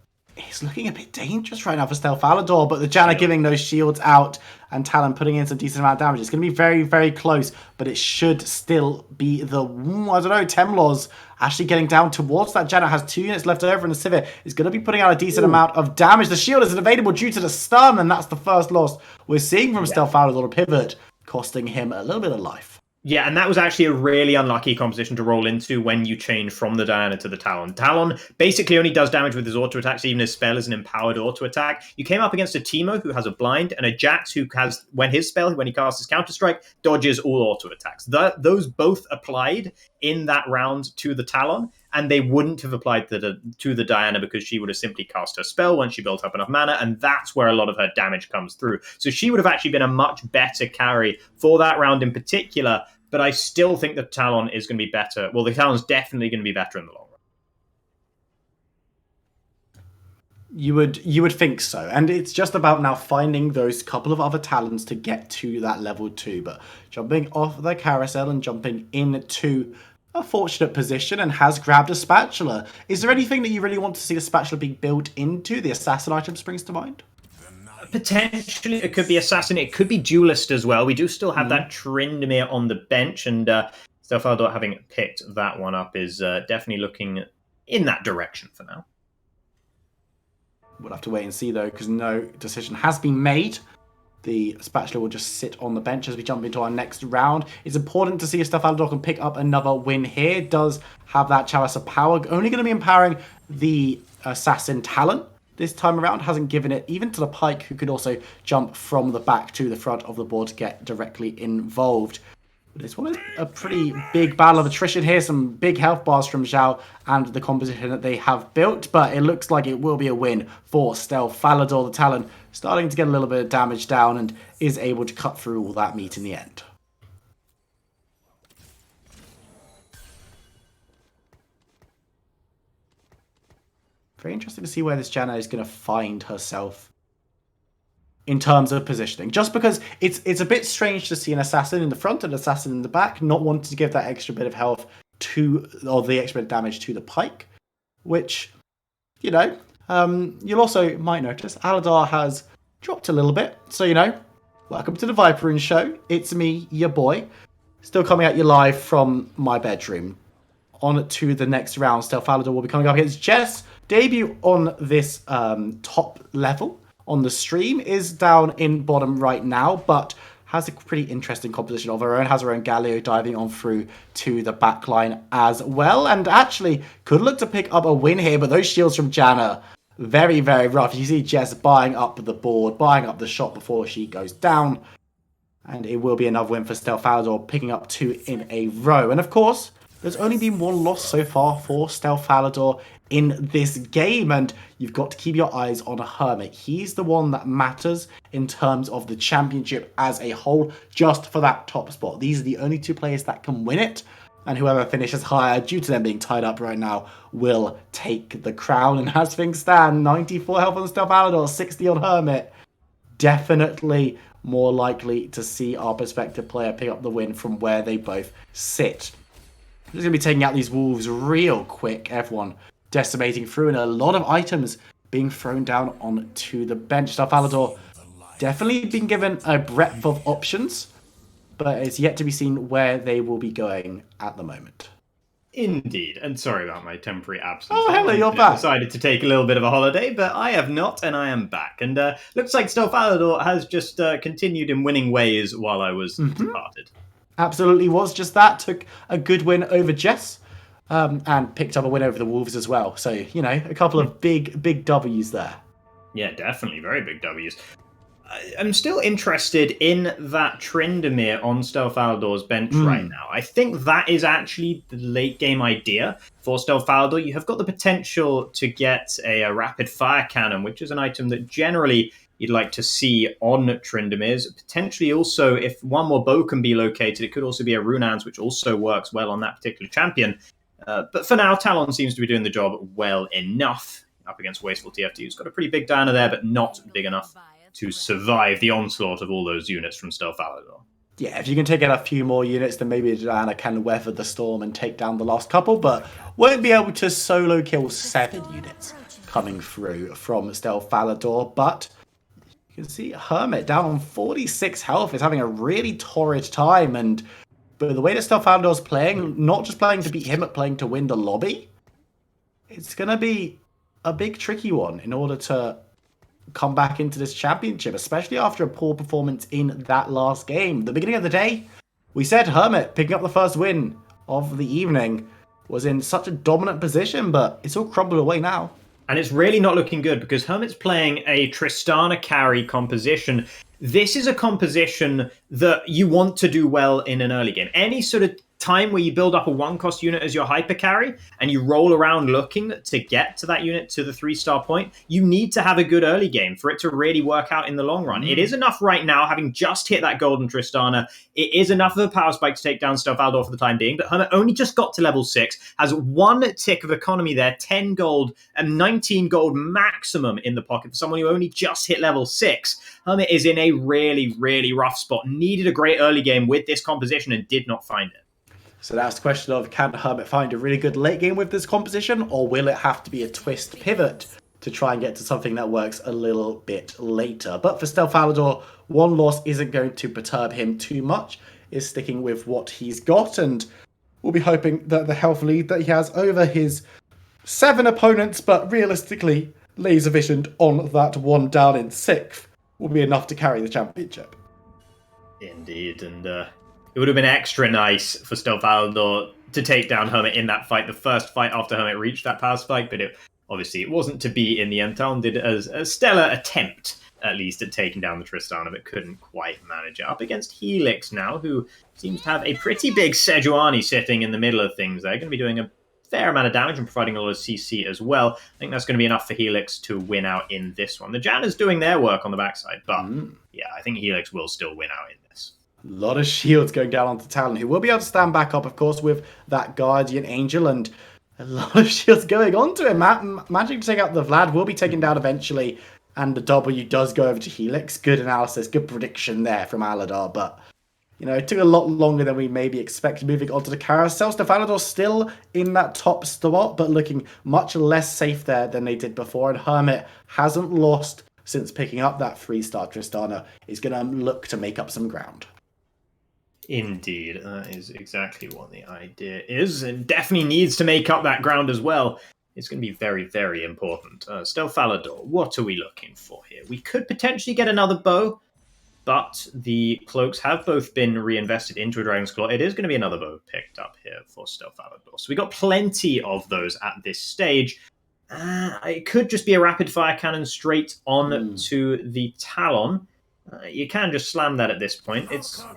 is looking a bit dangerous right now for Stelvaldo, but the Janna giving those shields out and Talon putting in some decent amount of damage. It's going to be very, very close, but it should still be the, Temlors actually getting down towards that. Janna has 2 units left over, and the Civet is going to be putting out a decent amount of damage. The shield isn't available due to the stun, and that's the first loss we're seeing from Stelvaldo. The pivot costing him a little bit of life. Yeah, and that was actually a really unlucky composition to roll into when you change from the Diana to the Talon. Talon basically only does damage with his auto attacks, even his spell is an empowered auto attack. You came up against a Teemo who has a blind, and a Jax who has, when he casts his Counter-Strike, dodges all auto attacks. Those both applied in that round to the Talon, and they wouldn't have applied to the Diana, because she would have simply cast her spell once she built up enough mana, and that's where a lot of her damage comes through. So she would have actually been a much better carry for that round in particular, but I still think the Talon is going to be better. Well, the Talon's definitely going to be better in the long run. You would think so, and it's just about now finding those couple of other Talons to get to that level 2, but jumping off the carousel and jumping into a fortunate position and has grabbed a spatula. Is there anything that you really want to see the spatula being built into? The assassin item springs to mind? Potentially, it could be Assassin. It could be Duelist as well. We do still have that Tryndamere on the bench, and Stelvaldo, having picked that one up, is definitely looking in that direction for now. We'll have to wait and see, though, because no decision has been made. The spatula will just sit on the bench as we jump into our next round. It's important to see if Stelvaldo can pick up another win here. It does have that Chalice of Power. Only going to be empowering the Assassin Talon this time around. Hasn't given it even to the Pike, who could also jump from the back to the front of the board to get directly involved. But this one is a pretty big battle of attrition here. Some big health bars from Zhao and the composition that they have built. But it looks like it will be a win for Stelvaldo. The Talon starting to get a little bit of damage down and is able to cut through all that meat in the end. Very interesting to see where this Janna is going to find herself in terms of positioning. Just because it's a bit strange to see an assassin in the front and an assassin in the back, not wanting to give that extra bit of health or the extra bit of damage to the pike, which, you'll also might notice Aladar has dropped a little bit. So, welcome to the Viperin Show. It's me, your boy, still coming at you live from my bedroom. On to the next round, Stealth Aladar will be coming up against Jess. Debut on this top level on the stream, is down in bottom right now, but has a pretty interesting composition of her own, has her own Galio diving on through to the backline as well, and actually could look to pick up a win here, but those shields from Janna, very, very rough. You see Jess buying up the board, buying up the shot before she goes down, and it will be another win for Stealth Aladar, picking up 2 in a row. And of course, there's only been 1 loss so far for Stealth Aladar in this game, and you've got to keep your eyes on Hermit. He's the one that matters in terms of the championship as a whole, just for that top spot. These are the only 2 players that can win it, and whoever finishes higher, due to them being tied up right now, will take the crown. And as things stand, 94 health on Stealth Aladar, 60 on Hermit. Definitely more likely to see our prospective player pick up the win from where they both sit. Just going to be taking out these wolves real quick. Everyone decimating through, and a lot of items being thrown down onto the bench. Stealth Aladar definitely been given a breadth of options, but it's yet to be seen where they will be going at the moment. Indeed, and sorry about my temporary absence. Oh, hello, you're back. Decided to take a little bit of a holiday, but I have not, and I am back. And looks like Stealth Aladar has just continued in winning ways while I was departed. Absolutely was just that. Took a good win over Jess, and picked up a win over the Wolves as well. So, a couple of big W's there. Yeah, definitely. Very big W's. I'm still interested in that Tryndamere on Stealth Aladar's bench right now. I think that is actually the late game idea for Stealth Aladar. You have got the potential to get a rapid fire cannon, which is an item that generally you'd like to see on Tryndamere's. Potentially also, if one more bow can be located, it could also be a Runans, which also works well on that particular champion. But for now, Talon seems to be doing the job well enough up against Wasteful TFT, who's got a pretty big Diana there, but not big enough to survive the onslaught of all those units from Stealth Aladar. Yeah, if you can take out a few more units, then maybe Diana can weather the storm and take down the last couple, but won't be able to solo kill 7 units coming through from Stealth Aladar. But you can see Hermit down on 46 health is having a really torrid time, but the way that Stealth Aladar's playing, not just playing to beat him, but playing to win the lobby, it's going to be a big tricky one in order to come back into this championship, especially after a poor performance in that last game. The beginning of the day, we said Hermit picking up the first win of the evening was in such a dominant position, but it's all crumbled away now. And it's really not looking good because Hermit's playing a Tristana carry composition. This is a composition that you want to do well in an early game. Any sort of time where you build up a 1-cost unit as your hyper carry and you roll around looking to get to that unit to the 3-star point, you need to have a good early game for it to really work out in the long run. It is enough right now, having just hit that golden Tristana, it is enough of a power spike to take down Stealth Aladar for the time being, but Hermit only just got to level 6, has 1 tick of economy there, 10 gold and 19 gold maximum in the pocket for someone who only just hit level 6. Hermit is in a really, really rough spot, needed a great early game with this composition and did not find it. So that's the question of, can Hermit find a really good late game with this composition, or will it have to be a twist pivot to try and get to something that works a little bit later? But for Stealth Aladar, 1 loss isn't going to perturb him too much, is sticking with what he's got, and we'll be hoping that the health lead that he has over his 7 opponents, but realistically laser visioned on that 1 down in 6th, will be enough to carry the championship. Indeed, and it would have been extra nice for Stealth Aladar to take down Hermit in that fight, the first fight after Hermit reached that power spike, but obviously it wasn't to be in the end. Talon did a stellar attempt, at least, at taking down the Tristana, but couldn't quite manage it. Up against Helix now, who seems to have a pretty big Sejuani sitting in the middle of things. They're going to be doing a fair amount of damage and providing a lot of CC as well. I think that's going to be enough for Helix to win out in this one. The Janna's doing their work on the backside, but yeah, I think Helix will still win out in this. A lot of shields going down onto Talon, who will be able to stand back up, of course, with that Guardian Angel, and a lot of shields going onto him. Managing to take out the Vlad will be taken down eventually, and the W does go over to Helix. Good analysis, good prediction there from Aladar, but it took a lot longer than we maybe expected. Moving on to the carousel, Stefanador still in that top spot, but looking much less safe there than they did before, and Hermit hasn't lost since picking up that 3-star Tristana. Is going to look to make up some ground. Indeed, that is exactly what the idea is, and definitely needs to make up that ground as well. It's going to be very, very important. Stelfalador, what are we looking for here? We could potentially get another bow, but the cloaks have both been reinvested into a Dragon's Claw. It is going to be another bow picked up here for Stelfalador. So we got plenty of those at this stage. It could just be a rapid fire cannon straight on to the Talon. You can just slam that at this point.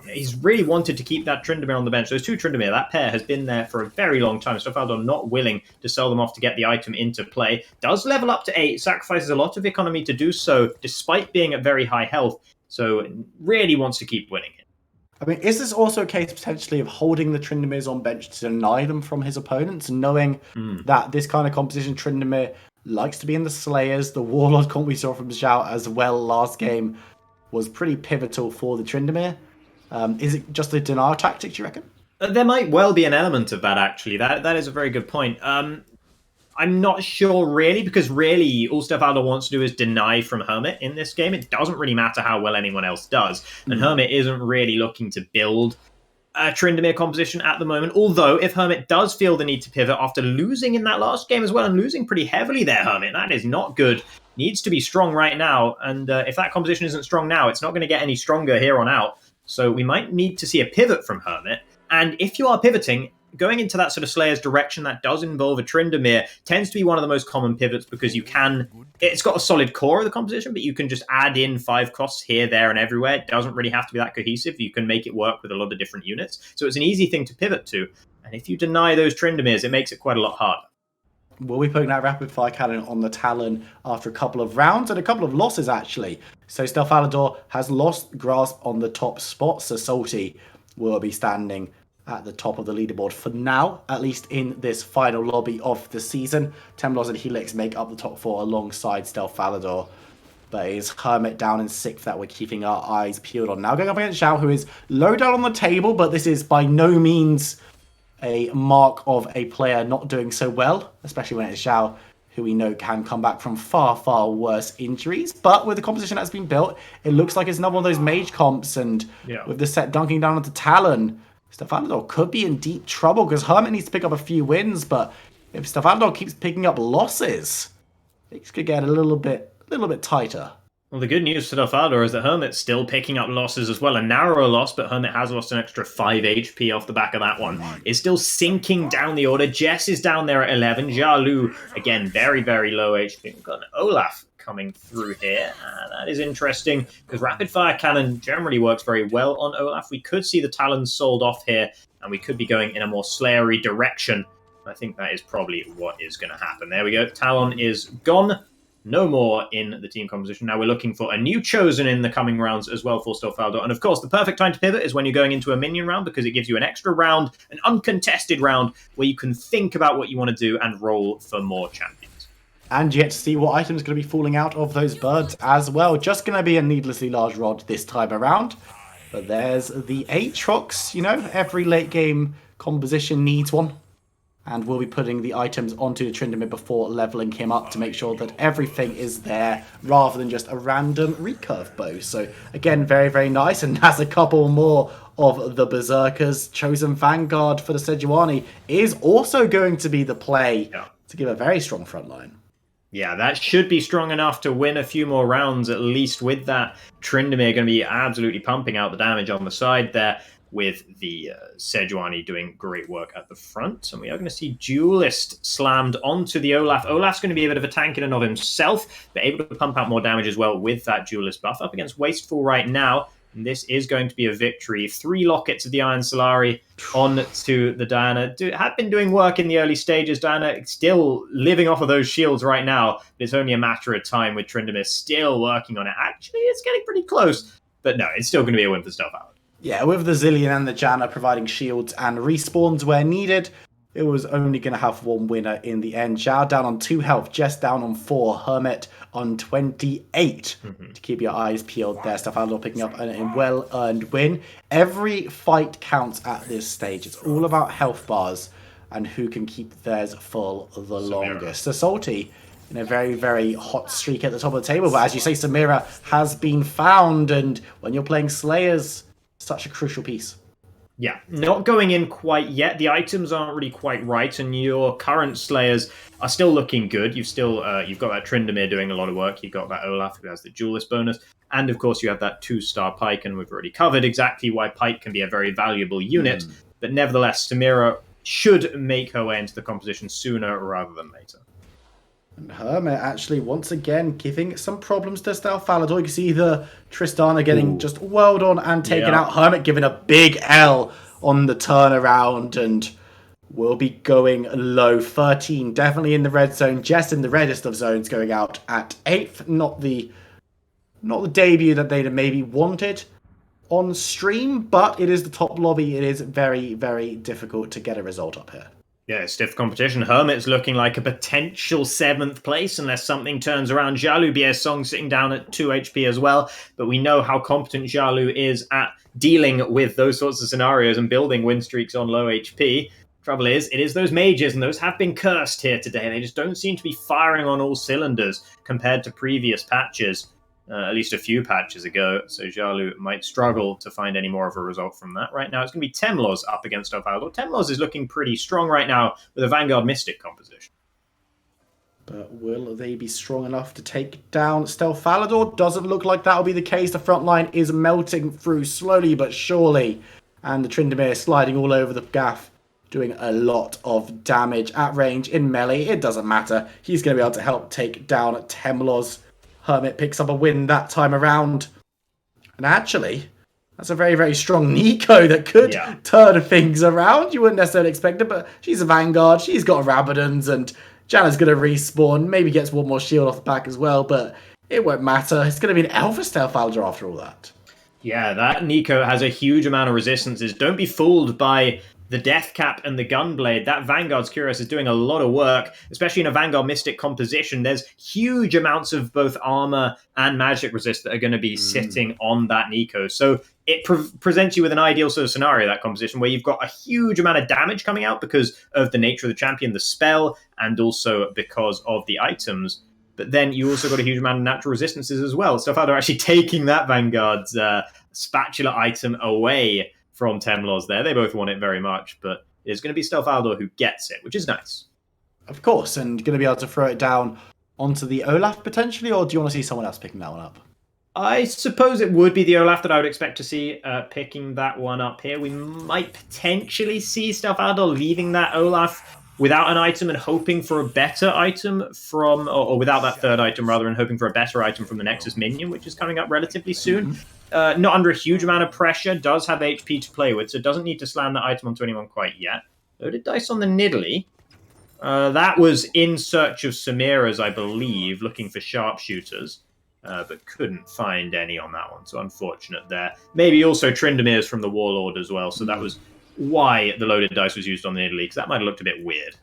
He's really wanted to keep that Tryndamere on the bench. Those two Tryndamere, that pair has been there for a very long time. Stelfalador not willing to sell them off to get the item into play. Does level up to 8, sacrifices a lot of economy to do so, despite being at very high health. So really wants to keep winning it. I mean, is this also a case potentially of holding the Tryndameres on bench to deny them from his opponents, knowing that this kind of composition, Tryndamere likes to be in the Slayers, the Warlord comp we saw from Zhao as well last game was pretty pivotal for the Tryndamere. Is it just a denial tactic, do you reckon? There might well be an element of that, actually. That is a very good point. I'm not sure, really, because really all Stelfalador wants to do is deny from Hermit in this game. It doesn't really matter how well anyone else does. And Hermit isn't really looking to build a Tryndamere composition at the moment. Although, if Hermit does feel the need to pivot after losing in that last game as well, and losing pretty heavily there, Hermit, that is not good. Needs to be strong right now. And if that composition isn't strong now, it's not going to get any stronger here on out. So we might need to see a pivot from Hermit. And if you are pivoting, going into that sort of Slayer's direction that does involve a Tryndamere tends to be one of the most common pivots because it's got a solid core of the composition, but you can just add in 5 costs here, there, and everywhere. It doesn't really have to be that cohesive. You can make it work with a lot of different units. So it's an easy thing to pivot to. And if you deny those Tryndameres, it makes it quite a lot harder. We'll be putting that rapid fire cannon on the Talon after a couple of rounds and a couple of losses, actually. So Stelfalador has lost grasp on the top spot, so Salty will be standing at the top of the leaderboard for now, at least in this final lobby of the season. Temlos and Helix make up the top 4 alongside Stelfalador. But it is Hermit down in 6th that we're keeping our eyes peeled on. Now going up against Zhao, who is low down on the table, but this is by no means a mark of a player not doing so well, especially when it's Zhao, who we know can come back from far, far worse injuries. But with the composition that's been built, it looks like it's another one of those mage comps, and with the set dunking down onto Talon, Stelfalador could be in deep trouble because Hermit needs to pick up a few wins, but if Stelfalador keeps picking up losses, things could get a little bit tighter. Well, the good news for Stelfalador is that Hermit's still picking up losses as well. A narrower loss, but Hermit has lost an extra 5 HP off the back of that one. Is still sinking down the order. Jess is down there at 11. Jalu, again, very, very low HP. We've got an Olaf coming through here. That is interesting, because Rapid Fire Cannon generally works very well on Olaf. We could see the Talons sold off here, and we could be going in a more Slayery direction. I think that is probably what is going to happen. There we go. Talon is gone. No more in the team composition. Now we're looking for a new Chosen in the coming rounds as well for Stelfalador. And of course, the perfect time to pivot is when you're going into a minion round, because it gives you an extra round, an uncontested round, where you can think about what you want to do and roll for more champions. And you get to see what items are going to be falling out of those birds as well. Just going to be a needlessly large rod this time around. But there's the Aatrox. Every late game composition needs one. And we'll be putting the items onto the Tryndamere before leveling him up to make sure that everything is there rather than just a random recurve bow. So again, very, very nice. And has a couple more of the Berserkers. Chosen Vanguard for the Sejuani is also going to be the play to give a very strong front line. Yeah, that should be strong enough to win a few more rounds, at least with that. Tryndamere going to be absolutely pumping out the damage on the side there, with the Sejuani doing great work at the front. And we are going to see Duelist slammed onto the Olaf. Olaf's going to be a bit of a tank in and of himself, but able to pump out more damage as well with that Duelist buff. Up against Wasteful right now, and this is going to be a victory. 3 lockets of the Iron Solari on to the Diana. Have been doing work in the early stages. Diana still living off of those shields right now, but it's only a matter of time with Tryndamere still working on it. Actually, it's getting pretty close, but no, it's still going to be a win for Stelfalador. Yeah, with the Zillion and the Janna providing shields and respawns where needed, it was only going to have one winner in the end. Zhao down on 2 health, Jess down on 4, Hermit on 28. To keep your eyes peeled there, Stefano picking up a well-earned win. Every fight counts at this stage. It's all about health bars and who can keep theirs full the longest. So Salty in a very, very hot streak at the top of the table. But as you say, Samira has been found. And when you're playing Slayers, such a crucial piece. Yeah, not going in quite yet. The items aren't really quite right, and your current Slayers are still looking good. You've got that Tryndamere doing a lot of work. You've got that Olaf who has the duelist bonus, and of course you have that 2-star Pike, and we've already covered exactly why Pike can be a very valuable unit. But nevertheless, Samira should make her way into the composition sooner rather than later. And Hermit actually, once again, giving some problems to Stelfalador. You can see the Tristana getting just whirled on and taken out. Hermit giving a big L on the turnaround and will be going low. 13, definitely in the red zone. Jess in the reddest of zones going out at 8th. Not the debut that they'd maybe wanted on stream, but it is the top lobby. It is very, very difficult to get a result up here. Yeah, stiff competition. Hermit's looking like a potential 7th place unless something turns around. Xiaolu Biesong sitting down at 2 HP as well, but we know how competent Xiaolu is at dealing with those sorts of scenarios and building win streaks on low HP. Trouble is, it is those mages, and those have been cursed here today. They just don't seem to be firing on all cylinders compared to previous patches. At least a few patches ago, so Xiaolu might struggle to find any more of a result from that. Right now, it's going to be Temlos up against Stelfalador. Temlos is looking pretty strong right now with a Vanguard Mystic composition. But will they be strong enough to take down Stelfalador? Doesn't look like that'll be the case. The front line is melting through slowly but surely, and the Tryndamere sliding all over the gaff, doing a lot of damage at range in melee. It doesn't matter. He's going to be able to help take down Temlos. Hermit picks up a win that time around. And actually, that's a very, very strong Nico that could turn things around. You wouldn't necessarily expect it, but she's a Vanguard. She's got Rabadons, and Janna's going to respawn. Maybe gets one more shield off the back as well, but it won't matter. It's going to be an Alpha Stelfalador after all that. Yeah, that Nico has a huge amount of resistances. Don't be fooled by the Death Cap and the Gunblade. That Vanguard's Curious is doing a lot of work, especially in a Vanguard Mystic composition. There's huge amounts of both armor and magic resist that are going to be sitting on that Nico. So it presents you with an ideal sort of scenario, that composition, where you've got a huge amount of damage coming out because of the nature of the champion, the spell, and also because of the items. But then you also got a huge amount of natural resistances as well. Stelfalador actually taking that Vanguard's spatula item away from Temlos there. They both want it very much, but it's going to be Stelfalador who gets it, which is nice. Of course, and going to be able to throw it down onto the Olaf potentially, or do you want to see someone else picking that one up? I suppose it would be the Olaf that I would expect to see picking that one up here. We might potentially see Stelfalador leaving that Olaf without an item and hoping for a better item from, or without that third item rather, and hoping for a better item from the Nexus minion, which is coming up relatively soon. Not under a huge amount of pressure, does have HP to play with, so doesn't need to slam that item onto anyone quite yet. Loaded dice on the Nidalee. That was in search of Samira's, I believe, looking for sharpshooters, but couldn't find any on that one, so unfortunate there. Maybe also Tryndamere's from the Warlord as well, so that was why the loaded dice was used on the Nidalee, because that might have looked a bit weird.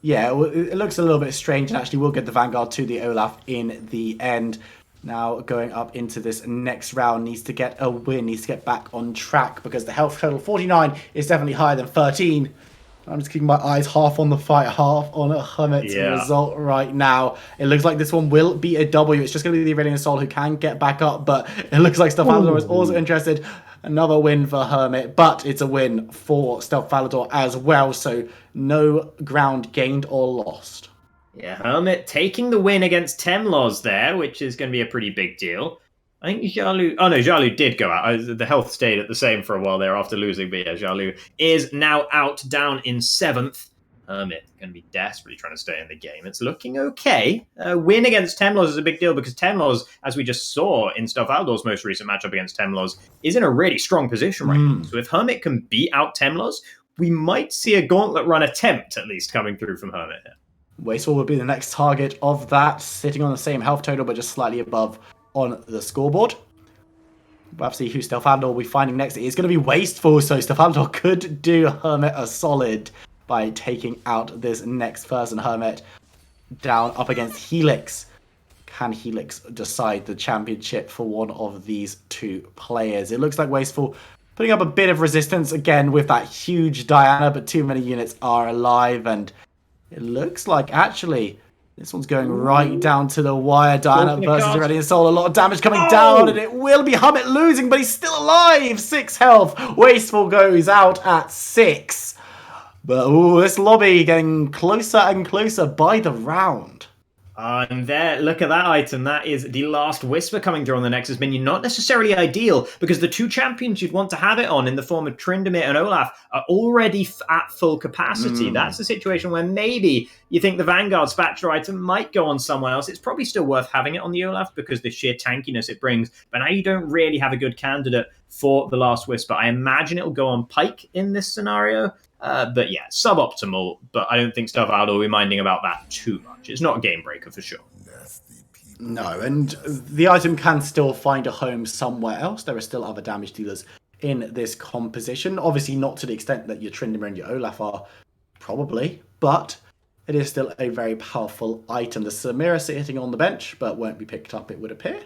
Yeah, it looks a little bit strange, and actually we'll get the Vanguard to the Olaf in the end. Now going up into this next round, needs to get a win, needs to get back on track, because the health total 49 is definitely higher than 13. I'm just keeping my eyes half on the fight, half on a Hermit's result right now. It looks like this one will be a W. It's just going to be the Aurelian Soul who can get back up, but it looks like Stelfalador is also interested. Another win for Hermit, but it's a win for Stelfalador as well, so no ground gained or lost. Yeah, Hermit taking the win against Temlos there, which is going to be a pretty big deal. I think Xiaolu... Oh no, Xiaolu did go out. The health stayed at the same for a while there after losing, but yeah, Xiaolu is now out, down in 7th. Hermit going to be desperately trying to stay in the game. It's looking okay. Win against Temlos is a big deal because Temlos, as we just saw in Stelfalador's most recent matchup against Temlos, is in a really strong position right now. So if Hermit can beat out Temlos, we might see a gauntlet run attempt at least coming through from Hermit here. Wasteful would be the next target of that, sitting on the same health total but just slightly above on the scoreboard. We'll have to see who Stelfalador will be finding next. It's going to be Wasteful, so Stelfalador could do Hermit a solid. by taking out this next person. Hermit down up against Helix. Can Helix decide the championship for one of these two players? It looks like Wasteful putting up a bit of resistance again with that huge Diana, but too many units are alive, and it looks like actually this one's going right down to the wire. Diana versus Aurelian Soul. A lot of damage coming down, and it will be Hermit losing, but he's still alive. 6 health. Wasteful goes out at 6. But this lobby getting closer and closer by the round. And there, look at that item. That is the Last Whisper coming through on the Nexus menu. Not necessarily ideal, because the two champions you'd want to have it on in the form of Tryndamere and Olaf are already at full capacity. That's a situation where maybe you think the Vanguard Spatula item might go on someone else. It's probably still worth having it on the Olaf because the sheer tankiness it brings. But now you don't really have a good candidate for the Last Whisper. I imagine it'll go on Pike in this scenario. But yeah, suboptimal, but I don't think Stelvaldo will be minding about that too much. It's not a game breaker for sure. No, and the item can still find a home somewhere else. There are still other damage dealers in this composition. Obviously not to the extent that your Tryndamere and your Olaf are, probably, but it is still a very powerful item. The Samira sitting on the bench, but won't be picked up, it would appear.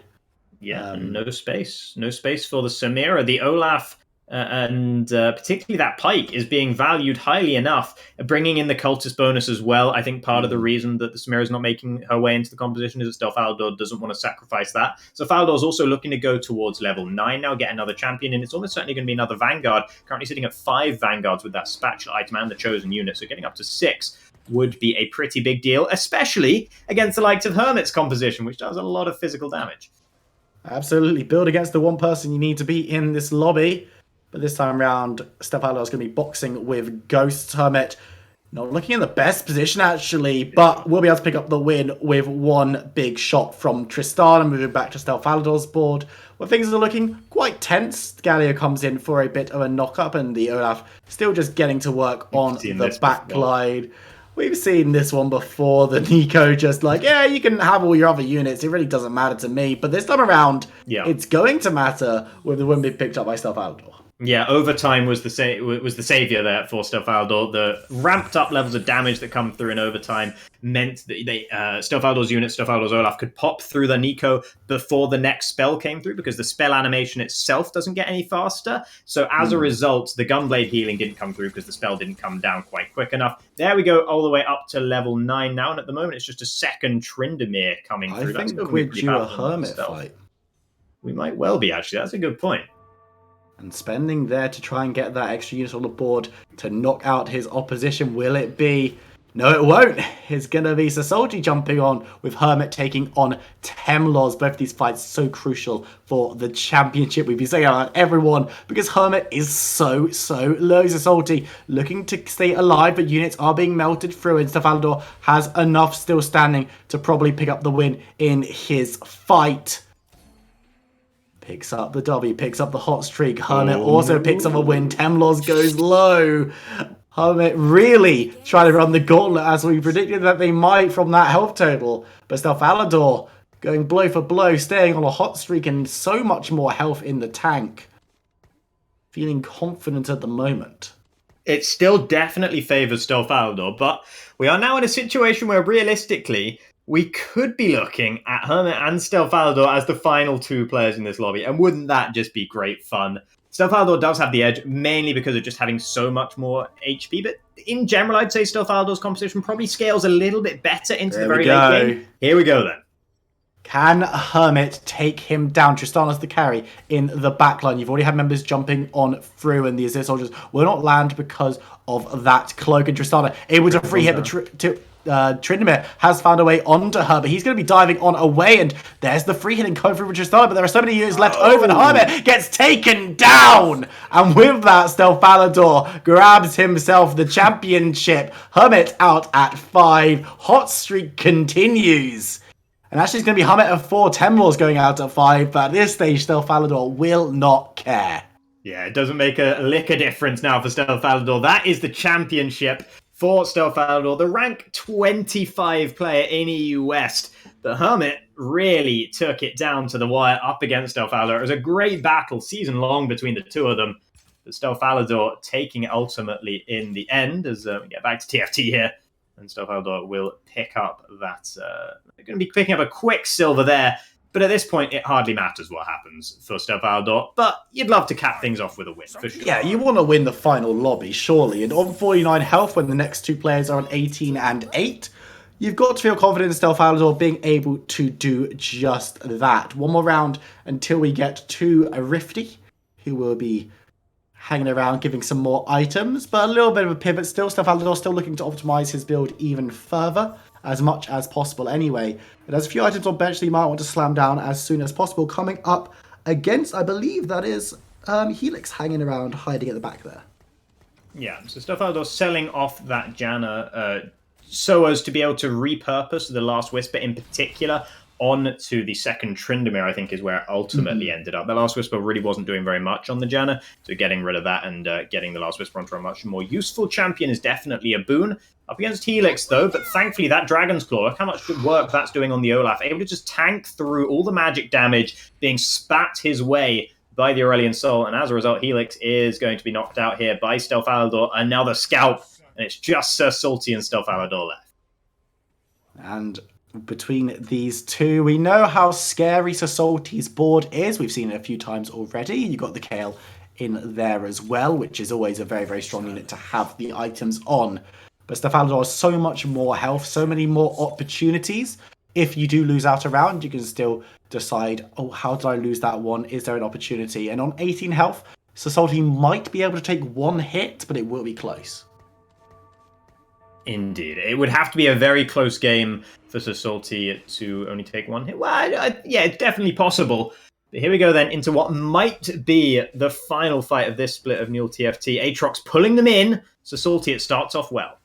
Yeah, no space. No space for the Samira. The Olaf... and particularly that Pike is being valued highly enough, bringing in the cultist bonus as well. I think part of the reason that the Samira is not making her way into the composition is that Stelfaldor doesn't want to sacrifice that. So Faldor is also looking to go towards level 9 now, get another champion, and it's almost certainly going to be another Vanguard, currently sitting at 5 Vanguards with that Spatula item and the Chosen unit, so getting up to 6 would be a pretty big deal, especially against the likes of Hermit's composition, which does a lot of physical damage. Absolutely. Build against the one person you need to be in this lobby. But this time around, Stelvaldo is going to be boxing with Ghost. Hermit not looking in the best position, actually, but we'll be able to pick up the win with one big shot from Tristana. Moving back to Stelvaldor's board, where things are looking quite tense. Galio comes in for a bit of a knock-up, and the Olaf still just getting to work on the backline. We've seen this one before. The Nico just like, yeah, you can have all your other units. It really doesn't matter to me. But this time around, it's going to matter with the win being picked up by Stelvaldor. Yeah, overtime was the savior there for Stelfaldor. The ramped up levels of damage that come through in overtime meant that Stelfaldor's unit, Stelfaldor's Olaf, could pop through the Nico before the next spell came through, because the spell animation itself doesn't get any faster. So as a result, the Gunblade healing didn't come through because the spell didn't come down quite quick enough. There we go, all the way up to level 9 now, and at the moment it's just a second Tryndamere coming through. I think we're due a Hermit fight. We might well be, actually. That's a good point. And spending there to try and get that extra unit on the board to knock out his opposition. Will it be? No, it won't. It's going to be Sasolti jumping on with Hermit taking on Temlos. Both of these fights so crucial for the championship. We've been saying about everyone because Hermit is so low. Sasolti looking to stay alive, but units are being melted through, and Stelfaldor has enough still standing to probably pick up the win in his fight. Picks up the W, picks up the hot streak. Hermit also picks up a win. Temlos goes low. Hermit really trying to run the gauntlet as we predicted that they might from that health total. But Stelfaldor going blow for blow, staying on a hot streak and so much more health in the tank. Feeling confident at the moment. It still definitely favours Stelfaldor, but we are now in a situation where realistically we could be looking at Hermit and Stelfaldor as the final two players in this lobby, and wouldn't that just be great fun? Stelfaldor does have the edge, mainly because of just having so much more HP, but in general, I'd say Stelfaldor's composition probably scales a little bit better into the very late game. Here we go then. Can Hermit take him down? Tristana's the carry in the backline. You've already had members jumping on through, and the Azir soldiers will not land because of that cloak. And Tristana able to free hit, but Tryndamere has found a way onto her, but he's going to be diving on away, and there's the free hitting coming through with Tristana, but there are so many units left over, and Hermit gets taken down! And with that, Stelfaldor grabs himself the championship. Hermit out at 5. Hot streak continues. And actually it's going to be Hermit at 4, Temlos going out at 5, but at this stage, Stelfaldor will not care. Yeah, it doesn't make a lick of difference now for Stelfaldor. That is the championship for Stelfaldor, the rank 25 player in EU West. The Hermit really took it down to the wire up against Stelfaldor. It was a great battle, season long, between the two of them. But Stelfalador taking it ultimately in the end as we get back to TFT here. And Stelfalador will pick up that. They're going to be picking up a quick silver there. But at this point, it hardly matters what happens for Stelfalador. But you'd love to cap things off with a win, for sure. Yeah, you want to win the final lobby, surely. And on 49 health, when the next two players are on 18 and 8, you've got to feel confident in Stelfalador being able to do just that. One more round until we get to a Rifty, who will be hanging around, giving some more items. But a little bit of a pivot still. Stelfalador still looking to optimize his build even further, as much as possible anyway. But there's a few items on bench that you might want to slam down as soon as possible. Coming up against, I believe that is Helix hanging around, hiding at the back there. Yeah, so Stelfalador selling off that Janna so as to be able to repurpose the Last Whisper in particular onto the second Tryndamere, I think is where it ultimately ended up. The Last Whisper really wasn't doing very much on the Janna, so getting rid of that and getting the Last Whisper onto a much more useful champion is definitely a boon. Up against Helix, though, but thankfully that Dragon's Claw, look how much good work that's doing on the Olaf, able to just tank through all the magic damage being spat his way by the Aurelian Soul, and as a result, Helix is going to be knocked out here by Stelfalador, and now the Scalp, and it's just Sir Salty and Stelfalador left. And between these two, we know how scary Sir Salty's board is. We've seen it a few times already. You got the Kale in there as well, which is always a very, very strong unit to have the items on. But Stelfalador has so much more health, so many more opportunities. If you do lose out a round, you can still decide, oh, how did I lose that one? Is there an opportunity? And on 18 health, Sir Salty might be able to take one hit, but it will be close. Indeed. It would have to be a very close game for Sir Salty to only take one hit. Well, yeah, it's definitely possible. But here we go then into what might be the final fight of this split of Neil TFT. Aatrox pulling them in. Sir Salty, it starts off well.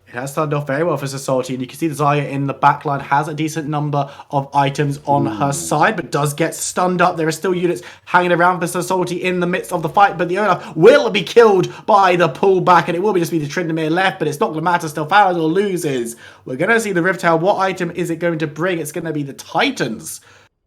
It has started off very well for Sir Salty, and you can see the Xayah in the backline has a decent number of items on her side, but does get stunned up. There are still units hanging around for Sir Salty in the midst of the fight, but the Olaf will be killed by the pullback, and it will just be the Tryndamere left, but it's not going to matter. Stelfalador loses. We're going to see the Rivtail. What item is it going to bring? It's going to be the Titans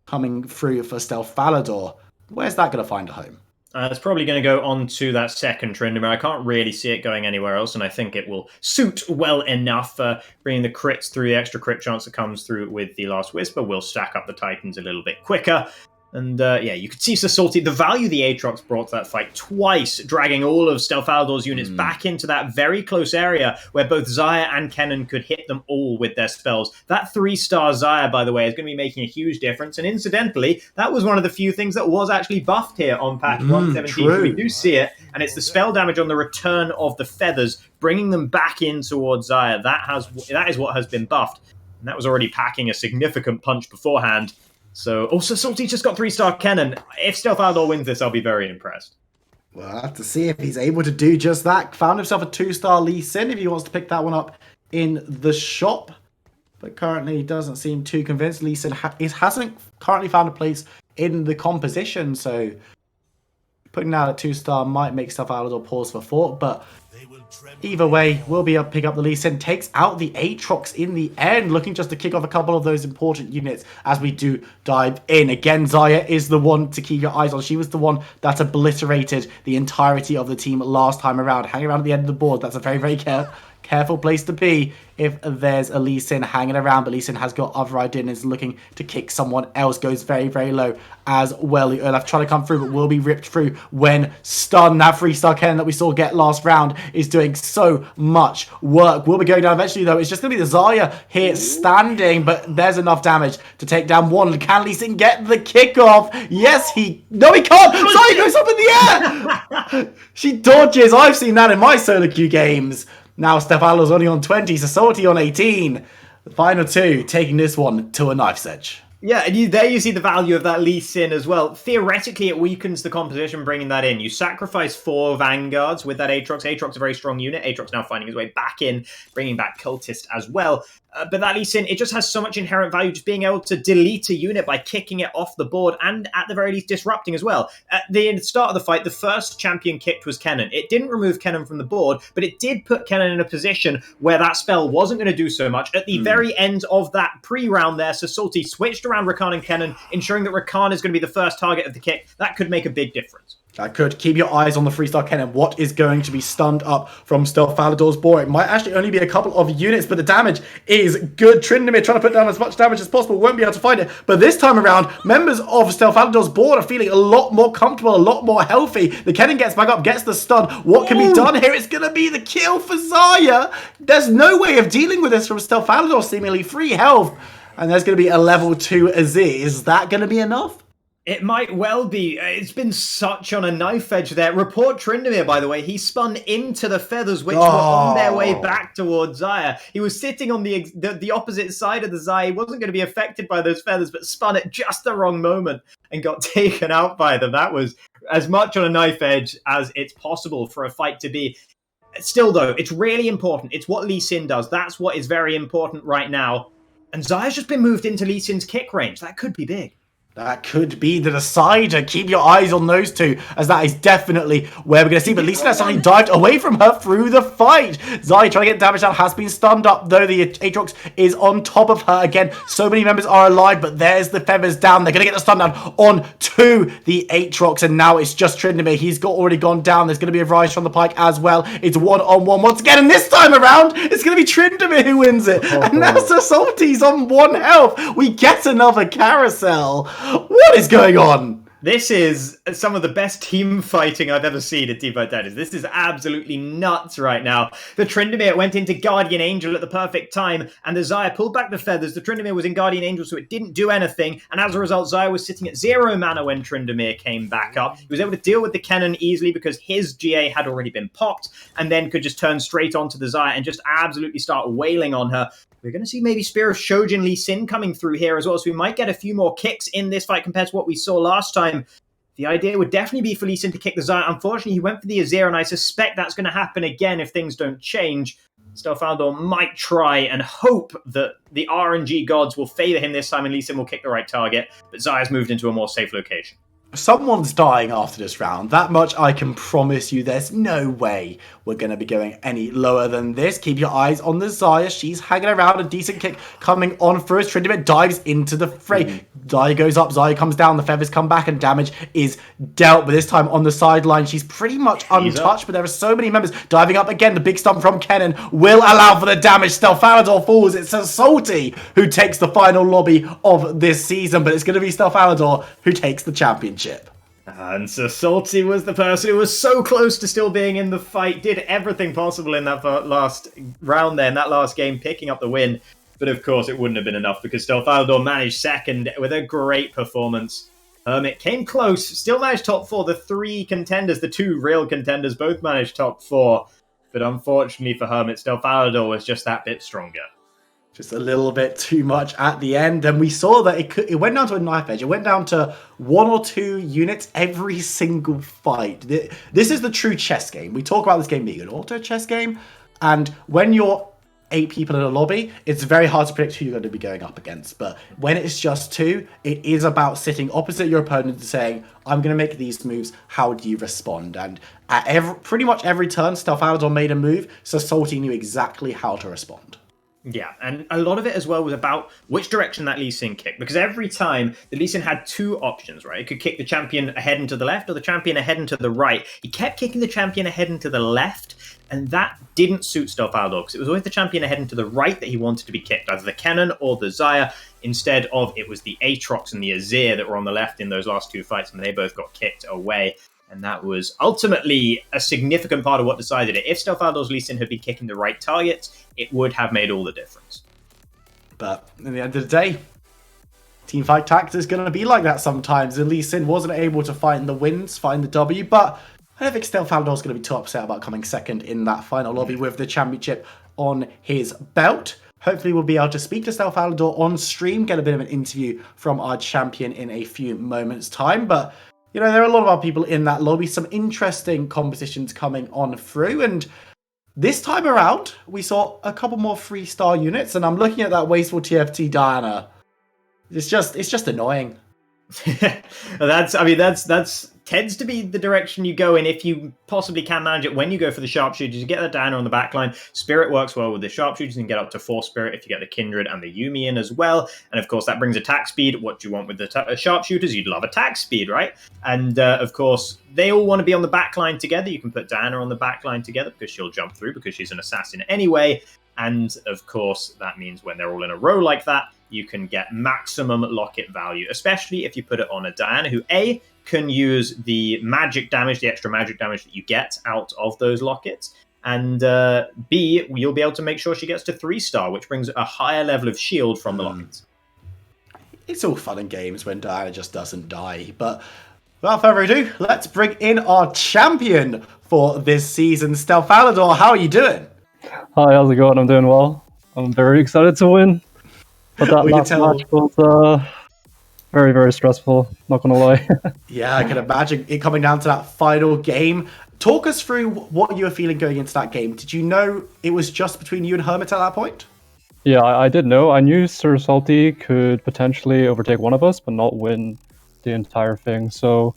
coming through for Stelfalador. Where's that going to find a home? It's probably going to go on to that second Tryndamere. I can't really see it going anywhere else, and I think it will suit well enough. Bringing the crits through, the extra crit chance that comes through with the Last Whisper will stack up the Titans a little bit quicker. And yeah, you could see Sir Salty, the value the Aatrox brought to that fight twice, dragging all of Stelfalador's units back into that very close area where both Xayah and Kennen could hit them all with their spells. That 3-star Xayah, by the way, is going to be making a huge difference. And incidentally, that was one of the few things that was actually buffed here on patch 117. True. We do see it, and it's the spell damage on the return of the feathers, bringing them back in towards Xayah. That is what has been buffed. And that was already packing a significant punch beforehand. So, also, Salty just got 3-star Kennen. If Stelfalador wins this, I'll be very impressed. We'll have to see if he's able to do just that. Found himself a 2-star Lee Sin if he wants to pick that one up in the shop. But currently he doesn't seem too convinced. Lee Sin hasn't currently found a place in the composition. So putting that at 2-star might make Stelfalador pause for thought. But either way, we'll be able to pick up the Lee Sin. Takes out the Aatrox in the end, looking just to kick off a couple of those important units as we do dive in. Again, Xayah is the one to keep your eyes on. She was the one that obliterated the entirety of the team last time around. Hanging around at the end of the board, that's a very, very careful place to be if there's a Lee Sin hanging around, but Lee Sin has got other ideas and is looking to kick someone else. Goes very, very low as well. The Olaf trying to come through, but will be ripped through when stunned. That 3-star Kennen that we saw get last round is doing so much work. Will be going down eventually, though. It's just going to be the Xayah here standing, but there's enough damage to take down one. Can Lee Sin get the kickoff? Yes, no, he can't. Xayah goes up in the air. She dodges. I've seen that in my solo queue games. Now Stelfalador's only on 20, Sir Salty on 18. The final two taking this one to a knife's edge. Yeah, and there you see the value of that Lee Sin as well. Theoretically, it weakens the composition bringing that in. You sacrifice 4 Vanguards with that Aatrox. Aatrox a very strong unit. Aatrox now finding his way back in, bringing back Cultist as well. But that Lee Sin, it just has so much inherent value, just being able to delete a unit by kicking it off the board and at the very least disrupting as well. At the start of the fight, the first champion kicked was Kennen. It didn't remove Kennen from the board, but it did put Kennen in a position where that spell wasn't going to do so much. At the very end of that pre-round there, Sir Salty switched around Rakan and Kennen, ensuring that Rakan is going to be the first target of the kick. That could make a big difference. That could. Keep your eyes on the 3-star Kennen. What is going to be stunned up from Stelfalador's board? It might actually only be a couple of units, but the damage is good. Tryndamere trying to put down as much damage as possible. Won't be able to find it. But this time around, members of Stelfalador's board are feeling a lot more comfortable, a lot more healthy. The Kennen gets back up, gets the stun. What can be done here? It's going to be the kill for Xayah. There's no way of dealing with this from Stelfalador, seemingly free health. And there's going to be a level 2 Azir. Is that going to be enough? It might well be. It's been such on a knife edge there. Report Tryndamere, by the way, he spun into the feathers, which were on their way back towards Xayah. He was sitting on the opposite side of the Xayah. He wasn't going to be affected by those feathers, but spun at just the wrong moment and got taken out by them. That was as much on a knife edge as it's possible for a fight to be. Still, though, it's really important. It's what Lee Sin does. That's what is very important right now. And Xayah's just been moved into Lee Sin's kick range. That could be big. That could be the decider. Keep your eyes on those two, as that is definitely where we're going to see. But Lee Sin has suddenly dived away from her through the fight. Xayah trying to get damage down, has been stunned up, though the Aatrox is on top of her again. So many members are alive, but there's the feathers down. They're going to get the stun down on to the Aatrox, and now it's just Tryndamere. He's already gone down. There's going to be a rise from the pike as well. It's 1-on-1 once again, and this time around, it's going to be Tryndamere who wins it. And that's the Salty's on 1 health. We get another carousel. What is going on? This is some of the best team fighting I've ever seen at Teamfight Tactics. This is absolutely nuts right now. The Tryndamere went into Guardian Angel at the perfect time, and the Xayah pulled back the feathers. The Tryndamere was in Guardian Angel, so it didn't do anything, and as a result, Xayah was sitting at 0 mana when Tryndamere came back up. He was able to deal with the Kennen easily because his GA had already been popped, and then could just turn straight onto the Xayah and just absolutely start wailing on her. We're going to see maybe Spear of Shojin Lee Sin coming through here as well, so we might get a few more kicks in this fight compared to what we saw last time. The idea would definitely be for Lee Sin to kick the Xayah. Unfortunately, he went for the Azir, and I suspect that's going to happen again if things don't change. Stelfalador might try and hope that the RNG gods will favour him this time and Lee Sin will kick the right target, but Xayah's moved into a more safe location. Someone's dying after this round. That much I can promise you. There's no way we're going to be going any lower than this. Keep your eyes on the Xayah. She's hanging around. A decent kick coming on for us. Tryndamere dives into the fray. Xayah goes up. Xayah comes down. The feathers come back and damage is dealt. But this time on the sideline, she's pretty much untouched. But there are so many members diving up again. The big stump from Kennen will allow for the damage. Stelfalador falls. It's a Salty who takes the final lobby of this season. But it's going to be Stelfalador who takes the championship. And Sir Salty was the person who was so close to still being in the fight, did everything possible in that last round there, in that last game, picking up the win. But of course, it wouldn't have been enough because Stelfalador managed second with a great performance. Hermit came close, still managed top 4. The 3 contenders, the 2 real contenders, both managed top 4. But unfortunately for Hermit, Stelfalador was just that bit stronger. Just a little bit too much at the end, and we saw that it went down to a knife edge. It went down to 1 or 2 units every single fight. This is the true chess game. We talk about this game being an auto chess game, and when you're 8 people in a lobby, it's very hard to predict who you're going to be going up against. But when it's just 2, it is about sitting opposite your opponent and saying, I'm going to make these moves, how do you respond? And at pretty much every turn, Stelfalador made a move, so Salty knew exactly how to respond. Yeah, and a lot of it as well was about which direction that Lee Sin kicked. Because every time, the Lee Sin had 2 options, right? It could kick the champion ahead and to the left or the champion ahead and to the right. He kept kicking the champion ahead and to the left, and that didn't suit Stelfalador because it was always the champion ahead and to the right that he wanted to be kicked, either the Kennen or the Xayah. Instead of, it was the Aatrox and the Azir that were on the left in those last 2 fights, and they both got kicked away. And that was ultimately a significant part of what decided it. If Stelfalador's Lee Sin had been kicking the right targets, it would have made all the difference. But at the end of the day, Teamfight Tactics is going to be like that sometimes. And Lee Sin wasn't able to find the wins, find the W, but I don't think Stelfalador's going to be too upset about coming second in that final lobby with the championship on his belt. Hopefully we'll be able to speak to Stelfalador on stream, get a bit of an interview from our champion in a few moments' time. But you know, there are a lot of our people in that lobby, some interesting compositions coming on through, and this time around, we saw a couple more 3-star units, and I'm looking at that Wasteful TFT Diana. It's just annoying. that's tends to be the direction you go in if you possibly can manage it when you go for the sharpshooters. You get the Diana on the backline. Spirit works well with the sharpshooters and get up to 4 Spirit if you get the Kindred and the Yuumi in as well. And of course, that brings attack speed. What do you want with the sharpshooters? You'd love attack speed, right? And of course, they all want to be on the backline together. You can put Diana on the backline together because she'll jump through because she's an assassin anyway. And of course, that means when they're all in a row like that, you can get maximum locket value, especially if you put it on a Diana who A, can use the magic damage, the extra magic damage that you get out of those lockets, and B, you'll be able to make sure she gets to 3-star, which brings a higher level of shield from the lockets. It's all fun and games when Diana just doesn't die, but without further ado, let's bring in our champion for this season. Stelfalador, how are you doing? Hi, how's it going? I'm doing well. I'm very excited to win. But that last match was very, very stressful, not going to lie. Yeah, I can imagine it coming down to that final game. Talk us through what you were feeling going into that game. Did you know it was just between you and Hermit at that point? Yeah, I did know. I knew Sir Salty could potentially overtake one of us, but not win the entire thing. So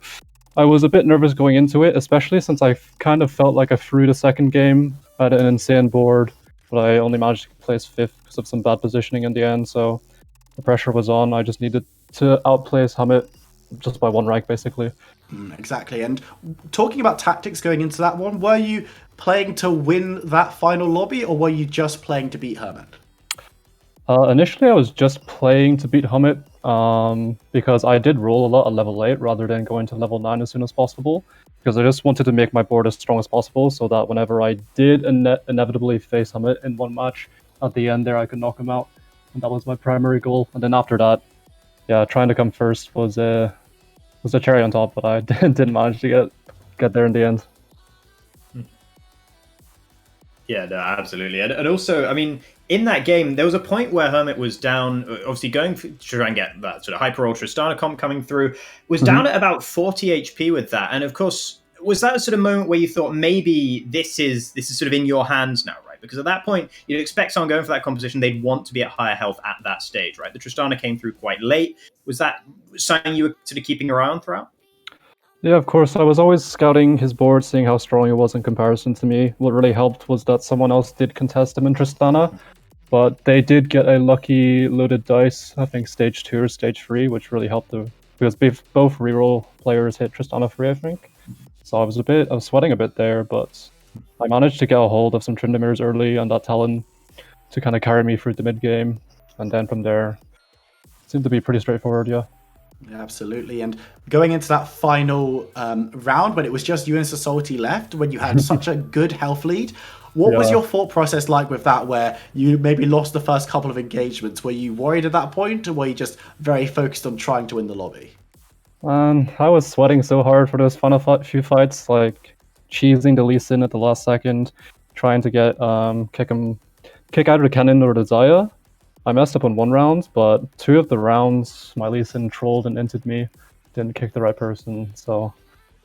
I was a bit nervous going into it, especially since I kind of felt like I threw the second game. I had an insane board, but I only managed to place 5th because of some bad positioning in the end. So the pressure was on. I just needed to outplace Hamid just by 1 rank, basically. Exactly. And talking about tactics going into that one, were you playing to win that final lobby, or were you just playing to beat Hermit? Initially, I was just playing to beat Hamid because I did roll a lot at level 8 rather than going to level 9 as soon as possible, because I just wanted to make my board as strong as possible so that whenever I did inevitably face Hamid in one match, at the end there I could knock him out. And that was my primary goal. And then after that, yeah, trying to come first was a cherry on top, but I didn't manage to get there in the end. Yeah, no, absolutely. And also, I mean, in that game, there was a point where Hermit was down, obviously going to try and get that sort of Hyper Ultra Stana comp coming through, was down at about 40 HP with that. And of course, was that a sort of moment where you thought maybe this is sort of in your hands now, right? Because at that point, you'd expect someone going for that composition, they'd want to be at higher health at that stage, right? The Tristana came through quite late. Was that something you were sort of keeping your eye on throughout? Yeah, of course. I was always scouting his board, seeing how strong he was in comparison to me. What really helped was that someone else did contest him in Tristana, but they did get a lucky loaded dice, I think stage 2 or stage 3, which really helped because both reroll players hit Tristana free, I think. So I was sweating a bit there, but I managed to get a hold of some Trindamirs early and that Talon to kind of carry me through the mid game, and then from there, it seemed to be pretty straightforward, yeah. Yeah, absolutely. And going into that final round, when it was just you and Sasolti left, when you had such a good health lead, what was your thought process like with that, where you maybe lost the first couple of engagements? Were you worried at that point, or were you just very focused on trying to win the lobby? I was sweating so hard for those final few fights, like cheesing the Lee Sin at the last second, trying to get kick out of the cannon or the Zaya. I messed up on 1 round, but 2 of the rounds, my Lee Sin trolled and inted me. Didn't kick the right person, so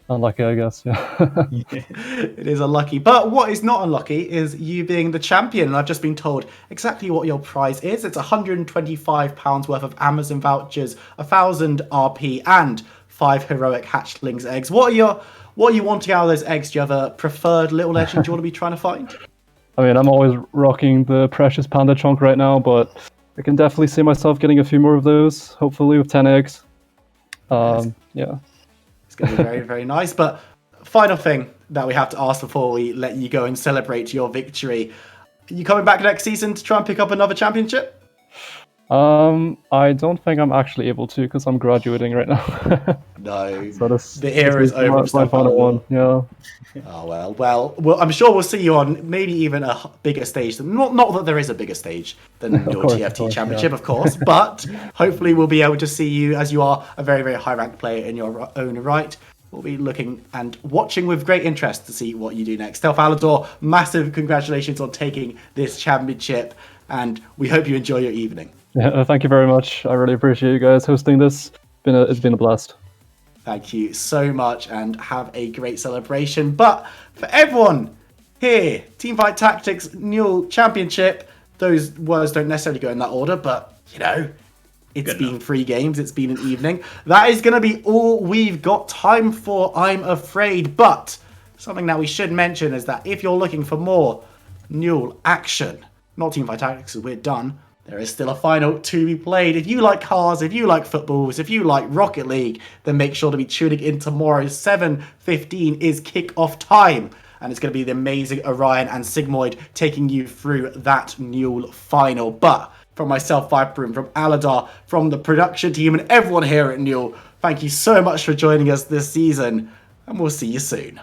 unlucky, I guess. Yeah. It is unlucky. But what is not unlucky is you being the champion. And I've just been told exactly what your prize is. It's £125 worth of Amazon vouchers, 1,000 RP, and 5 heroic hatchlings eggs. What are you wanting out of those eggs? Do you have a preferred little legend you want to be trying to find? I mean, I'm always rocking the precious panda chunk right now, but I can definitely see myself getting a few more of those, hopefully with 10 eggs. Yeah. It's going to be very, very nice. But final thing that we have to ask before we let you go and celebrate your victory. Are you coming back next season to try and pick up another championship? I don't think I'm actually able to because I'm graduating right now. No, so the era is over. My final one, yeah. Oh well, I'm sure we'll see you on maybe even a bigger stage. Not that there is a bigger stage than your TFT Championship, of course, but hopefully we'll be able to see you, as you are a very, very high-ranked player in your own right. We'll be looking and watching with great interest to see what you do next. Stelfalador, massive congratulations on taking this championship, and we hope you enjoy your evening. Yeah, thank you very much. I really appreciate you guys hosting this. It's been a blast. Thank you so much, and have a great celebration. But for everyone here, Teamfight Tactics Newell Championship, those words don't necessarily go in that order, but, you know, It's Good been enough. 3 games. It's been an evening. That is going to be all we've got time for, I'm afraid. But something that we should mention is that if you're looking for more Newell action, not Teamfight Tactics, we're done. There is still a final to be played. If you like cars, if you like footballs, if you like Rocket League, then make sure to be tuning in tomorrow. 7:15 is kick-off time. And it's going to be the amazing Orion and Sigmoid taking you through that Newell final. But from myself, Viperoom, from Aladar, from the production team, and everyone here at Newell, thank you so much for joining us this season. And we'll see you soon.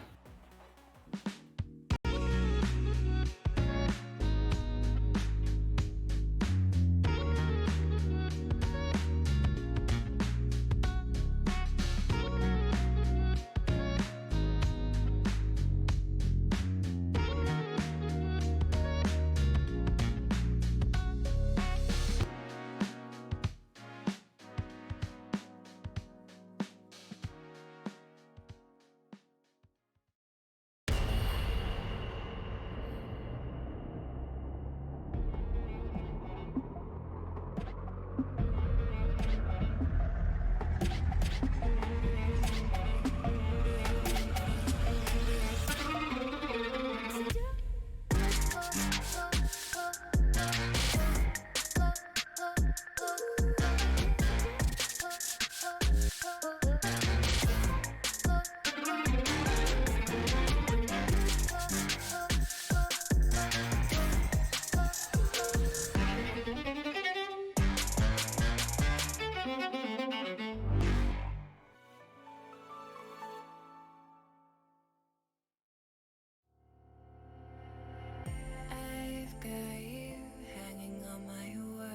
I've got you hanging on my words.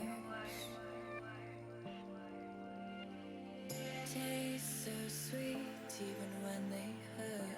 Taste so sweet even when they hurt.